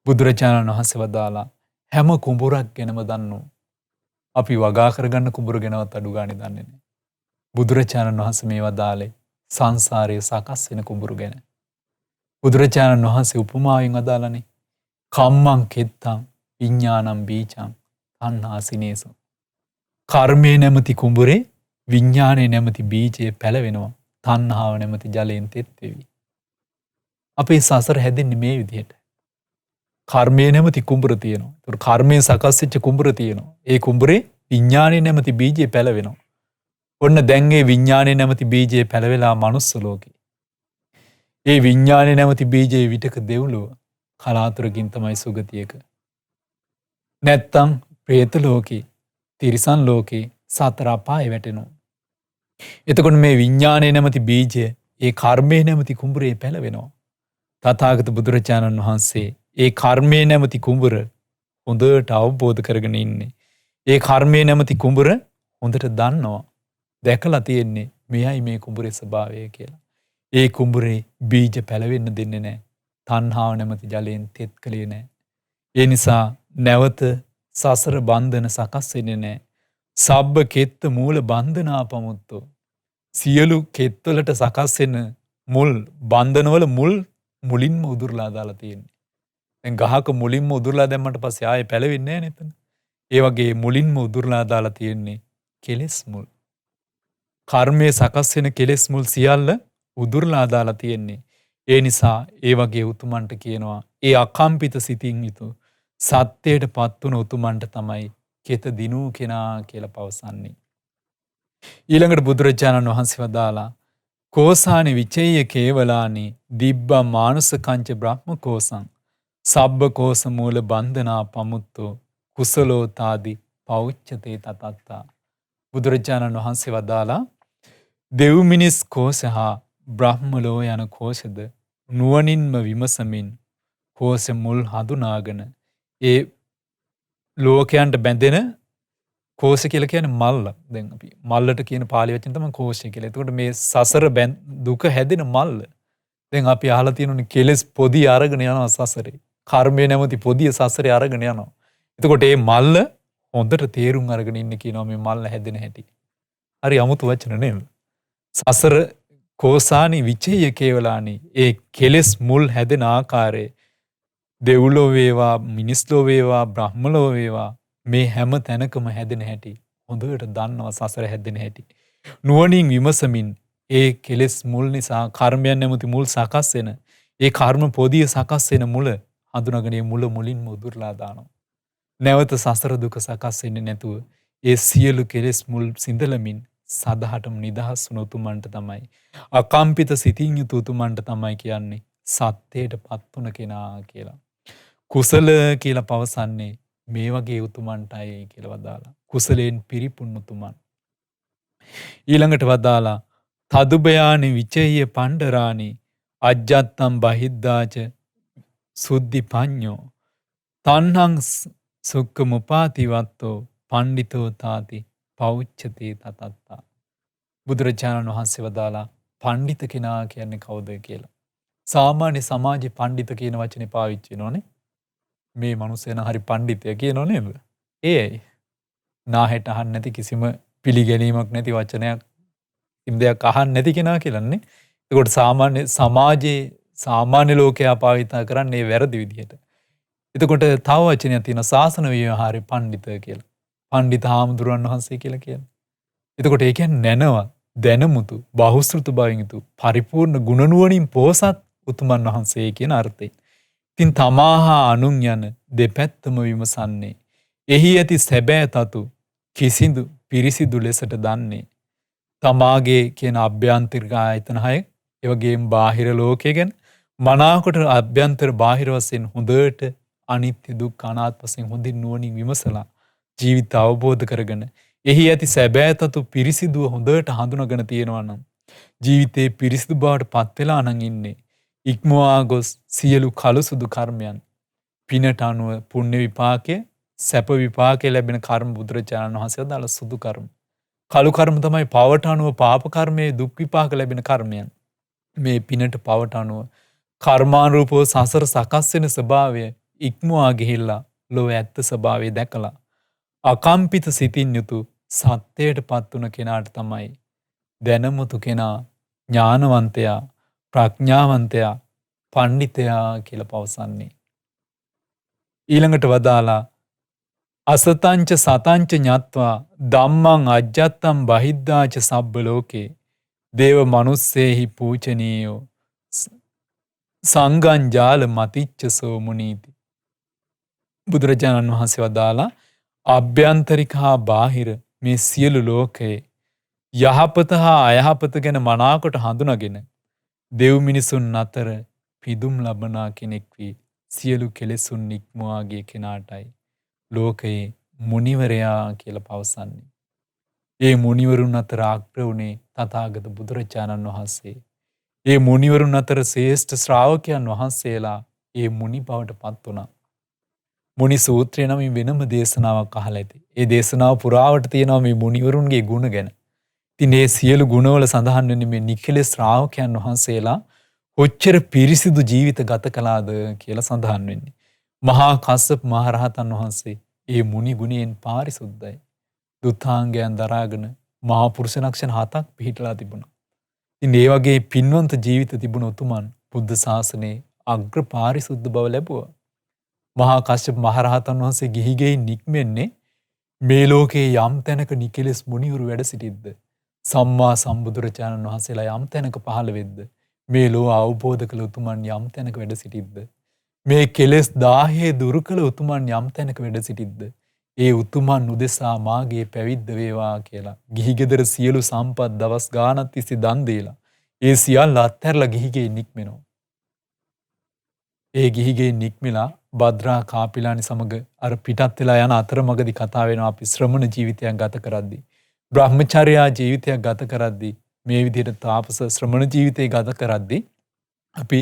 බුදුරජාණන් වහන්සේ වදාලා හැම කුඹුරක් ගැනම දන්නෝ. අපි වගා කරගන්න කුඹුර ගැනවත් අඩු ගානේ දන්නේ නැහැ. බුදුරජාණන් වහන්සේ මේ වදාලේ සංසාරයේ සකස් වෙන කුඹුරු ගැන. බුදුරජාණන් වහන්සේ උපමාවෙන් වදාලානේ කම්මං කෙත්තං විඥානං බීජං තණ්හාසිනේසු. කර්මයේ නැමැති කුඹුරේ විඥානයේ නැමැති බීජය පැලවෙනවා. තණ්හාව නැමැති ජලයෙන් තෙත් වෙවි. අපේ සසර හැදෙන්නේ මේ විදිහට. කර්මයේ නැමැති කුඹුර තියෙනවා. ඒතර කර්මයෙන් සකස් වෙච්ච කුඹුර තියෙනවා. ඒ කුඹුරේ විඥානයේ නැමැති බීජය පැලවෙනවා. ඔන්න දැන් මේ විඥානයේ නැමැති බීජය පැලවෙලා මනුස්ස ලෝකේ. ඒ විඥානයේ නැමැති බීජයේ විතක දෙව්ලොව කලාතුරකින් තමයි සුගතියක. නැත්තම් പ്രേත ලෝකේ, තිරිසන් ලෝකේ සතර අපායේ වැටෙනවා. එතකොට මේ විඥානයේ නැමැති බීජය ඒ කර්මයේ නැමැති කුඹුරේ පැලවෙනවා. තථාගත බුදුරජාණන් වහන්සේ ඒ කර්මයේ නැමැති කුඹුර හොඳට අවබෝධ කරගෙන ඉන්නේ. ඒ කර්මයේ නැමැති කුඹුර හොඳට දන්නවා. දැකලා තියෙන්නේ මෙයයි මේ කුඹුරේ ස්වභාවය කියලා. ඒ කුඹුරේ බීජ පැලවෙන්න දෙන්නේ නැහැ. තණ්හාව නැමැති ජලයෙන් තෙත් කලේ නැහැ. ඒ නිසා නැවත සසර බන්ධන සකස් වෙන්නේ නැහැ. සබ්බ කෙත්ත මූල බන්ධනා පමුත්තෝ. සියලු කෙත්වලට සකස් වෙන මුල් බන්ධනවල මුල් මුලින්ම උදුරලා දාලා තියෙන්නේ. දැන් ගහක මුලින්ම උදුරලා දැම්මට පස්සේ ආයේ පැලවෙන්නේ නැහැ නේද? ඒ වගේ මුලින්ම උදුරලා දාලා තියෙන්නේ කෙලෙස් මුල්. කර්මයේ සකස් වෙන කෙලෙස් මුල් සියල්ල උදුරලා දාලා තියෙන්නේ. ඒ නිසා ඒ වගේ උතුමන්ට කියනවා ඒ අකම්පිත සිතින් යුතු සත්‍යයට පත් වුණ උතුමන්ට තමයි කෙත දිනූ කෙනා කියලා පවසන්නේ. ඊළඟට බුදුරජාණන් වහන්සේ වදාලා කෝසානි විචේය කේවලානි දිබ්බා මානුසකංච බ්‍රහ්ම කෝසං සබ්බ කෝස මූල බන්ධනා පමුත්තෝ කුසලෝතාදි පෞච්චතේ තතත්තා. බුදුරජාණන් වහන්සේ වදාලා දෙව් මිනිස් කෝෂ හා බ්‍රහ්මලෝ යන කෝෂද නුවණින්ම විමසමින් කෝෂ මුල් හඳුනාගෙන ඒ ලෝකයන්ට බැඳෙන කෝෂ කියලා කියන්නේ මල්ල. දැන් අපි මල්ලට කියන පාලි වචන තමයි කෝෂය කියලා. එතකොට මේ සසර දුක හැදෙන මල්ල. දැන් අපි අහලා තියෙනුනේ කෙලස් පොදි අරගෙන යනවා සසරේ. කර්මය නැමැති පොදිය සසරේ අරගෙන යනවා. එතකොට මේ මල්ල හොඳට තේරුම් අරගෙන ඉන්න කියනවා මේ මල්ල හැදෙන හැටි. හරි අමුතු වචන නේද? සසර කෝසානි විචේය කේවලානි ඒ කෙලෙස් මුල් හැදෙන ආකාරය දෙව්ලෝ වේවා මිනිස්ලෝ වේවා බ්‍රහ්මලෝ වේවා මේ හැම තැනකම හැදෙන හැටි හොඳට දන්නවා සසර හැදෙන හැටි. නුවණින් විමසමින් ඒ කෙලෙස් මුල් නිසා කර්මයන් නැමැති මුල් සකස් වෙන ඒ කර්ම පොදිය සකස් වෙන මුල හඳුනාගෙන ඒ මුල මුලින්ම උදුරලා දානවා. නැවත සසර දුක සකස් වෙන්නේ නැතුව ඒ සියලු කෙලෙස් මුල් සිඳලමින් සදහටම නිදහස් වුණු උතුමන්ට තමයි අකම්පිත සිතින් යුතු උතුමන්ට තමයි කියන්නේ සත්‍යයට පත් වුණ කෙනා කියලා. කුසල කියලා පවසන්නේ මේ වගේ උතුමන්ටයි කියලා වදාලා. කුසලයෙන් පිරිපුන් උතුමන්. ඊළඟට වදාලා තදුබයානි විචේය පණ්ඩරානි අජ්ජත්තම් බහිද්දාච සුද්ධි පඤ්ඤෝ තණ්හං සුක්ඛ මුපාතිවත්තෝ පණ්ඩිතෝ තාති පෞච්චතේ තතත්තා. බුදුරජාණන් වහන්සේ වදාලා පණ්ඩිත කෙනා කියන්නේ කවුද කියලා. සාමාන්‍ය සමාජයේ පණ්ඩිත කියන වචනේ පාවිච්චි වෙනෝනේ. මේ මිනිස්සෙන හරි පණ්ඩිතය කියනෝ නේද? ඒයි. නාහෙට අහන්න නැති කිසිම පිළිගැනීමක් නැති වචනයක් කිසිම දෙයක් අහන්න නැති කෙනා කියලානේ. ඒකට සාමාන්‍ය සමාජයේ සාමාන්‍ය ලෝකයා පාවිච්චි කරන්නේ වැරදි විදිහට. එතකොට තව වචනයක් තියෙනවා ශාසන ව්‍යවහාරේ පණ්ඩිත කියලා. පණ්ඩිත හාමුදුරන් වහන්සේ කියලා කියන්නේ. එතකොට ඒ කියන්නේ නැනව දැනමුතු බහුශෘත බවින් යුතු පරිපූර්ණ ගුණ නුවණින් පෝසත් උතුමන් වහන්සේ කියන අර්ථයෙන්. ඉතින් තමාහා අනුන් යන දෙපැත්තම විමසන්නේ. එහි ඇති සැබෑ තතු කිසිදු පිරිසිදු ලෙසට දන්නේ. තමාගේ කියන අභ්‍යන්තරික ආයතන හය ඒ වගේම බාහිර ලෝකය ගැන මනාවකට අභ්‍යන්තර බාහිර වශයෙන් හොඳට අනිත්‍ය දුක්ඛ අනාත්ම වශයෙන් හොඳින් නුවණින් විමසලා ජීවිත අවබෝධ කරගෙන එහි ඇති සැබෑ තතු පිරිසිදුව හොඳට හඳුනාගෙන තියෙනවා නම් ජීවිතේ පිරිසිදු බවට පත් වෙලා නම් ඉන්නේ. ඉක්මවා ගොස් සියලු කලුසුදු කර්මයන් පිනට අනුව පුණ්‍ය විපාකය සැප විපාකය ලැබෙන කර්ම බුදුරජාණන් වහන්සේ දාලා සුදු කර්ම. කළු කර්ම තමයි පවට අනුව පාප කර්මයේ දුක් විපාක ලැබෙන කර්මයන්. මේ පිනට පවට අනුව කර්මානුරූපව සසර සකස් වෙන ස්වභාවය ඉක්මවා ගිහිල්ලා ලෝ ඇත්ත ස්වභාවය දැකලා අකම්පිත සිතින් යුතු සත්‍යයට පත් වුණ කෙනාට තමයි දැනමුතු කෙනා ඥානවන්තයා ප්‍රඥාවන්තයා පණ්ඩිතයා කියලා පවසන්නේ. ඊළඟට වදාලා අසතංච සතංච ඤත්වා ධම්මං අජ්ජත්තම් බහිද්ධාච සබ්බ ලෝකේ දේව මනුස්සේහි පූජනීයෝ සංඝං ජාල මතිච්ච සෝ මුනීති. බුදුරජාණන් වහන්සේ වදාලා අභ්‍යන්තරික හා බාහිර මේ සියලු ලෝකයේ යහපත හා අයහපත ගැන මනාකොට හඳුනාගෙන දෙව් මිනිසුන් අතර පිදුම් ලබනා කෙනෙක් වී සියලු කෙලෙසුන් නික්මවා ගිය කෙනාටයි ලෝකයේ මුනිවරයා කියලා පවසන්නේ. ඒ මුනිවරුන් අතර අග්‍ර වුණේ තථාගත බුදුරජාණන් වහන්සේ. ඒ මුනිවරුන් අතර ශ්‍රේෂ්ඨ ශ්‍රාවකයන් වහන්සේලා ඒ මුනි බවට පත් වුණා. මුනි සූත්‍රය නම් වෙනම දේශනාවක් අහලා ඇති. ඒ දේශනාව පුරාවට තියෙනවා මේ මුනිවරුන්ගේ ගුණ ගැන. ඉතින් මේ සියලු ගුණවල සඳහන් වෙන්නේ මේ නිකලෙස් ශ්‍රාවකයන් වහන්සේලා කොච්චර පිරිසිදු ජීවිත ගත කළාද කියලා සඳහන් වෙන්නේ. මහා කස්සප මහ රහතන් වහන්සේ ඒ මුනි ගුණයෙන් පාරිසුද්ධයි. දුතාංගයන් දරාගෙන මහා පුරුෂ ලක්ෂණ 7ක් පිහිටලා තිබුණා. ඉතින් මේ වගේ පින්වන්ත ජීවිත තිබුණ උතුමන් බුද්ධ ශාසනයේ අග්‍ර පාරිසුද්ධ බව ලැබුවා. මහා කස්සප මහ රහතන් වහන්සේ ගිහි ගෙයින් නික්මෙන්නේ මේ ලෝකේ යම් තැනක නිකලෙස් මුනිවරු වැඩ සිටිද්ද සම්මා සම්බුදුරජාණන් වහන්සේලා යම් තැනක පහළ වෙද්ද මේ ලෝ අවබෝධ කළ උතුමන් යම් තැනක වැඩ සිටිද්ද මේ කෙලෙස් 1000 දුරු කළ උතුමන් යම් තැනක වැඩ සිටිද්ද ඒ උතුමන් උදෙසා මාගේ පැවිද්ද වේවා කියලා ගිහි ගෙදර සියලු සම්පත් දවස් ගාණක් තිස්සේ දන් දීලා ඒ සියල්ල අත්හැරලා ගිහි ගෙයින් නික්මෙනවා. ඒ ගිහි ගෙයින් නික්මලා භද්‍රා කාපිලානි සමග අර පිටත් වෙලා යන අතරමඟදී කතා වෙනවා අපි ශ්‍රමණ ජීවිතයක් ගත කරද්දී බ්‍රහ්මචර්යා ජීවිතයක් ගත කරද්දී මේ විදිහට තාපස ශ්‍රමණ ජීවිතය ගත කරද්දී අපි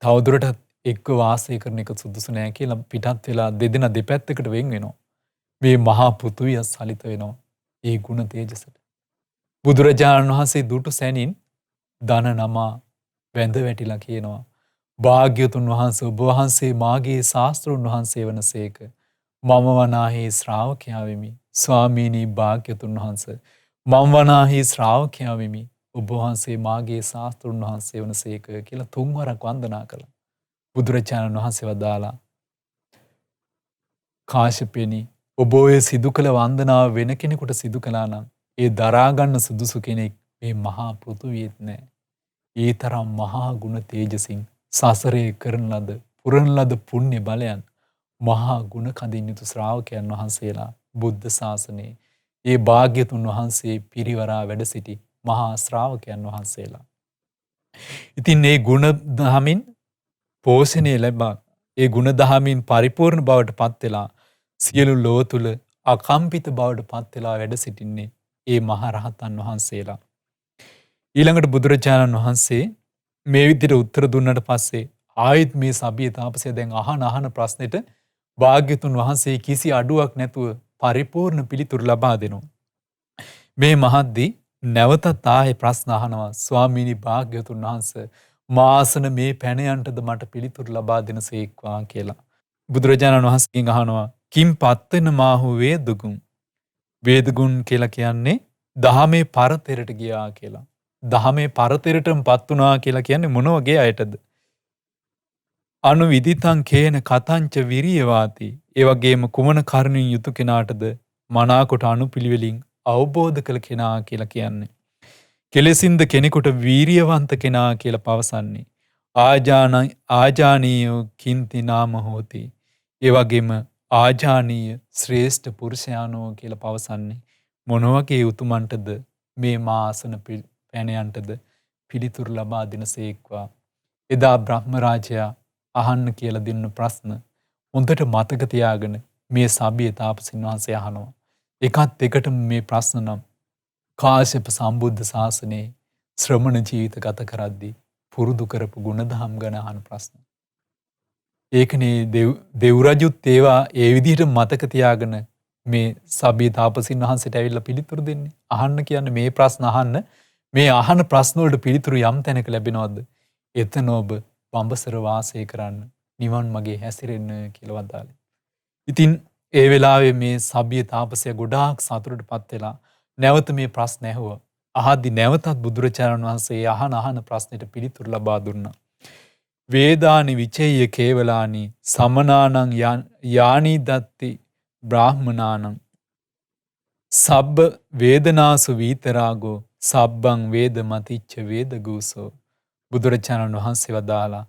තවදුරටත් එක්ව වාසය කරන එක සුදුසු නෑ කියලා පිටත් වෙලා දෙදෙනා දෙපැත්තකට වෙන් වෙනවා. මේ මහා පෘථුවිය සලිත වෙනවා ඒ ගුණ තේජසට. බුදුරජාණන් වහන්සේ දුටු සැනින් දන නමා වැඳ වැටිලා කියනවා භාග්‍යතුන් වහන්සේ ඔබ වහන්සේ මාගේ ශාස්ත්‍රඥ වහන්සේ වනසේක මම වනාහි ශ්‍රාවකයා වෙමි. ස්වාමීනි භාග්‍යතුන් වහන්සේ මම වනාහි ශ්‍රාවකයා වෙමි. ඔබ වහන්සේ මාගේ ශාස්ත්‍රුන් වහන්සේ වනසේක කියලා තුන්වරක් වන්දනා කළා. බුදුරජාණන් වහන්සේ වදාලා කාශ්‍යපෙනි ඔබ ඔය සිදු කළ වන්දනාව වෙන කෙනෙකුට සිදු කළා නම් ඒ දරාගන්න සුදුසු කෙනෙක් මේ මහා පෘථුවියෙත් නැහැ. ඒ තරම් මහා ගුණ තේජසින් සසරේ කරන ලද පුරන ලද පුණ්‍ය බලයන් මහා ගුණ කඳින් යුතු ශ්‍රාවකයන් වහන්සේලා බුද්ධ ශාසනයේ ඒ භාග්‍යතුන් වහන්සේ පිරිවරා වැඩ සිටි මහා ශ්‍රාවකයන් වහන්සේලා. ඉතින් මේ ගුණ දහමින් පෝෂණය ලැබා ඒ ගුණ දහමින් පරිපූර්ණ බවට පත් වෙලා සියලු ලෝ තුල අකම්පිත බවට පත් වෙලා වැඩ සිටින්නේ ඒ මහා රහතන් වහන්සේලා. ඊළඟට බුදුරජාණන් වහන්සේ මේ විදිහට උත්තර දුන්නට පස්සේ ආයෙත් මේ සබිය තාපසය දැන් අහන ප්‍රශ්නෙට භාග්‍යතුන් වහන්සේ කිසි අඩුවක් නැතුව පරිපූර්ණ පිළිතුරු ලබා දෙනවා. මේ මහද්දී නැවතත් ආයේ ප්‍රශ්න අහනවා ස්වාමීනි භාග්‍යතුන් වහන්සේ මාසන මේ පැණයන්ටද මට පිළිතුරු ලබා දෙනසේක්වා කියලා. බුදුරජාණන් වහන්සේගෙන් අහනවා කිම් පත්තෙන මාහු වේදගුන්. වේදගුන් කියලා කියන්නේ දහමේ පරතරට ගියා කියලා. දහමේ පරතරටම පත් වුණා කියලා කියන්නේ මොන වගේ අයටද? අනුවිදිතං කේන කතංච විරියවාති. ඒ වගේම කුමන කරුණින් යුතු කෙනාටද මනාකොට අනුපිළිවෙලින් අවබෝධ කළ කෙනා කියලා කියන්නේ. කෙලෙසින්ද කෙනෙකුට වීරියවන්ත කෙනා කියලා පවසන්නේ. ආජානීය කින්ති නාම හෝති. ඒ වගේම ආජානීය ශ්‍රේෂ්ඨ පුරුෂයානෝ කියලා පවසන්නේ මොන වගේ උතුමන්ටද මේ මාසන පැණයන්ටද පිළිතුරු ලබා දෙනසේක්වා. එදා බ්‍රහ්ම රාජයා අහන්න කියලා දෙන්න ප්‍රශ්න හොඳට මතක තියාගෙන මේ සබිය තාපසින් වහන්සේ අහනවා. එකත් එකටම මේ ප්‍රශ්න නම් කාශ්‍යප සම්බුද්ධ ශාසනයේ ශ්‍රමණ ජීවිත ගත කරද්දී පුරුදු කරපු ගුණධම් ගැන අහන ප්‍රශ්න. ඒකනේ දෙව්රජුත් ඒවා ඒ විදිහට මතක තියාගෙන මේ සබිය තාපසින් වහන්සේට ඇවිල්ලා පිළිතුරු දෙන්නේ. අහන්න කියන්නේ මේ ප්‍රශ්න අහන්න. මේ අහන ප්‍රශ්න වලට පිළිතුරු යම් තැනක ලැබෙනවද? එතන ඔබ බඹසර වාසය කරන්න නිවන් මගේ හැසිරෙන්න කියලා වදාළේ. ඉතින් ඒ වෙලාවේ මේ සබිය තාපසයා ගොඩාක් සතුටටපත් වෙලා නැවත මේ ප්‍රශ්න ඇහුවා. අහද්දි නැවතත් බුදුරජාණන් වහන්සේ අහන ප්‍රශ්නෙට පිළිතුරු ලබා දුන්නා. වේදානි විචේය කේවලානි සමනානං යානි දත්ති බ්‍රාහ්මනානං සබ්බ වේදනාසු වීතරාගෝ සබ්බං වේද මතිච්ච වේදගූසෝ. බුදුරජාණන් වහන්සේ වදාලා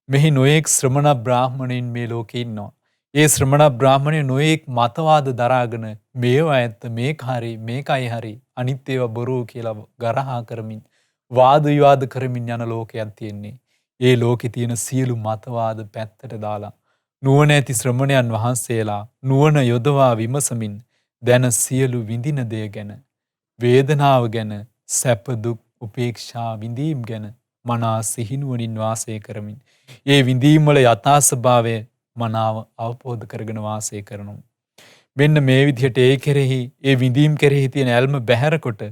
මෙහි නොයෙක් ශ්‍රමණ බ්‍රාහ්මණයින් මේ ලෝකේ ඉන්නවා. ඒ ශ්‍රමණ බ්‍රාහ්මණය නොයෙක් මතවාද දරාගෙන මේවා ඇත්ත මේක හරි මේකයි හරි අනිත් ඒවා බොරු කියලා ගරහා කරමින් වාද විවාද කරමින් යන ලෝකයක් තියෙන්නේ. ඒ ලෝකේ තියෙන සියලු මතවාද පැත්තට දාලා නුවණැති ශ්‍රමණයන් වහන්සේලා නුවණ යොදවා විමසමින් දැන සියලු විඳින දේ ගැන වේදනාව ගැන සැප දුක් උපේක්ෂා විඳීම් ගැන මනා සිහිනුවණින් වාසය කරමින් ඒ විඳීම් වල යථා ස්වභාවය මනාව අවබෝධ කරගෙන වාසය කරනවා. මෙන්න මේ විදිහට ඒ කෙරෙහි ඒ විඳීම් කෙරෙහි තියෙන ඇල්ම බැහැරකොට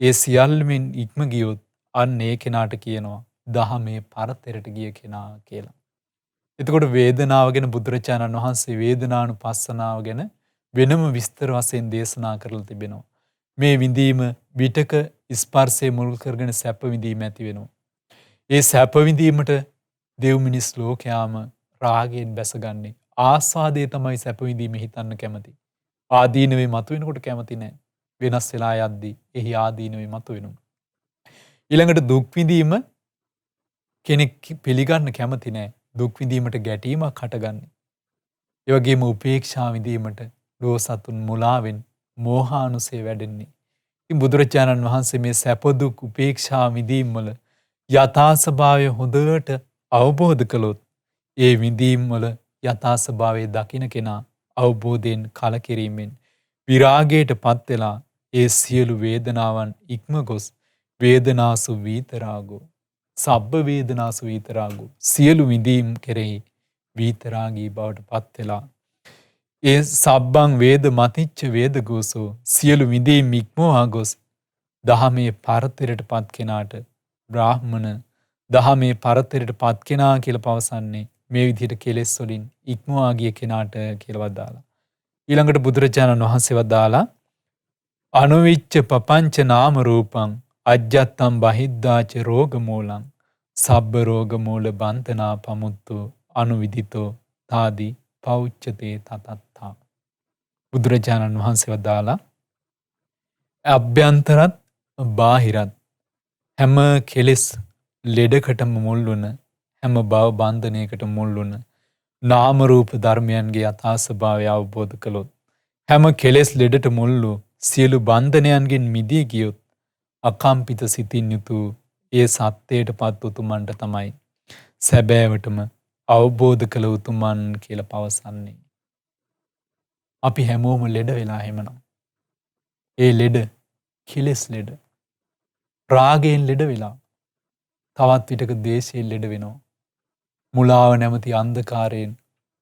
ඒ සියල්ලමින් ඉක්ම ගියොත් අන්න ඒ කෙනාට කියනවා දහමේ පරතරට ගිය කෙනා කියලා. එතකොට වේදනාව ගැන බුදුරජාණන් වහන්සේ වේදනානුපස්සනාව ගැන වෙනම විස්තර වශයෙන් දේශනා කරලා තිබෙනවා. මේ විඳීම විතක ස්පර්ශයේ මුල් කරගෙන සැප විඳීම ඇති වෙනවා. ඒ සැප විඳීමට දෙව් මිනිස් ලෝකයාම රාගයෙන් බැසගන්නේ. ආස්වාදයේ තමයි සැප විඳීම හිතන්න කැමති. ආදීනවේ මතුවෙනකොට කැමති නැහැ. වෙනස් වෙලා යද්දී එහි ආදීනවේ මතුවෙනවා. ඊළඟට දුක් විඳීම කෙනෙක් පිළිගන්න කැමති නැහැ. දුක් විඳීමට ගැටීමක් හටගන්නේ. ඒ වගේම උපේක්ෂා විඳීමට ලෝසතුන් මුලාවෙන් මෝහානුසය වැඩෙන්නේ. ඉතින් බුදුරජාණන් වහන්සේ මේ සැප දුක් උපේක්ෂා විඳීම් වල යථා ස්වභාවය හොඳට අවබෝධ කළොත් ඒ විඳීම් වල යථා ස්වභාවය දකින කෙනා අවබෝධයෙන් කලකිරීමෙන් විරාගයට පත් වෙලා ඒ සියලු වේදනාවන් ඉක්ම ගොස් වේදනාසු වීතරාගෝ සබ්බ වේදනාසු වීතරාගෝ සියලු විඳීම් කෙරෙහි වීතරාගී බවට පත් වෙලා ඒ සබ්බං වේද මතිච්ච වේදගෝසෝ සියලු විඳීම් ඉක්මවා ගොස් දහමේ පරතරට පත් කෙනාට බ්‍රාහ්මණ දහමේ පරතරට පත් කෙනා කියලා පවසන්නේ මේ විදිහට කෙලෙස් වලින් ඉක්මවා ගිය කෙනාට කියලා වදාලා. ඊළඟට බුදුරජාණන් වහන්සේ වදාලා අනුවිච්ච පපංච නාම රූපං අජ්ජත්තම් බහිද්දාච රෝග මූලං සබ්බ රෝග මූල බන්තනා පමුත්තු අනුවිදිතෝ තාදී පෞච්චතේ තතත්තා. බුදුරජාණන් වහන්සේ වදාලා අභ්‍යන්තරත් බාහිරත් හැම කෙලෙස් ලෙඩකටම මුල් වුණ හැම භව බන්ධනයකට මුල් වුණ නාම රූප ධර්මයන්ගේ යථා ස්වභාවය අවබෝධ කළොත් හැම කෙලෙස් ලෙඩට මුල් වූ සියලු බන්ධනයන්ගෙන් මිදී ගියොත් අකම්පිත සිතින් යුතු ඒ සත්‍යයට පත් උතුමන්ට තමයි සැබෑවටම අවබෝධ කළ උතුමන් කියලා පවසන්නේ. අපි හැමෝම ලෙඩ වෙලා එහෙමනම්. ඒ ලෙඩ කෙලෙස් ලෙඩ. රාගයෙන් ලෙඩ වෙලා තවත් විටක ද්වේෂයෙන් ලෙඩ වෙනවා. මුලාව නැමැති අන්ධකාරයෙන්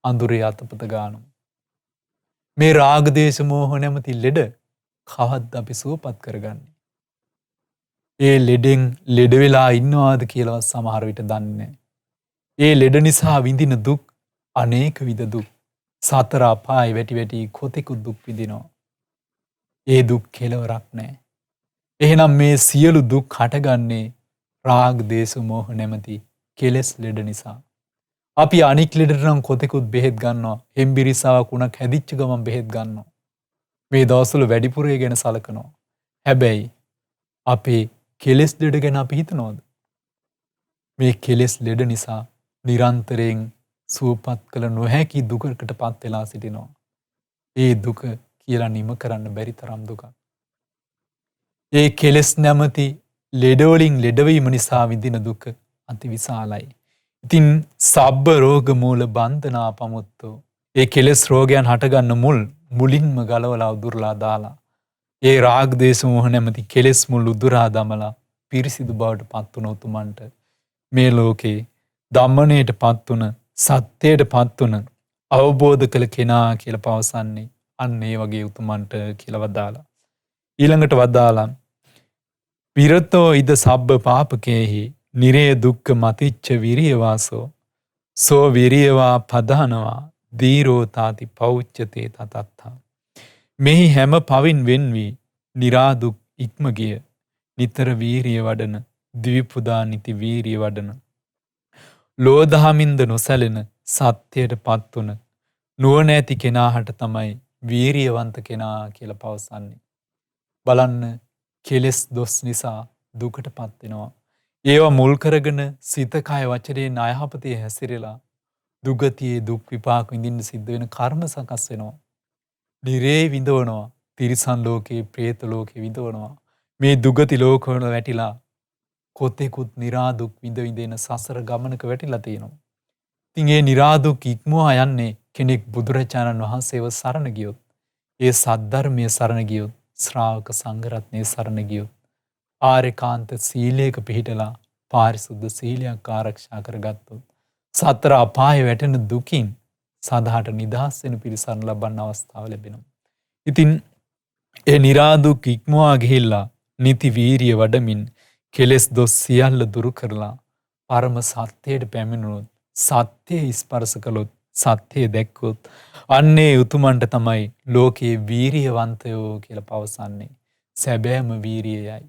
අඳුරේ අතපත ගන්නවා. මේ රාග දේශ මොහ නැමැති ලෙඩ කවද්ද අපි සුවපත් කරගන්නේ? ඒ ලෙඩෙන් ලෙඩ වෙලා ඉන්නවාද කියලාවත් සමහර විට දන්නේ නැහැ. ඒ ලෙඩ නිසා විඳින දුක් අනේක විද දුක්. සතර අපායේ වැටි වැටි කොතෙකුත් දුක් විඳිනවා. ඒ දුක් කෙලවරක් නැහැ. එහෙනම් මේ සියලු දුක් හටගන්නේ රාග දේශ මොහ නැමැති කෙලෙස් ලෙඩ නිසා. අපි අනික් ලෙඩට නම් කොතෙකුත් බෙහෙත් ගන්නවා. හෙම්බිරිස්සාවක් උණක් හැදිච්ච ගමන් බෙහෙත් ගන්නවා. මේ දවස්වල වැඩිපුර ඒ ගැන සලකනවා. හැබැයි අපේ කෙලෙස් ලෙඩ ගැන අපි හිතනවද? මේ කෙලෙස් ලෙඩ නිසා නිරන්තරයෙන් සුවපත් කළ නොහැකි දුකකට පත් වෙලා සිටිනවා. ඒ දුක කියලා නිම කරන්න බැරි තරම් දුකක්. ඒ කෙලෙස් නැමැති ලෙඩවලින් ලෙඩවීම නිසා විඳින දුක අතිවිශාලයි. ඉතින් සබ්බ රෝග මූල බන්ධනා පමුත්තෝ. ඒ කෙලෙස් රෝගයන් හටගන්න මුලින්ම ගලවලා උදුරලා දාලා ඒ රාග දේශ මොහ නැමැති කෙලෙස් මුල් උදුරා දමලා පිරිසිදු බවට පත් වුණ උතුමන්ට මේ ලෝකේ දමණයට පත් වුණ සත්‍යයට පත් වුණ අවබෝධ කළ කෙනා කියලා පවසන්නේ අන්න ඒ වගේ උතුමන්ට කියලා වදාලා. ඊළඟට වදාලා විරතෝ ඉද සබ්බ පාපකේහි නිරේ දුක්ඛ මතිච්ච විරියවාසෝ සෝ විරියවා පදානවා දීරෝ තාති පෞච්චතේ තතත්තා. මෙහි හැම පවින් වෙන් වී නිරාදුක් ඉක්ම ගිය නිතර වීරිය වඩන දිවිපුදා නිති වීරිය වඩන ලෝදහමින්ද නොසැලෙන සත්‍යයට පත් වුණ නුවණැති කෙනාට තමයි වීරියවන්ත කෙනා කියලා පවසන්නේ. බලන්න කෙලෙස් දොස් නිසා දුකට පත් වෙනවා. ඒවා මුල් කරගෙන සිත කය වචනේ ණයහපතේ හැසිරෙලා දුගතියේ දුක් විපාක විඳින්න සිද්ධ වෙන කර්ම සකස් වෙනවා. නිරේ විඳවනවා. තිරිසන් ලෝකේ, പ്രേත ලෝකේ විඳවනවා. මේ දුගති ලෝකවල වැටිලා කොතෙකුත් නිරාදුක් විඳ විඳින සසර ගමනක වැටිලා තියෙනවා. ඉතින් ඒ නිරාදුක් ඉක්මවා යන්නේ කෙනෙක් බුදුරජාණන් වහන්සේව සරණ ගියොත්, ඒ සද්ධර්මයේ සරණ ගියොත්, ශ්‍රාවක සංඝරත්නයේ සරණ ගියොත්, ආරේකාන්ත සීලයක පිහිටලා පාරිශුද්ධ සීලයක් ආරක්ෂා කරගත්තොත්, සතර අපායේ වැටෙන දුකින් සදාට නිදහස් වෙන පිරිසරණ ලබන්න අවස්ථාව ලැබෙනවා. ඉතින් ඒ නිරාදුක් ඉක්මවා ගිහිල්ලා නිති වීරිය වඩමින් කෙලෙස් දොස් සියල්ල දුරු කරලා පරම සත්‍යයට පැමිණුණොත්, සත්‍යය ස්පර්ශ කළොත්, සත්‍යය දැක්කොත් අන්නේ උතුමන්ට තමයි ලෝකයේ වීරියවන්තයෝ කියලා පවසන්නේ. සැබෑම වීරියයි.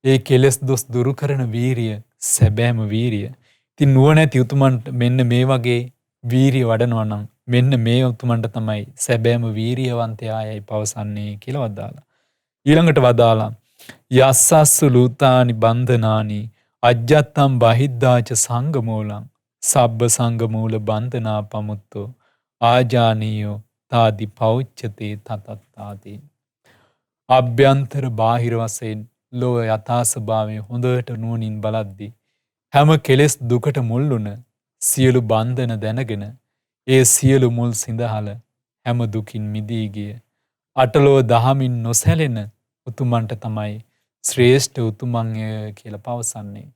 ඒ කෙලෙස් දොස් දුරු කරන වීරිය සැබෑම වීරිය. ඉතින් නුවණැති උතුමන්ට මෙන්න මේ වගේ වීරිය වඩනවා නම් මෙන්න මේ උතුමන්ට තමයි සැබෑම වීරියවන්තයායයි පවසන්නේ කියලා වදාලා. ඊළඟට වදාලා යස්සස්සු ලූතානි බන්ධනානි අජ්ජත්තම් බහිද්දාච සංගමූලං සබ්බ සංගමූල බන්ධනා පමුත්තෝ ආජානීයෝ තාදි පෞච්චතේ තතත්තාති. අභ්‍යන්තර බාහිර වශයෙන් ලෝක යථා ස්වභාවය හොඳට නුවණින් බලද්දී හැම කෙලෙස් දුකට මුල් වුණ සියලු බන්ධන දැනගෙන ඒ සියලු මුල් සිඳහල හැම දුකින් මිදී ගිය අටලෝ දහමින් නොසැලෙන උතුමන්ට තමයි ශ්‍රේෂ්ඨ උතුමන්ය කියලා පවසන්නේ.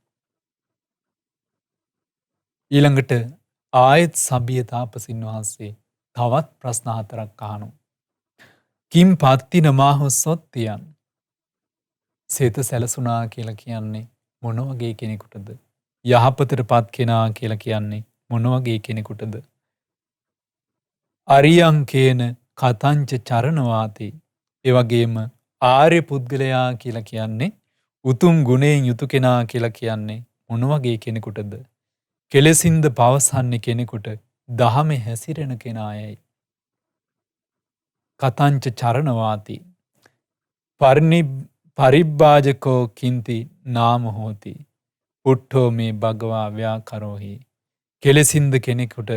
ඊළඟට ආයත් සබිය තාපසින් වහන්සේ තවත් ප්‍රශ්න 4ක් අහනවා. කිම් පත්තින මාහොස්සොත්තියන්. සේත සැලසුණා කියලා කියන්නේ මොන වගේ කෙනෙකුටද? යහපතටපත් කෙනා කියලා කියන්නේ මොන වගේ කෙනෙකුටද? අරියං කේන කතංච චරණවාති. ඒ වගේම ආර්ය පුද්ගලයා කියලා කියන්නේ උතුම් ගුණයෙන් යුතු කෙනා කියලා කියන්නේ මොන වගේ කෙනෙකුටද? කෙලෙසින්ද පවසන්නේ කෙනෙකුට දහමේ හැසිරෙන කෙනායයි. කතංච චරණවාති පරිබ්බාජකෝ කින්ති නාම හෝති. උට්ඨෝ මේ භගවා ව්‍යාකරෝහි. කෙලෙසින්ද කෙනෙකුට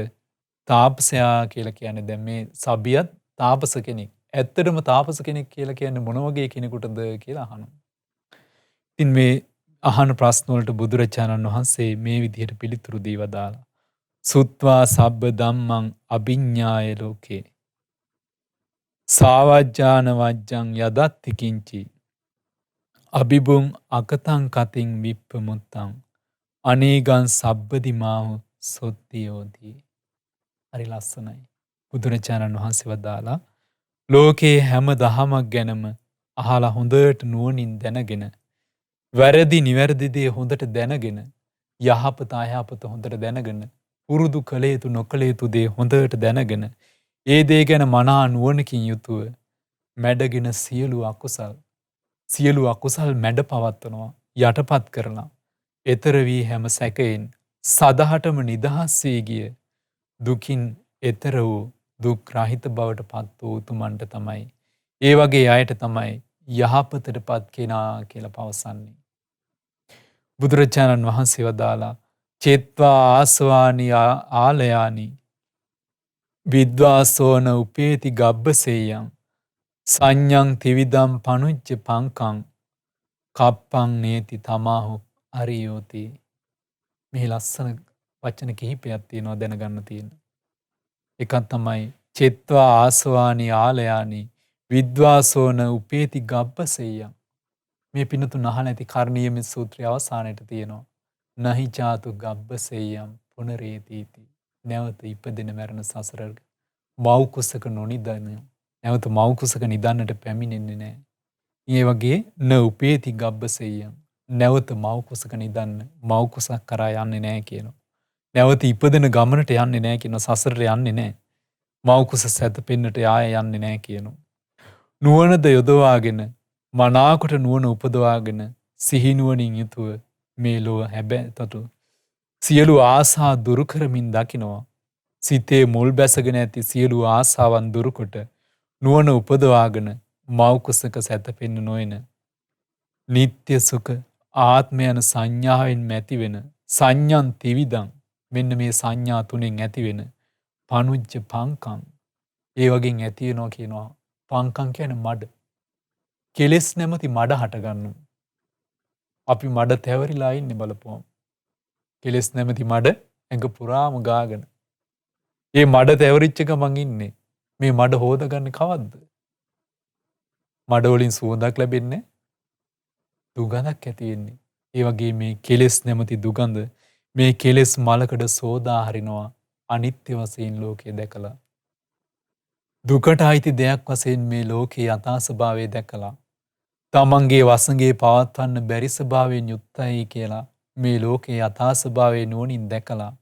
තාපසයා කියලා කියන්නේ දැන් මේ සබියත් තාපස කෙනෙක්. ඇත්තටම තාපස කෙනෙක් කියලා කියන්නේ මොන වගේ කෙනෙකුටද කියලා අහනවා. ඉතින් මේ අහන ප්‍රශ්න වලට බුදුරජාණන් වහන්සේ මේ විදිහට පිළිතුරු දී වදාලා. සුත්වා සබ්බ ධම්මං අභිඤ්ඤාය ලෝකේ. සාවජ්ජාන වජ්ජං යදත්ති කිංචි. අබිබුං අකතං කතින් විප්පමුත්තං. අනේගං සබ්බදිමාහු සොත්තියෝදී. හරි ලස්සනයි. බුදුරජාණන් වහන්සේ වදාලා ලෝකයේ හැම දහමක් ගැනම අහලා හොඳට නුවණින් දැනගෙන වැරදි නිවැරදි දේ හොඳට දැනගෙන යහපත අයහපත හොඳට දැනගෙන පුරුදු කළ යුතු නොකළ යුතු දේ හොඳට දැනගෙන ඒ දේ ගැන මනා නුවණකින් යුතුව මැඩගෙන සියලු අකුසල් මැඩ පවත්වනවා යටපත් කරලා එතර වී හැම සැකයෙන් සදහටම නිදහස් වී ගිය දුකින් එතර වූ දුක් රහිත බවට පත් වූ උතුමන්ට තමයි ඒ වගේ අයට තමයි යහපතටපත් කෙනා කියලා පවසන්නේ. බුදුරජාණන් වහන්සේ වදාලා චේත්වා ආසවානි ආලයානි විද්වාසෝන උපේති ගබ්බසෙයං සංඥං තිවිදම් පනුජ්ජ පංකං කප්පං නේති තමාහු අරියෝති. මේ ලස්සන වචන කිහිපයක් තියෙනවා දැනගන්න තියෙන. එකක් තමයි චේත්වා ආසවානි ආලයානි විද්වාසෝන උපේති ගබ්බසෙයං. මේ පිනතුන් අහලා ඇති කර්ණීයමෙත් සූත්‍රය අවසානයේ තියෙනවා. නහි චාතු ගබ්බසෙයං පුනරේතිති. නැවත ඉපදෙන මරණ සසර මව් කුසක නොනිදන. නැවත මව් කුසක නිදන්නට පැමිණෙන්නේ නැහැ. ඒ වගේ න උපේති ගබ්බසෙයං. නැවත මව් කුසක නිදන්න මව් කුසක් කරා යන්නේ නැහැ කියනවා. නැවත ඉපදෙන ගමනට යන්නේ නැහැ කියනවා. සසරට යන්නේ නැහැ. මව් කුස සැතපෙන්නට ආය යන්නේ නැහැ කියනවා. නුවණද යොදවාගෙන මනාකොට නුවණ උපදවාගෙන සිහිනුවණින් යුතුව මේ ලෝව හැබැතොට සියලු ආසා දුරු කරමින් දකිනවා. සිතේ මුල් බැසගෙන ඇති සියලු ආසාවන් දුරුකොට නුවණ උපදවාගෙන මව් කුසක සැතපෙන්න නොයන නিত্য සුඛ ආත්ම යන සංඥාවෙන් ඇති වෙන සංඥන් ත්‍රිවිධං මෙන්න මේ සංඥා තුනෙන් ඇති වෙන පනුජ්ජ පංකං ඒ වගේ ඇති වෙනවා කියනවා. පංකං කියන්නේ මඩ. කෙලෙස් නැමැති මඩ හට ගන්නවා. අපි මඩ තැවරිලා ඉන්නේ බලපුවම. කෙලෙස් නැමැති මඩ ඇඟ පුරාම ගාගෙන. මේ මඩ තැවරිච්ච ගමන් ඉන්නේ. මේ මඩ හොදගන්නේ කවද්ද? මඩ වලින් සුවඳක් ලැබෙන්නේ දුගඳක් ඇති වෙන්නේ. ඒ වගේ මේ කෙලෙස් නැමැති දුගඳ මේ කෙලෙස් මලකඩ සෝදා හරිනවා අනිත්‍ය වශයෙන් ලෝකේ දැකලා. දුකට අයිති දෙයක් වශයෙන් මේ ලෝකේ යථා ස්වභාවය දැකලා තමන්ගේ වසඟේ පවත්වන්න බැරි ස්වභාවයෙන් යුක්තයි කියලා මේ ලෝකේ යථා ස්වභාවය නුවණින් දැකලා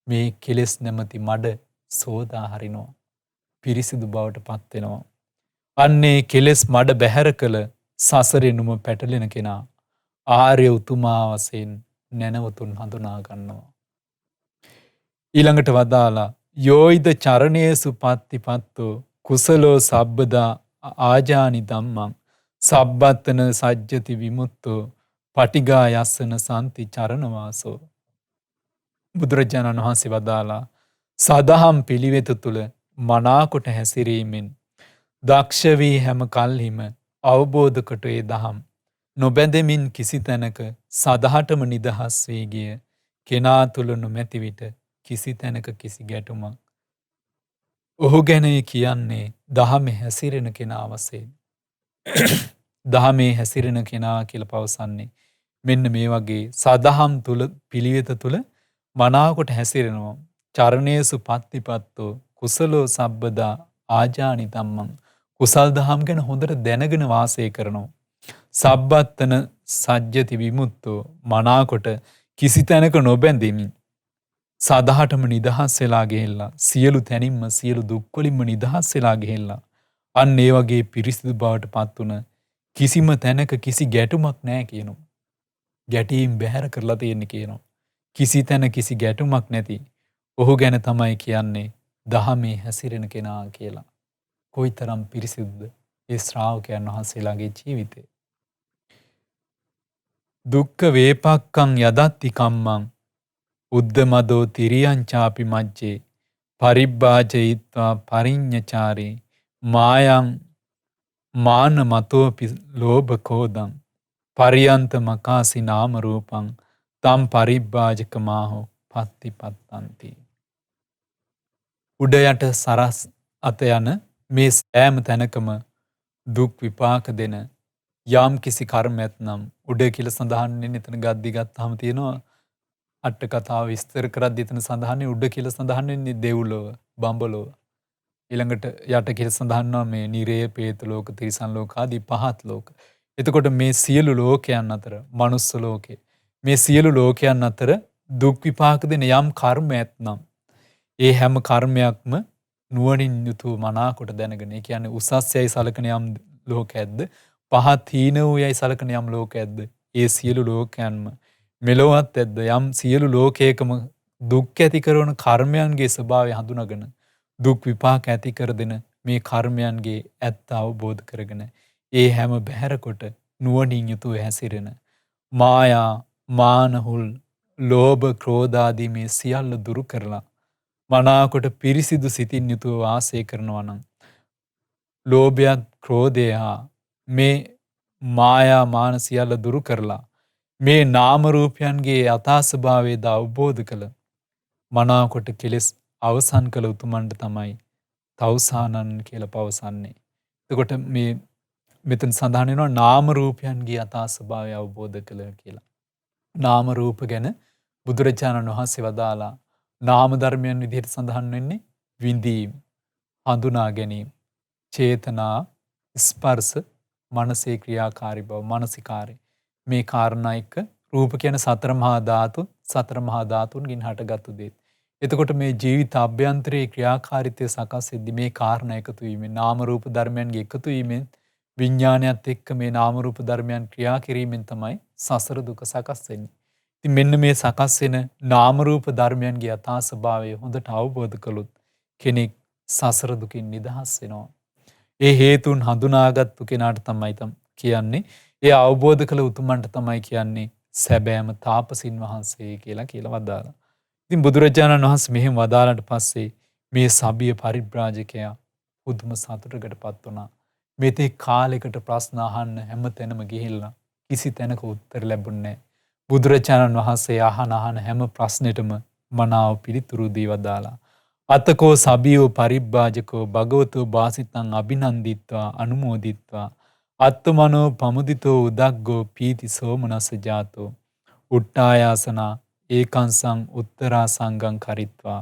මේ කෙලෙස් නැමැති මඩ සෝදා හරිනවා. පිරිසිදු බවට පත් වෙනවා. අන්නේ කෙලෙස් මඩ බැහැර කළ සසරෙනුම පැටලෙන කෙනා ආර්ය උතුමා වශයෙන් නැනවතුන් හඳුනා ගන්නවා. ඊළඟට වදාලා යෝයිද චරණේසු පත්තිපත්තෝ කුසලෝ සබ්බදා ආජානි ධම්මං සබ්බත්තන සජ්ජති විමුක්තෝ පටිගා යස්සන සම්ති චරණවාසෝ. බුදුරජාණන් වහන්සේ වදාලා සදහම් පිළිවෙත තුල මනාකොට හැසිරීමෙන් දක්ෂ වී හැම කල්හිම අවබෝධ කොට ඒ දහම් නොබැඳෙමින් කිසි තැනක සදහටම නිදහස් වී ගිය කෙනා තුල නොමැති විට කිසි තැනක කිසි ගැටුමක්. ඔහු ගැන කියන්නේ දහමේ හැසිරෙන කෙනා වශයෙන්. දහමේ හැසිරෙන කෙනා කියලා පවසන්නේ මෙන්න මේ වගේ සදහම් තුල පිළිවෙත තුල මනාකොට හැසිරෙනවා. චරණේසු පත්තිපත්තෝ කුසලෝ සබ්බදා ආජානි ධම්මං. කුසල් දහම් ගැන හොඳට දැනගෙන වාසය කරනවා. සබ්බත්තන සජ්ජති විමුක්තෝ මනාකොට කිසි තැනක නොබැඳෙමින් සදහටම නිදහස් වෙලා ගෙහෙල්ලා සියලු තැනින්ම සියලු දුක් වලින්ම නිදහස් වෙලා ගෙහෙල්ලා අන්න ඒ වගේ පිරිසිදු බවට පත් වුණ කිසිම තැනක කිසි ගැටුමක් නැහැ කියනවා. ගැටීම් බැහැර කරලා තියෙන්නේ කියනවා. කිසි තැන කිසි ගැටුමක් නැති ඔහු ගැන තමයි කියන්නේ දහමේ හැසිරෙන කෙනා කියලා. කොයිතරම් පිරිසිදුද ඒ ශ්‍රාවකයන් වහන්සේලාගේ ජීවිතේ. දුක්ඛ වේපක්කං යදත්ති කම්මං උද්දමදෝ තිරියංචාපි මජ්ජේ පරිබ්බාජයිත්වා පරිඤ්ඤචාරේ මායං මාන මතෝපි ලෝභ කෝදං පරියන්ත මකාසි නාම රූපං තම් පරිබ්බාජක මාහෝ පත්ති පත්තන්ති. උඩ යට සරස් අත යන මේ සෑම තැනකම දුක් විපාක දෙන යම් කිසි කර්මයක් නම් උඩ කියලා සඳහන් වෙන්නේ එතන ගද්දි ගත්තාම තියෙනවා අට කතාව විස්තර කරද්දී එතන සඳහන් වෙන්නේ උඩ කියලා සඳහන් වෙන්නේ දෙව්ලොව, බඹලොව. ඊළඟට යට කියලා සඳහන් වෙනවා මේ නිරය, പ്രേත ලෝක, තිරිසන් ලෝක ආදී පහත් ලෝක. එතකොට මේ සියලු ලෝකයන් අතර, මනුස්ස ලෝකේ මේ සියලු ලෝකයන් අතර දුක් විපාක දෙන යම් කර්මයක් නම් ඒ හැම කර්මයක්ම නුවණින් යුතුව මනාකොට දැනගෙන, ඒ කියන්නේ උසස් යයි සලකන යම් ලෝකයක්ද, පහත් හීන වූ යයි සලකන යම් ලෝකයක්ද, ඒ සියලු ලෝකයන්ම මෙලොවත් ඇද්ද යම් සියලු ලෝකයකම දුක් ඇති කරන කර්මයන්ගේ ස්වභාවය හඳුනාගෙන දුක් විපාක ඇති කර දෙන මේ කර්මයන්ගේ ඇත්ත අවබෝධ කරගෙන ඒ හැම බැහැරකොට නුවණින් යුතුව හැසිරෙන මායා, මානහුල්, ලෝභ, ක්‍රෝධ ආදී මේ සියල්ල දුරු කරලා මනාකොට පිරිසිදු සිතින් යුතුව වාසය කරනවා නම් ලෝභයත්, ක්‍රෝධය මේ මායා, මාන සියල්ල දුරු කරලා මේ නාම රූපයන්ගේ යථා ස්වභාවයද අවබෝධ කළ මනාකොට කෙලෙස් අවසන් කළ උතුමන්ට තමයි තවුසානන් කියලා පවසන්නේ. එතකොට මේ මෙතන සඳහන් වෙනවා නාම රූපයන්ගේ යථා ස්වභාවය අවබෝධ කළ කියලා. නාම රූප ගැන බුදුරජාණන් වහන්සේ වදාලා නාම ධර්මයන් විදිහට සඳහන් වෙන්නේ විඳීම්, හඳුනා ගැනීම, චේතනා, ස්පර්ශ, මනසේ ක්‍රියාකාරී බව, මානසිකාරය. මේ කාරණා එක්ක රූප කියන සතර මහා ධාතුන්ගෙන් හටගත්තු දෙයක්. එතකොට මේ ජීවිත අභ්‍යන්තරයේ ක්‍රියාකාරීත්වය සකස් වෙද්දී මේ කාරණා එකතු වීමෙන්, නාම රූප ධර්මයන්ගේ එකතු වීමෙන් විඥානයත් එක්ක මේ නාම රූප ධර්මයන් ක්‍රියා කිරීමෙන් තමයි සසර දුක සකස් වෙන්නේ. ඉතින් මෙන්න මේ සකස් වෙන නාම රූප ධර්මයන්ගේ යථා ස්වභාවය හොඳට අවබෝධ කළොත් කෙනෙක් සසර දුකින් නිදහස් වෙනවා. ඒ හේතුන් හඳුනාගත්තු කෙනාට තමයි කියන්නේ, ඒ අවබෝධ කළ උතුමන්ට තමයි කියන්නේ සැබෑම තාපසින් වහන්සේ කියලා වදාලා. ඉතින් බුදුරජාණන් වහන්සේ මෙහෙම වදාළාට පස්සේ මේ සබිය පරිබ්‍රාජකයා පුදුම සතුටකටපත් වුණා. මෙතෙක් කාලයකට ප්‍රශ්න අහන්න හැම තැනම ගිහිල්ලා කිසි තැනක උත්තර ලැබුණේ නැහැ. බුදුරජාණන් වහන්සේ අහන හැම ප්‍රශ්නෙටම මනාව පිළිතුරු දී වදාලා. අතකෝ සබියෝ පරිබ්‍රාජකෝ භගවතෝ වාසිතං අභිනන්දිත්වා අනුමෝදිත්වා අත්තමනෝ පමුදිතෝ උදග්ගෝ පීති සෝමනස්ස ජාතෝ උට්ටායාසනා ඒකංසං උත්තරා සංගං කරිත්වා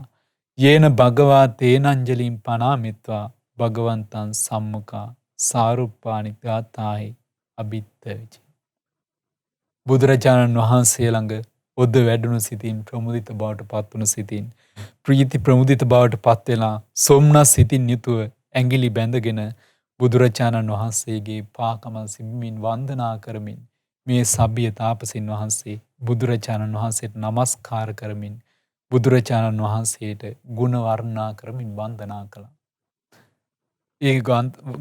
යේන භගවා තේනංජලින් පනාමිත්වා භගවන්තං සම්මුඛා සාරුප්පානි ගාථාහි අභිත්තේචි. බුදුරජාණන් වහන්සේ ළඟ ඔද්ද වැඩුණු සිතින්, ප්‍රමුදිත බවට පත්වුණු සිතින්, ප්‍රීති ප්‍රමුදිත බවට පත් වෙලා සොම්නස් සිතින් යුතුව ඇඟිලි බැඳගෙන බුදුරජාණන් වහන්සේගේ පාකමල් සිඹමින් වන්දනා කරමින් මේ සබ්බිය තාපසින් වහන්සේ බුදුරජාණන් වහන්සේට නමස්කාර කරමින් බුදුරජාණන් වහන්සේට ගුණ වර්ණනා කරමින් වන්දනා කළා. ඒ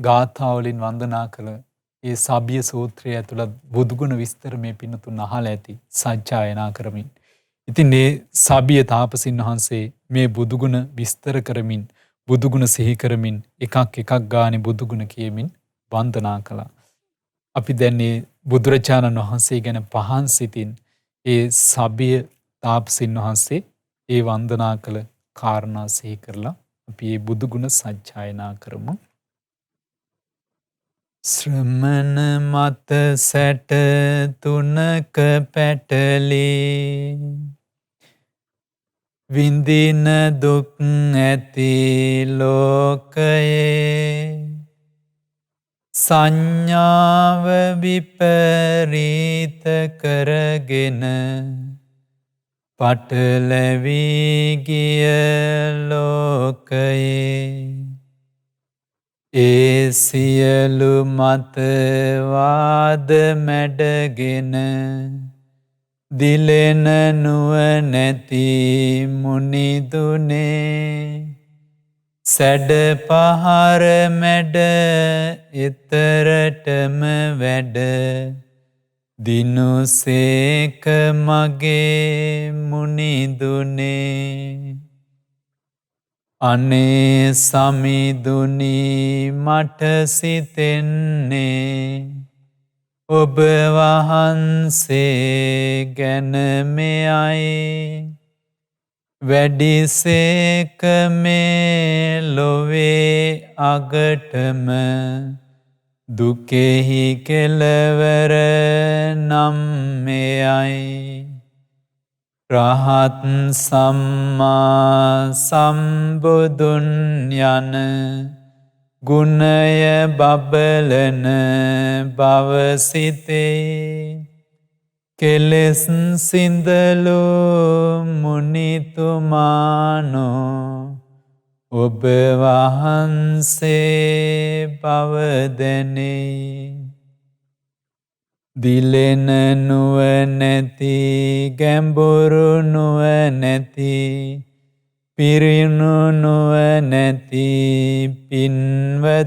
ගාථාවලින් වන්දනා කළ ඒ සබ්බිය සූත්‍රය ඇතුළත් බුදුගුණ විස්තර මේ පින්නතුන් අහලා ඇති සජ්ජායනා කරමින්. ඉතින් මේ සබ්බිය තාපසින් වහන්සේ මේ බුදුගුණ විස්තර කරමින්, බුදුගුණ සිහි කරමින්, එකක් ගානේ බුදුගුණ කියමින් වන්දනා කළා. අපි දැන් මේ බුදුරජාණන් වහන්සේ ගැන පහන් සිතින් ඒ සබ්බිය තාපසින් වහන්සේ ඒ වන්දනා කළ කාරණා සිහි කරලා අපි මේ බුදුගුණ සජ්ජායනා කරමු. ශ්‍රමණ මත සැට තුනක පැටලී විඳින දුක් ඇති ලෝකයේ සංඥාව විපරීත කරගෙන පටලැවී ගිය ලෝකයේ ඒ සියලු මතවාද මැඩගෙන දිලෙන නුවණැති මුනිදුනේ සැඩ පහර මැඩ එතරටම වැඩ දිනුසේක මගේ මුනිදුනේ අනේ සමිඳුනි මට සිතෙන්නේ ඔබ වහන්සේ ගැන මෙයයි වැඩිසේක මේ ලොවේ අගටම දුකෙහි කෙලවර නම් මෙයයි රහත් සම්මා සම්බුදුන් යන ගුණය බබලන බවසිතේ කෙලෙස් සිඳලු මුනිතුමානෝ ඔබ වහන්සේ බවදැනේ දිලෙන නුවණැති ගැඹුරු නුවණැති පිරිණු නුවණැති පින්වතානෙනි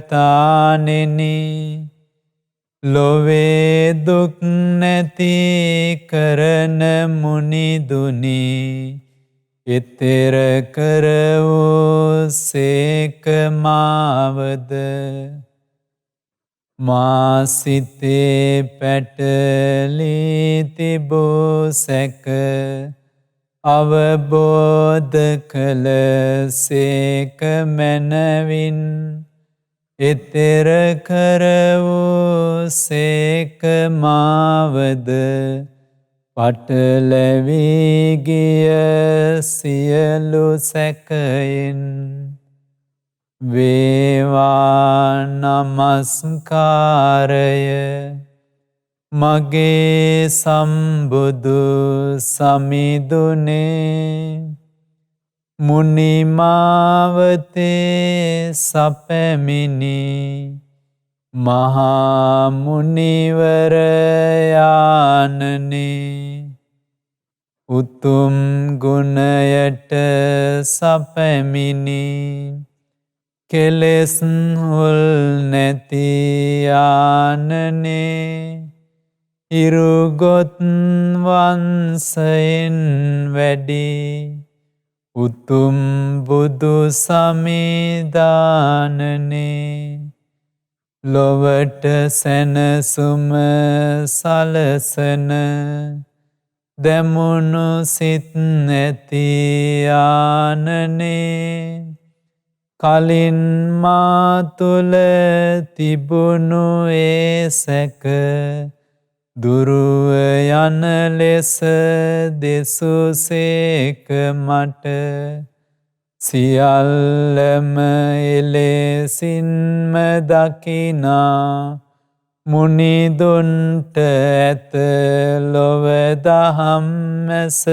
ලොවේ දුක් නැති කරන මුනිදුනි ඊතර කරවෝ සේක මාවද මා සිතේ පැටලී තිබූ සැක අවබෝධ කළ සේක මැනවින් ඊතර කරවෝ සේක මාවද පටලැවී ගිය සියලු සැකයෙන් වේවා නමස්කාරය මගේ සම්බුදු සමිඳුනේ මුනිමාවතේ සපැමිනි මහා මුනිවරයාණනේ උතුම් ගුණයට සපැමිනි කෙලෙස් හොල් නැති ආනනේ ඉරුගොත් වංශයෙන් වැඩි උතුම් බුදු සමිදානනේ ලොවට සැනසුම සලසන දැමුණු සිත් නැති ආනනේ කලින් මා තුල තිබුණු ඒ සැක දුරුව යන ලෙස දෙසුසේක මට සියල්ලම එලෙසින්ම දකිනා මුනිදුන්ට ඇත ලොව දහම් මැස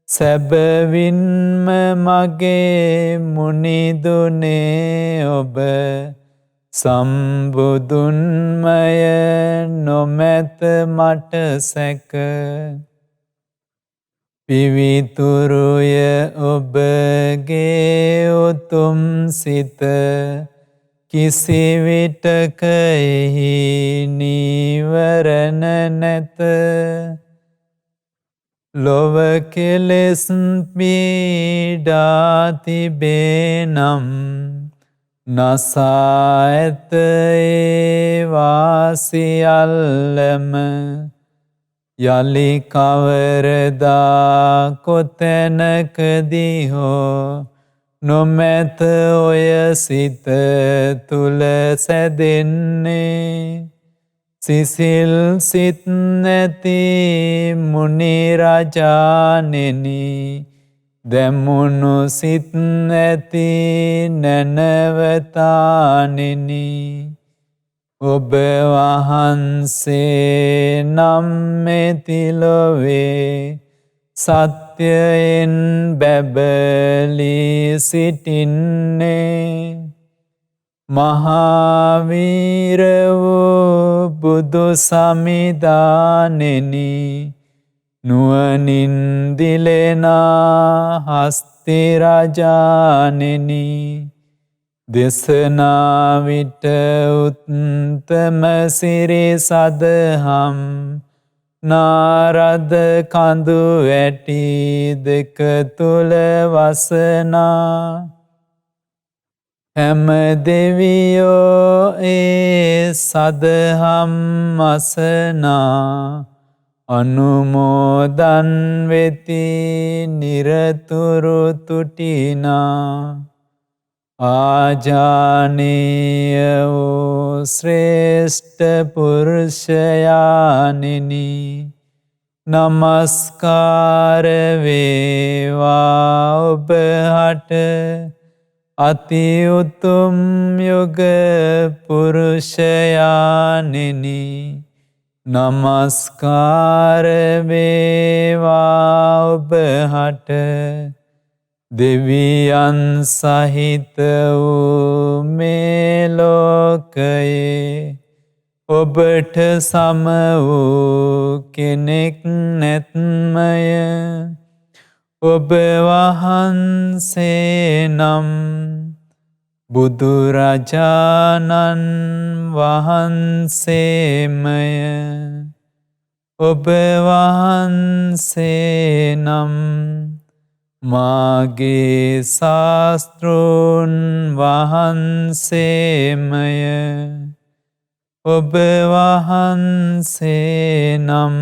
සැබවින්ම මගේ මුනිදුනේ ඔබ සම්බුදුන්මය නොමැත මට සැක පිවිතුරුය ඔබගේ උතුම් සිත කිසිවිටක එහි නීවරණ නැත ලොව කෙලෙස් පීඩා තිබේ නම් නසා ඇත ඒවා සියල්ලම යලි කවරදා කොතැනකදී හෝ නොමැත ඔය සිත තුල සැදෙන්නේ සිසිල් සිත් නැති මුනි රජාණෙනි දැමුණු සිත් නැති නැනවතාණෙනි ඔබ වහන්සේ නම් මෙති ලොවේ සත්‍යයෙන් බැබලී සිටින්නේ මහාවීර වූ බුදු සමිදානෙනි නුවණින් දිලෙනා හස්ති රජානෙනි දෙසනා විට උත්තම සිරි සදහම් නාරද කඳු වැටි දෙක තුල වසනා හැම දෙවියෝ ඒ සදහම් අසනා අනුමෝදන් වෙති නිරතුරු තුටිනා ආජානීය වූ ශ්‍රේෂ්ඨ පුරුෂයාණෙනි නමස්කාර වේවා ඔබහට අති උතුම් යුග පුරුෂයාණෙනි නමස්කාර වේවා ඔබහට දෙවියන් සහිත වූ මේ ලෝකයේ ඔබට සම වූ කෙනෙක් නැත්මය ඔබ වහන්සේ නම් බුදුරජාණන් වහන්සේමය ඔබ වහන්සේ නම් මාගේ ශාස්තෘන් වහන්සේමය ඔබ වහන්සේ නම්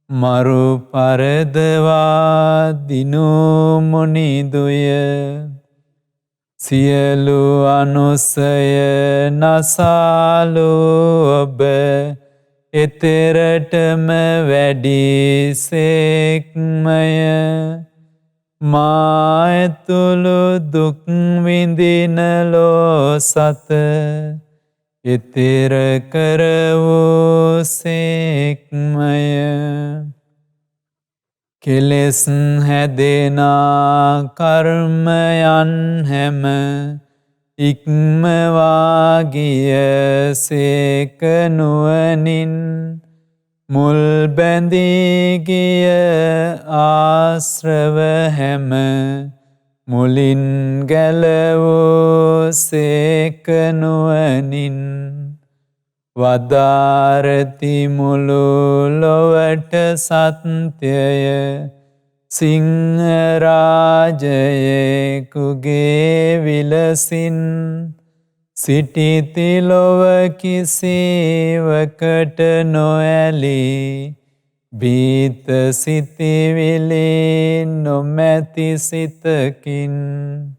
මරු පරදවා දිනු මුනිදුය සියලු අනුසය නසාලු ඔබ එතරටම වැඩි සේක්මය මා ඇතුළු දුක් විඳින ලෝ සත එතෙර කර වූ සේක්මය කෙලෙස් හැදෙනා කර්මයන් හැම ඉක්මවා ගිය සේක නුවණින් මුල් බැඳී ගිය ආශ්‍රව හැම මුලින් ගැලවූ සේක නුවණින් වදාරති මුළු ලොවට සත්‍යය සිංහරාජයෙකුගේ විලසින් සිටිති ලොව කිසිවකට නොඇලී බීත සිතිවිලි නොමැති සිතකින්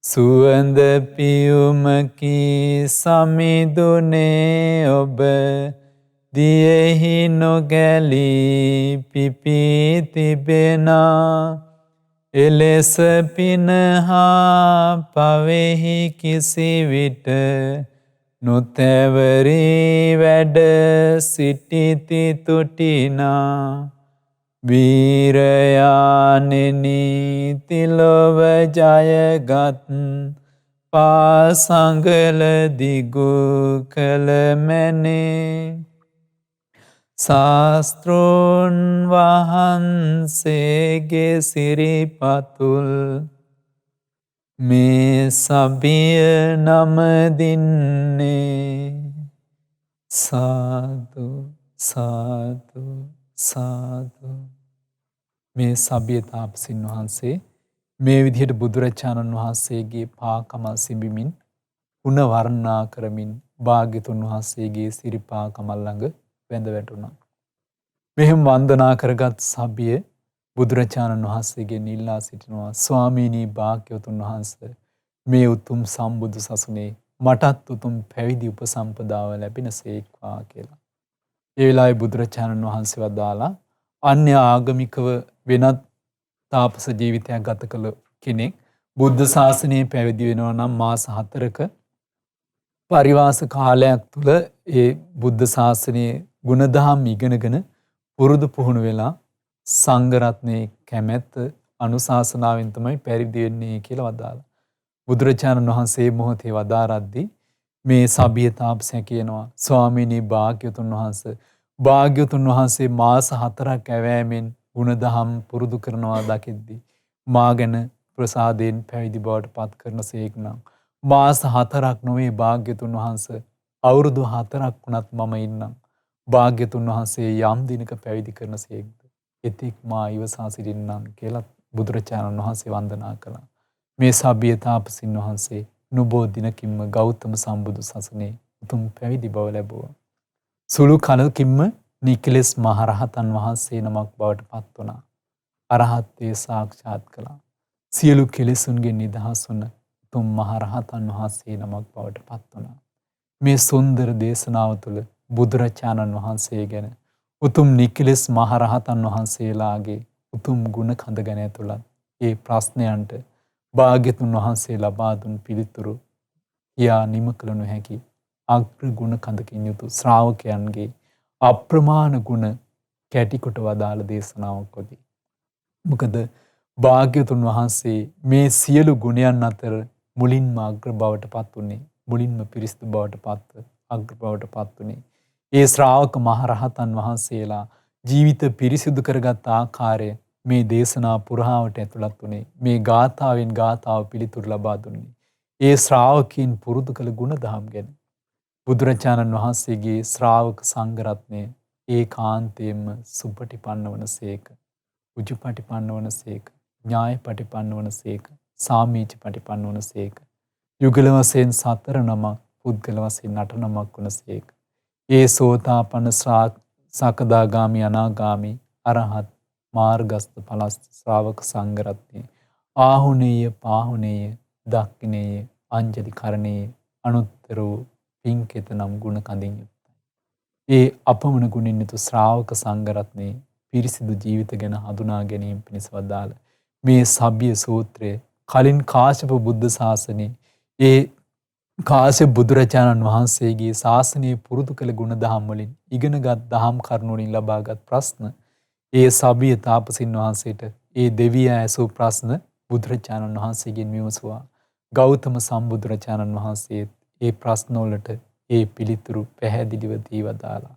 සුවඳ පියුමකි සමිඳුනේ ඔබ දියෙහි නොගැලී පිපී තිබෙනා එලෙස පිනහා පවෙහි කිසිවිට නොතැවරී වැඩ සිටිති තුටිනා වීරයාණෙනි තිලොව ජයගත් පාසඟල දිගු කළ මැනේ ශාස්තෘන් වහන්සේගේ සිරිපතුල් මේ සබිය නමදින්නේ සාදු සාදු සාදු මේ සබිය තාපසින් වහන්සේ මේ විදිහට බුදුරජාණන් වහන්සේගේ පාකමල් සිඹිමින් ගුණ වර්ණනා කරමින් භාග්‍යතුන් වහන්සේගේ සිරිපා කමල් ළඟ වැඳ වැටුණා. මෙහෙම වන්දනා කරගත් සබිය බුදුරජාණන් වහන්සේගෙන් ඉල්ලා සිටිනවා ස්වාමීනි භාග්‍යවතුන් වහන්සේ මේ උතුම් සම්බුදු සසුනේ මටත් උතුම් පැවිදි උපසම්පදාව ලැබෙනසේක්වා කියලා. ඒ වෙලාවේ බුදුරජාණන් වහන්සේ වදාලා අන්‍ය ආගමිකව වෙනත් තාපස ජීවිතයක් ගත කළ කෙනෙක් බුද්ධ ශාසනයේ පැවිදි වෙනවා නම් මාස 4ක පරිවාස කාලයක් තුල ඒ බුද්ධ ශාසනයේ ගුණධම් ඉගෙනගෙන පුරුදු පුහුණු වෙලා සංඝ රත්නයේ කැමැත්ත අනුශාසනාවෙන් තමයි පැවිදි වෙන්නේ කියලා වදාළා. බුදුරජාණන් වහන්සේ මොහොතේ වදාරද්දී මේ සබිය තාපසයා කියනවා ස්වාමීනි භාග්‍යවතුන් වහන්සේ භාග්‍යවතුන් වහන්සේ මාස 4ක් ඇවෑමෙන් ගුණදහම් පුරුදු කරනවා දකිද්දී මා ගැන ප්‍රසාදයෙන් පැවිදි බවට පත් කරනසේක් නම් මාස 4ක් නොවේ භාග්‍යවතුන් වහන්සේ අවුරුදු 4ක් වුණත් මම ඉන්නම් භාග්‍යවතුන් වහන්සේ යම් දිනක පැවිදි කරනසේක්ද එතෙක් මා ඉවසා සිටින්නම් කියලා බුදුරජාණන් වහන්සේ වන්දනා කළා. මේ සබ්බිය තාපසින් වහන්සේ නුබෝ දිනකින්ම ගෞතම සම්බුදු සසුනේ උතුම් පැවිදි බව ලැබුවා. සුළු කලකින්ම නිකලස් මහරහතන් වහන්සේ නමක් බවට පත් වුණා. අරහත්ත්වයේ සාක්ෂාත් කළා. සියලු කෙලෙසුන්ගෙන් නිදහස් වුණ උතුම් මහරහතන් වහන්සේ නමක් බවට පත් වුණා. මේ සුන්දර දේශනාව තුළ බුදුරජාණන් වහන්සේ ගැන උතුම් නිකලස් මහරහතන් වහන්සේලාගේ උතුම් ගුණ කඳ ගැන ඇතුළත් ඒ ප්‍රශ්නයන්ට භාග්‍යතුන් වහන්සේ ලබා දුන් පිළිතුරු කියා නිම කළ නොහැකි අග්‍ර ගුණ කඳකින් යුතු ශ්‍රාවකයන්ගේ අප්‍රමාණ ගුණ කැටිකොට වදාළ දේශනාවක් වගේ. මොකද භාග්‍යතුන් වහන්සේ මේ සියලු ගුණයන් අතර මුලින්ම අග්‍ර බවට පත් වුණේ මුලින්ම පිරිසිදු බවට පත් අග්‍ර බවට පත් වුණේ ඒ ශ්‍රාවක මහරහතන් වහන්සේලා ජීවිත පිරිසිදු කරගත් ආකාරය මේ දේශනා පුරාවට ඇතුළත් වුණේ මේ ගාථාවෙන් ගාථාව පිළිතුරු ලබා දුන්නේ ඒ ශ්‍රාවකයන් පුරුදු කළ ගුණදහම් ගැන. බුදුරජාණන් වහන්සේගේ ශ්‍රාවක සංඝ රත්නය ඒකාන්තයෙන්ම සුපටිපන්න වනසේක, උජුපටිපන්න වනසේක, ඥායපටිපන්න වනසේක, සාමීචපටිපන්න වනසේක. යුගල වශයෙන් 4 නමක්, පුද්ගල වශයෙන් 8 නමක් වනසේක. ඒ සෝතාපන්න සකදාගාමි අනාගාමි අරහත් මාර්ගස්ත පලස්ත ශ්‍රාවක සංඝ රත්නය ආහුනේය පාහුනේය දක්ඛිනේය අංජලි කරණේය අනුත්තර වූ පින්කෙත නම් ගුණ කඳින් යුක්තයි. ඒ අපමණ ගුණින් යුතු ශ්‍රාවක සංඝ රත්නයේ පිරිසිදු ජීවිත ගැන හඳුනා ගැනීම පිණිස වදාළ මේ සබ්බිය සූත්‍රය කලින් කාශ්‍යප බුද්ධ ශාසනයේ ඒ කාශ්‍යප බුදුරජාණන් වහන්සේගේ ශාසනය පුරුදු කළ ගුණ දහම් වලින් ඉගෙනගත් දහම් කරුණු වලින් ලබාගත් ප්‍රශ්න ඒ සබ්බිය තාපසින් වහන්සේට ඒ දෙවියා ඇසූ ප්‍රශ්න බුදුරජාණන් වහන්සේගෙන් විමසුවා. ගෞතම සම්බුදුරජාණන් වහන්සේ ඒ ප්‍රශ්නවලට ඒ පිළිතුරු පැහැදිලිව දී වදාලා.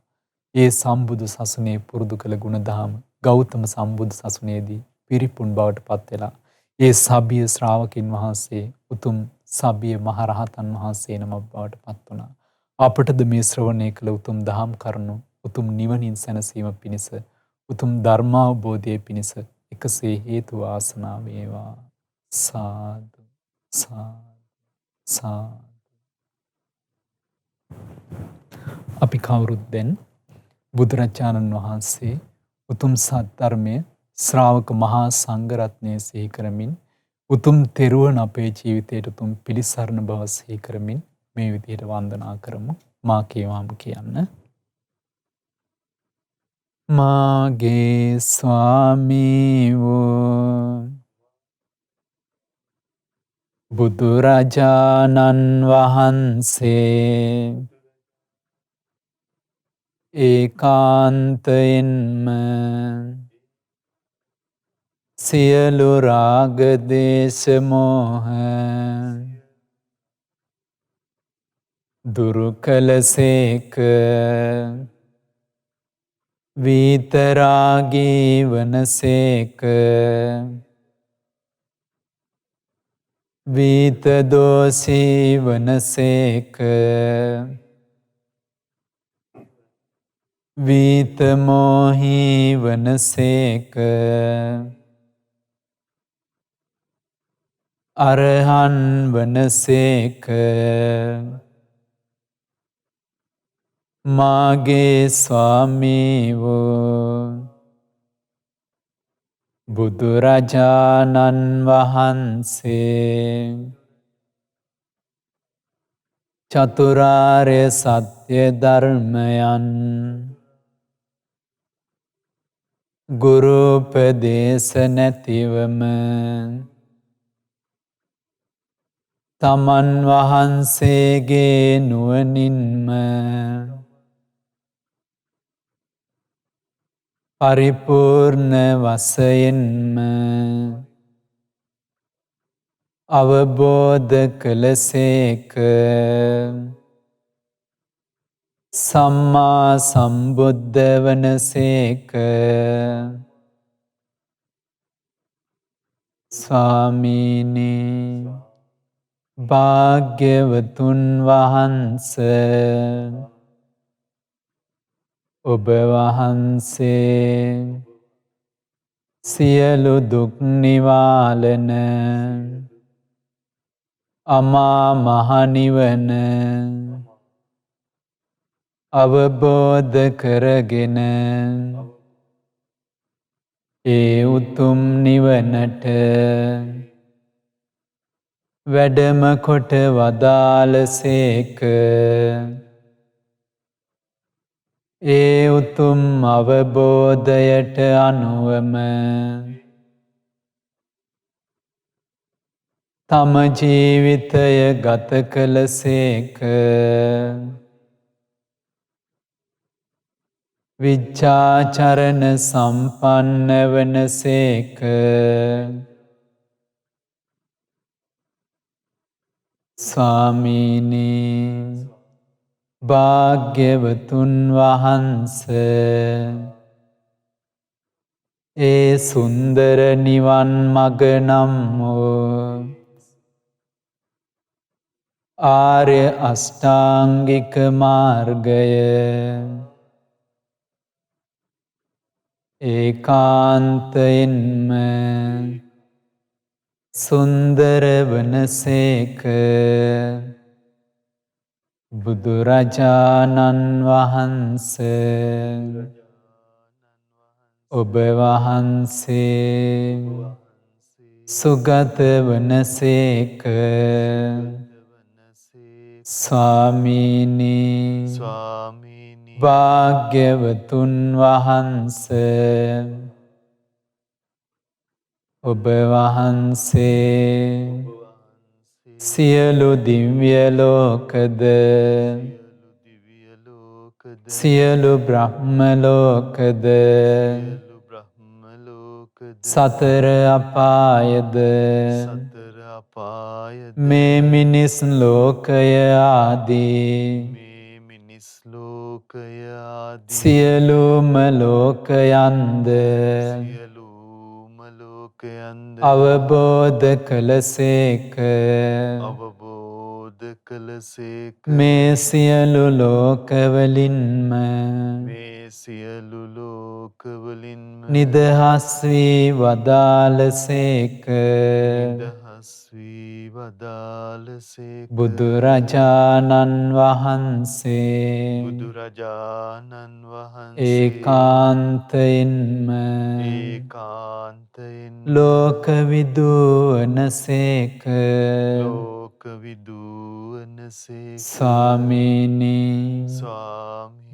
ඒ සම්බුදු සසුනේ පුරුදු කළ ගුණධර්ම ගෞතම සම්බුදු සසුනේදී පිරිපුන් බවට පත් වෙලා ඒ සබ්බිය ශ්‍රාවකින් වහන්සේ උතුම් සබ්බිය මහරහතන් වහන්සේ නමක් බවට පත් වුණා. අපටද මේ ශ්‍රවණය කළ උතුම් දහම් කරුණු උතුම් නිවනින් සැනසීම පිණිස උතුම් ධර්මාවබෝධය පිණිස එකසේ හේතු වාසනා වේවා. සාදු සාදු සාදු. අපි කවුරුත් දැන් බුදුරජාණන් වහන්සේ උතුම් සත් ධර්මය ශ්‍රාවක මහා සංඝ රත්නය සිහි කරමින් උතුම් තෙරුවන් අපේ ජීවිතයට උතුම් පිළිසරණ බව සිහි කරමින් මේ විදිහට වන්දනා කරමු. මා කියවාම කියන්න. මාගේ ස්වාමී වූ බුදුරජාණන් වහන්සේ ඒකාන්තයෙන්ම සියලු රාග දේශ මොහ දුරු කළසේක. විතරාගී වනසේක. විතදෝසී වනසේක. විතමෝහී වනසේක. අරහන් වනසේක. මාගේ ස්වාමී වූ බුදුරජාණන් වහන්සේ චතුරාර්ය සත්‍ය ධර්මයන් ගුරු උපදේශ නැතිවම තමන් වහන්සේගේ නුවණින්ම පරිපූර්ණ වශයෙන්ම අවබෝධ කළසේක. සම්මා සම්බුද්ධ වනසේක. ස්වාමීනි භාග්‍යවතුන් වහන්ස ඔබ වහන්සේ සියලු දුක් නිවාලන අමා මහ නිවන අවබෝධ කරගෙන ඒ උතුම් නිවනට වැඩම කොට වදාළසේක. ඒ උතුම් අවබෝධයට අනුවම තම ජීවිතය ගත කළසේක. විච්ඡාචරණ සම්පන්න වනසේක. ස්වාමීනි භාග්‍යවතුන් වහන්ස ඒ සුන්දර නිවන් මග නම් වූ ආර්ය අෂ්ටාංගික මාර්ගය ඒකාන්තයෙන්ම සුන්දර වනසේක. බුදුරජාණන් වහන්ස ඔබ වහන්සේ සුගත වනසේක. ස්වාමීනි භාග්‍යවතුන් වහන්ස ඔබ වහන්සේ සියලු දිව්‍ය ලෝකද සියලු බ්‍රහ්ම ලෝකද සතර අපායද මේ මිනිස් ලෝකය ආදී සියලුම ලෝකයන්ද අවබෝධ කළසේක. මේ සියලු ලෝකවලින්ම නිදහස් වී වදාළසේක. බුදුරජාණන් වහන්සේ ඒකාන්තයෙන්ම ලෝකවිදූවනසේක. ස්වාමීනි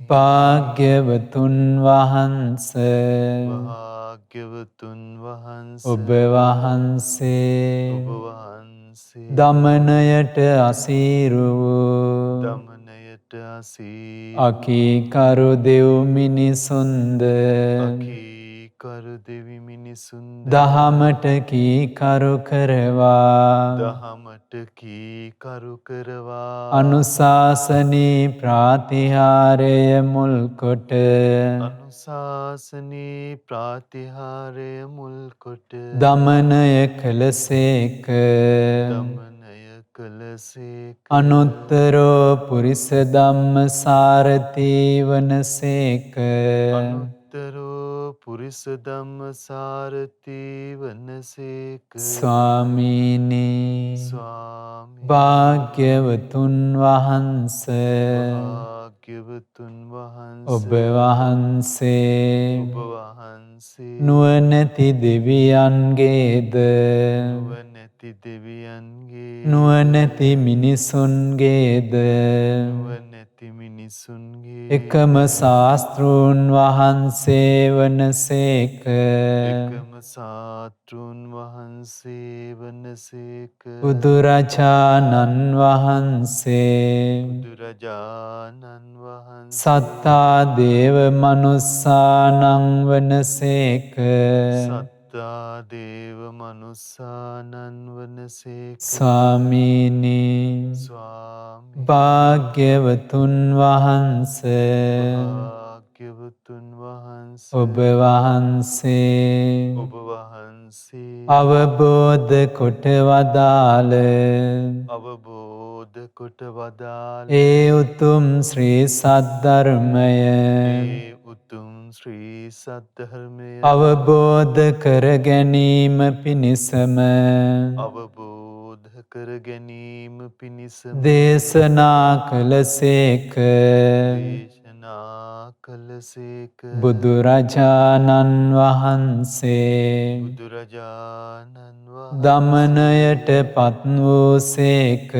භාග්‍යවතුන් වහන්ස ඔබ වහන්සේ දමනයට අසීරු වූ අකීකරු දෙව් මිනිසුන්ද දහමට කීකරු කරවා අනුශාසනී ප්‍රාතිහාරය මුල් කොට දමනය කළසේක. අනුත්තරෝ පුරිස ධම්මසාරථි වනසේක. ස්වාමීනි භාග්‍යවතුන් වහන්ස ඔබ වහන්සේ නුවණැති දෙවියන්ගේද නුවණැති මිනිසුන්ගේද එකම ශාස්තෘන් වහන්සේ වනසේක. බුදුරජාණන් වහන්සේ සත්තා දේව මනුස්සානං වනසේක. සත්තා දේව මනුස්සානන් වනසේක. ස්වාමීනි ස්වාමී භාග්‍යවතුන් වහන්ස භාග්‍යවතුන් වහන්ස ඔබ වහන්සේ ඔබ වහන්සේ අවබෝධ කොට වදාළ අවබෝධ කොට වදාළ ඒ උතුම් ශ්‍රී සද්ධර්මය ඒ උතුම් ශ්‍රී සද්ධර්මය අවබෝධ කර ගැනීම පිණිසම අවබෝධ කර ගැනීම පිණිස දේශනා කළසේක. දේශනා කළසේක. බුදුරජාණන් වහන්සේ බුදුරජාණන් දමනයට පත් වූසේක.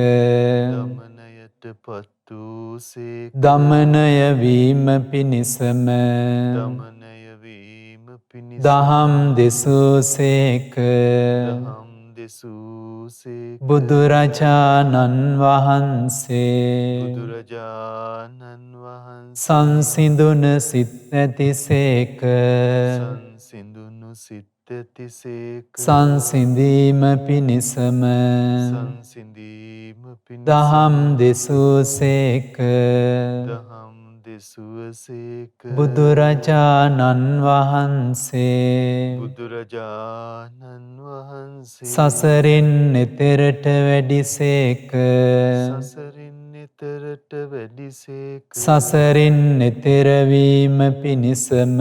දමනයට පත් වූසේක. දමනය වීම පිණිසම දමනය වීම පිණිස දහම් දෙසූසේක. දහම් දෙසූසේක. බුදුරජාණන් වහන්සේ බුදුරජාණන් වහන්සේ සංසිඳුන සිත් ඇතිසේක. සංසිඳුණු සිත් ඇතිසේක. සංසිඳීම පිණිසම සංසිඳීම පිණිස දහම් දෙසූසේක. දහම් දෙසුවසේක. බුදුරජාණන් වහන්සේ බුදුරජාණන් වහන්සේ සසරින් එතෙරට වැඩිසේක. සසරින් එතරට වැඩිසේක. සසරින් එතෙරවීම පිණිසම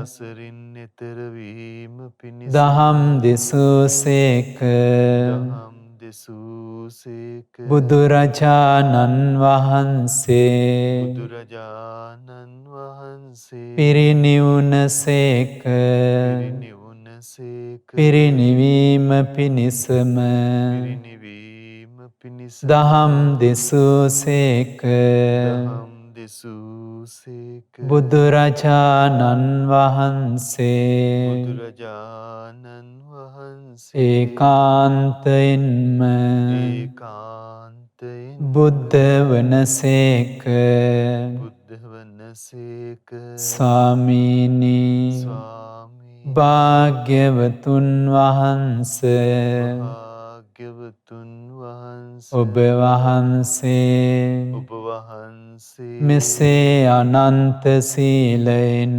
සසරින් එතරවීම පිණිස දහම් දෙසූසේක. දහම් දෙසූසේක. බුදුරජාණන් වහන්සේ බුදුරජාණන් වහන්සේ පිරිනිවුනසේක. පිරිනිවුනසේක. පිරිනිවීම පිණිසම පිරිනිවීම පිණිස දහම් දෙසූසේක. දහම් දෙසූසේක. බුදුරජාණන් වහන්සේ බුදුරජාණන් වහන්සේ ඒකාන්තයෙන්ම ඒකාන්තයෙන් බුද්ධ වනසේක. බුද්ධ වනසේක. ස්වාමීනි ස්වාමී භාග්‍යවතුන් වහන්ස භාග්‍යවතුන් වහන්ස ඔබ වහන්සේ ඔබ වහන්සේ මෙසේ අනන්ත සීලයෙන්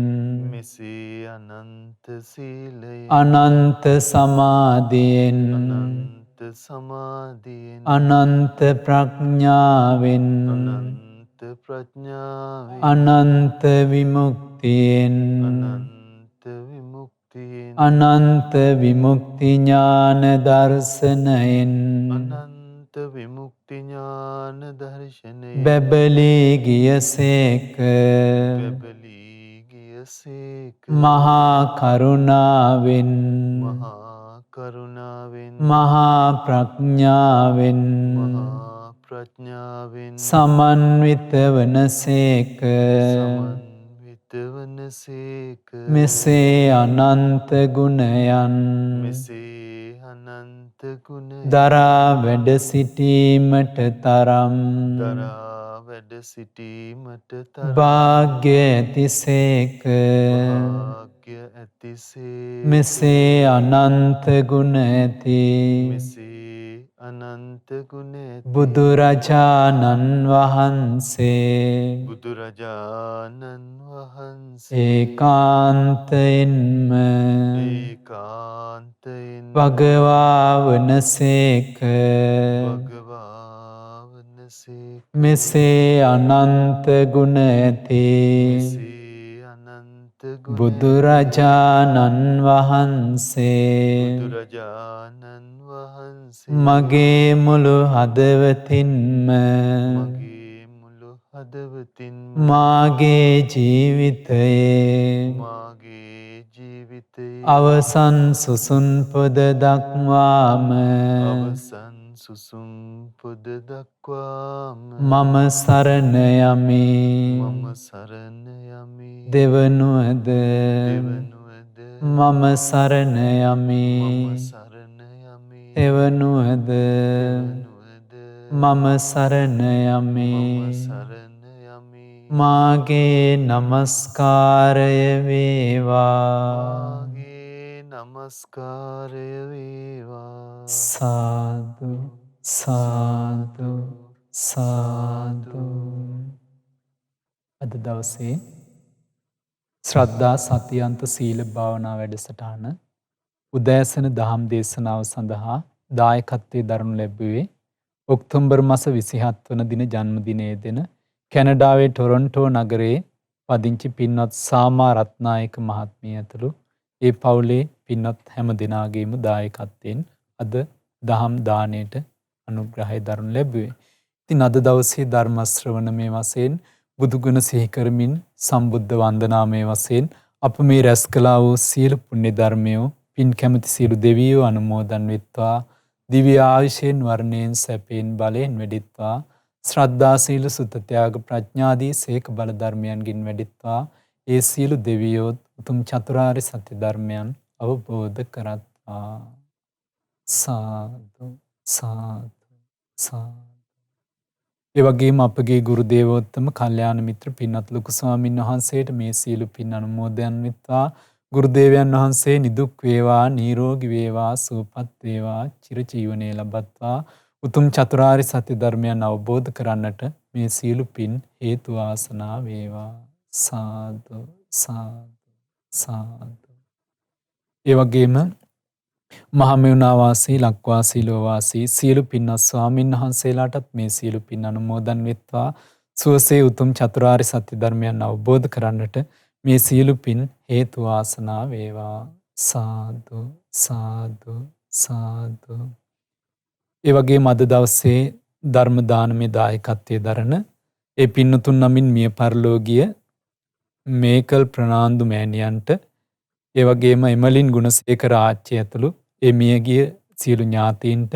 මෙසේ අනන්ත සීලයෙන් අනන්ත සමාධියෙන් අනන්ත සමාධියෙන් අනන්ත ප්‍රඥාවෙන් අනන්ත ප්‍රඥාවෙන් අනන්ත විමුක්තියෙන් අනන්ත විමුක්තියෙන් අනන්ත විමුක්ති ඥාන දර්ශනයෙන් අනන්ත විමුක්ති ඥාන දර්ශනයෙන් බැබලී ගියසේක. බැබලී ගියසේක. මහා කරුණාවෙන් මහා කරුණාවෙන් මහා ප්‍රඥාවෙන් මහා ප්‍රඥාවෙන් සමන්විත වනසේක. සමන්විත වනසේක. මෙසේ අනන්ත ගුණයන් මෙසේ අනන්ත ගුණ දරා වැඩ සිටීමට තරම් දරා වැඩ සිටීමට තරම් භාග්‍ය ඇතිසේක. භාග්‍ය ඇතිසේ මෙසේ අනන්ත ගුණ ඇති මෙසේ අනන්ත ගුණ ඇති බුදුරජාණන් වහන්සේ බුදුරජාණන් වහන්සේ ඒකාන්තයෙන්ම ඒකාන්තයෙන් භගවා වනසේක. භගවා වනසේක. මෙසේ අනන්ත ගුණ ඇති මෙසේ අනන්ත ගුණ බුදුරජාණන් වහන්සේ බුදුරජාණන් වහන්සේ මගේ මුළු හදවතින්ම මගේ මුළු හදවතින්ම මාගේ ජීවිතයේ මාගේ ජීවිතයේ අවසන් සුසුන් පොද දක්වාම අවසන් සුසුම් පොද දක්වාම මම සරණ යමි. මම සරණ යමි. දෙවනුවද දෙවනුවද මම සරණ යමි. මම සරණ යමි. එවනුවද දෙවනුවද මම සරණ යමි. මම සරණ යමි. මාගේ නමස්කාරය වේවා. මාගේ නම නමස්කාරය වේවා. සාදු සාදු සාදු. අද දවසේ ශ්‍රද්ධා සතියන්ත සීල භාවනා වැඩසටහන උදෑසන දහම් දේශනාව සඳහා දායකත්වයේ දරනු ලැබුවේ ඔක්තෝබර් මාස 27 වන දින ජන්මදිනයේ දෙන කැනඩාවේ ටොරොන්ටෝ නගරයේ පදිංචි පින්වත් සාමා රත්නායක මහත්මිය ඇතුළු ඒ පවුලේ පින්වත් හැම දෙනාගේම දායකත්වයෙන් අද දහම් දාණයට අනුග්‍රහය දරනු ලැබුවේ. ඉතින් අද දවසේ ධර්ම ශ්‍රවණමය වශයෙන් බුදුගුණ සිහි කරමින් සම්බුද්ධ වන්දනාමය වශයෙන් අප මේ රැස් කළා වූ සියලු පුණ්‍ය ධර්මයෝ පින් කැමති සියලු දෙවියෝ අනුමෝදන් වෙත්වා. දිව්‍ය ආයුෂයෙන් වර්ණයෙන් සැපයෙන් බලයෙන් වැඩිත්වා. ශ්‍රද්ධා සීල සුත ත්‍යාග ප්‍රඥාදී සේක බල ධර්මයන්ගින් වැඩිත්වා. ඒ සියලු දෙවියෝ උතුම් චතුරාර්ය සත්‍ය ධර්මයන් අවබෝධ කරත්වා. සාදු සාදු සාදු. ඒ වගේම අපගේ ගුරු දේවෝත්තම කල්යාණ මිත්‍ර පින්වත් ලොකු ස්වාමීන් වහන්සේට මේ සීල පින් අනුමෝදන් වෙත්වා. ගුරු දේවයන් වහන්සේ නිදුක් වේවා නිරෝගී වේවා සුවපත් වේවා චිරජීවනයේ ලබත්වා. උතුම් චතුරාර්ය සත්‍ය ධර්මයන් අවබෝධ කරන්නට මේ සීල පින් හේතු වාසනා වේවා. සාදු සාදු සාදු. ඒ වගේම මහමෙවුනා වාසී ලක්වාසී ලෝවාසී සියලු පින්වත් ස්වාමීන් වහන්සේලාටත් මේ සියලු පින් අනුමෝදන් වෙත්වා. සුවසේ උතුම් චතුරාර්ය සත්‍ය ධර්මයන් අවබෝධ කරන්නට මේ සියලු පින් හේතු වාසනා වේවා. සාදු සාදු සාදු. ඒ වගේම අද දවසේ ධර්ම දානමය දායකත්වයේ දරන ඒ පින්නතුන් නමින් මිය පරලෝකීය මේකල් ප්‍රනාන්දු මෑණියන්ට ඒ වගේම එමලින් ගුණසේකර ආච්චි ඇතුළු ඒ මියගිය සියලු ඥාතීන්ට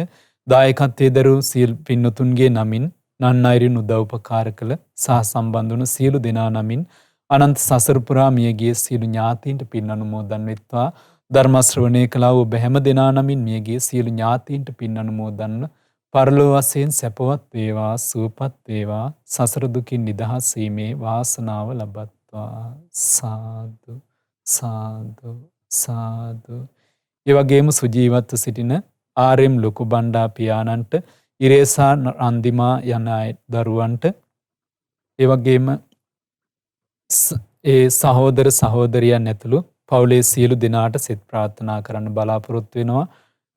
දායකත්වයේ දරූ සියලු පින්නතුන්ගේ නමින් නන්නයිරින් උදව්පකාර කළ සහ සම්බන්ධ වුණු සියලු දෙනා නමින් අනන්ත සසර පුරා මියගිය සියලු ඥාතීන්ට පින් අනුමෝදන් වෙත්වා. ධර්ම ශ්‍රවණය කළා ඔබ හැම දෙනා නමින් මියගිය සියලු ඥාතීන්ට පින් අනුමෝදන් පරලෝ වශයෙන් සැපවත් වේවා සුවපත් වේවා සසර දුකින් නිදහස් වීමේ වාසනාව ලබත්වා. සාදු සාදු සාදු. ඒ වගේම සුජීවත්ව සිටින ආර්.එම්. ලොකු බණ්ඩා පියාණන්ට ඉරේසා රන්දිමා යන දරුවන්ට ඒ වගේම ඒ සහෝදර සහෝදරියන් ඇතුළු පවුලේ සියලු දෙනාට සෙත් ප්‍රාර්ථනා කරන්න බලාපොරොත්තු වෙනවා.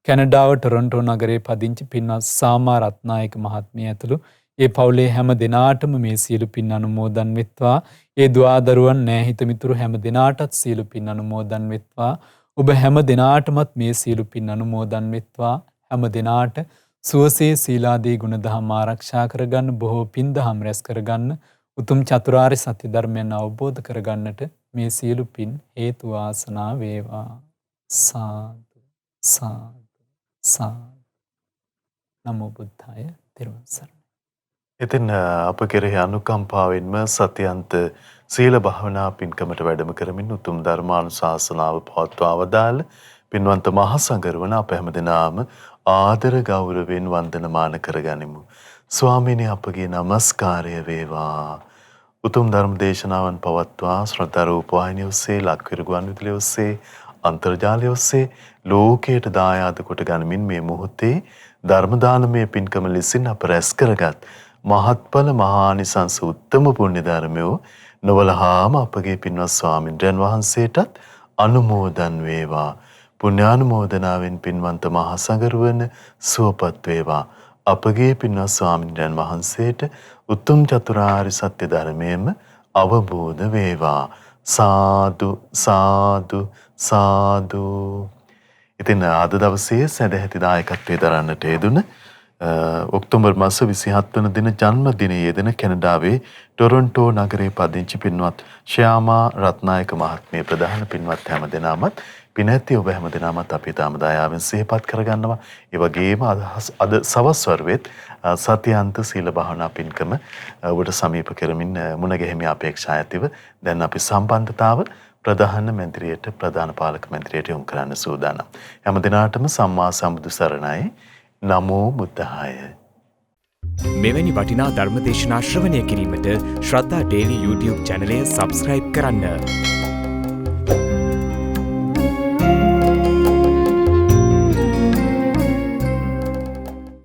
කැනඩාව ටොරොන්ටෝ නගරයේ පදිංචි පින්වත් සාමා රත්නායක මහත්මිය ඇතුළු ඒ පවුලේ හැම දෙනාටම මේ සියලු පින් අනුමෝදන් වෙත්වා. ඒ දුආදරුවන් නෑහිත මිතුරු හැම දෙනාටත් සියලු පින් අනුමෝදන් වෙත්වා. ඔබ හැම දෙනාටමත් මේ සියලු පින් අනුමෝදන් වෙත්වා. හැම දෙනාට සුවසේ සීලාදී ගුණධම් ආරක්ෂා කරගන්න බොහෝ පින් දහම් රැස් කරගන්න උතුම් චතුරාර්ය සත්‍ය ධර්මයන් අවබෝධ කරගන්නට මේ සියලු පින් හේතු වාසනා වේවා. සාදු සාදු සාදු. නමෝ බුද්ධාය. තෙරුවන් සරණයි. ඉතින් අප කෙරෙහි අනුකම්පාවෙන්ම සත්‍යන්ත සීල භාවනා පින්කමට වැඩම කරමින් උතුම් ධර්මානුශාසනාව පවත්වා වදාළ පින්වන්ත මහා සංඝරවන අප හැමදෙනාම ආදර ගෞරවයෙන් වන්දනමාන කරගනිමු. ස්වාමීනි අපගේ নমස්කාරය වේවා. උතුම් ධර්ම දේශනාවන් පවත්වා ශ්‍රද්ධා රූප වාහිනිය ඔස්සේ ලක්විරු ගුවන්විදුලිය ඔස්සේ අන්තර්ජාලය ඔස්සේ ලෝකයට දායාද කොට ගනිමින් මේ මොහොතේ ධර්ම දානමය පින්කම ලෙසින් අප රැස් කරගත් මහත්ඵල මහානිසංස උත්තම පුණ්‍ය ධර්මයෝ නොවලහාම අපගේ පින්වත් ස්වාමින්ද්‍රයන් වහන්සේටත් අනුමෝදන් වේවා. පුණ්‍යානුමෝදනාවෙන් පින්වන්ත මහා සංඝරුවන සුවපත් වේවා. අපගේ පින්වත් ස්වාමින්ද්‍රයන් වහන්සේට උතුම් චතුරාර්ය සත්‍ය ධර්මයේම අවබෝධ වේවා. සාදු සාදු සාදු. ඉතින් අද දවසේ සැදැහැති දායකත්වයේ දරන්නට යෙදුන ඔක්තෝබර් මාස 27 වන දින ජන්මදිනයේ යෙදෙන කැනඩාවේ ටොරොන්ටෝ නගරයේ පදිංචි පින්වත් ශ්‍යාමා රත්නායක මහත්මිය ප්‍රධාන පින්වත් හැම දෙනාමත් පින ඇති ඔබ හැම දෙනාමත් අපි තාම දයාවෙන් සිහිපත් කරගන්නවා. ඒ වගේම අද සවස් වරුවේත් සත්‍යන්ත සීල භාවනා පින්කම ඔබට සමීප කරමින් මුණ ගැහිමේ අපේක්ෂා ඇතිව දැන් අපි සම්බන්ධතාව ප්‍රධාන මන්ත්‍රියට ප්‍රධාන පාලක මන්ත්‍රියට යොමු කරන්න සූදානම්. හැම දිනාටම සම්මා සම්බුදු සරණයි. නමෝ බුද්ධාය. මෙවැනි වටිනා ධර්ම දේශනා ශ්‍රවණය කිරීමට ශ්‍රද්ධා ඩේලි YouTube චැනලය සබස්ක්‍රයිබ් කරන්න.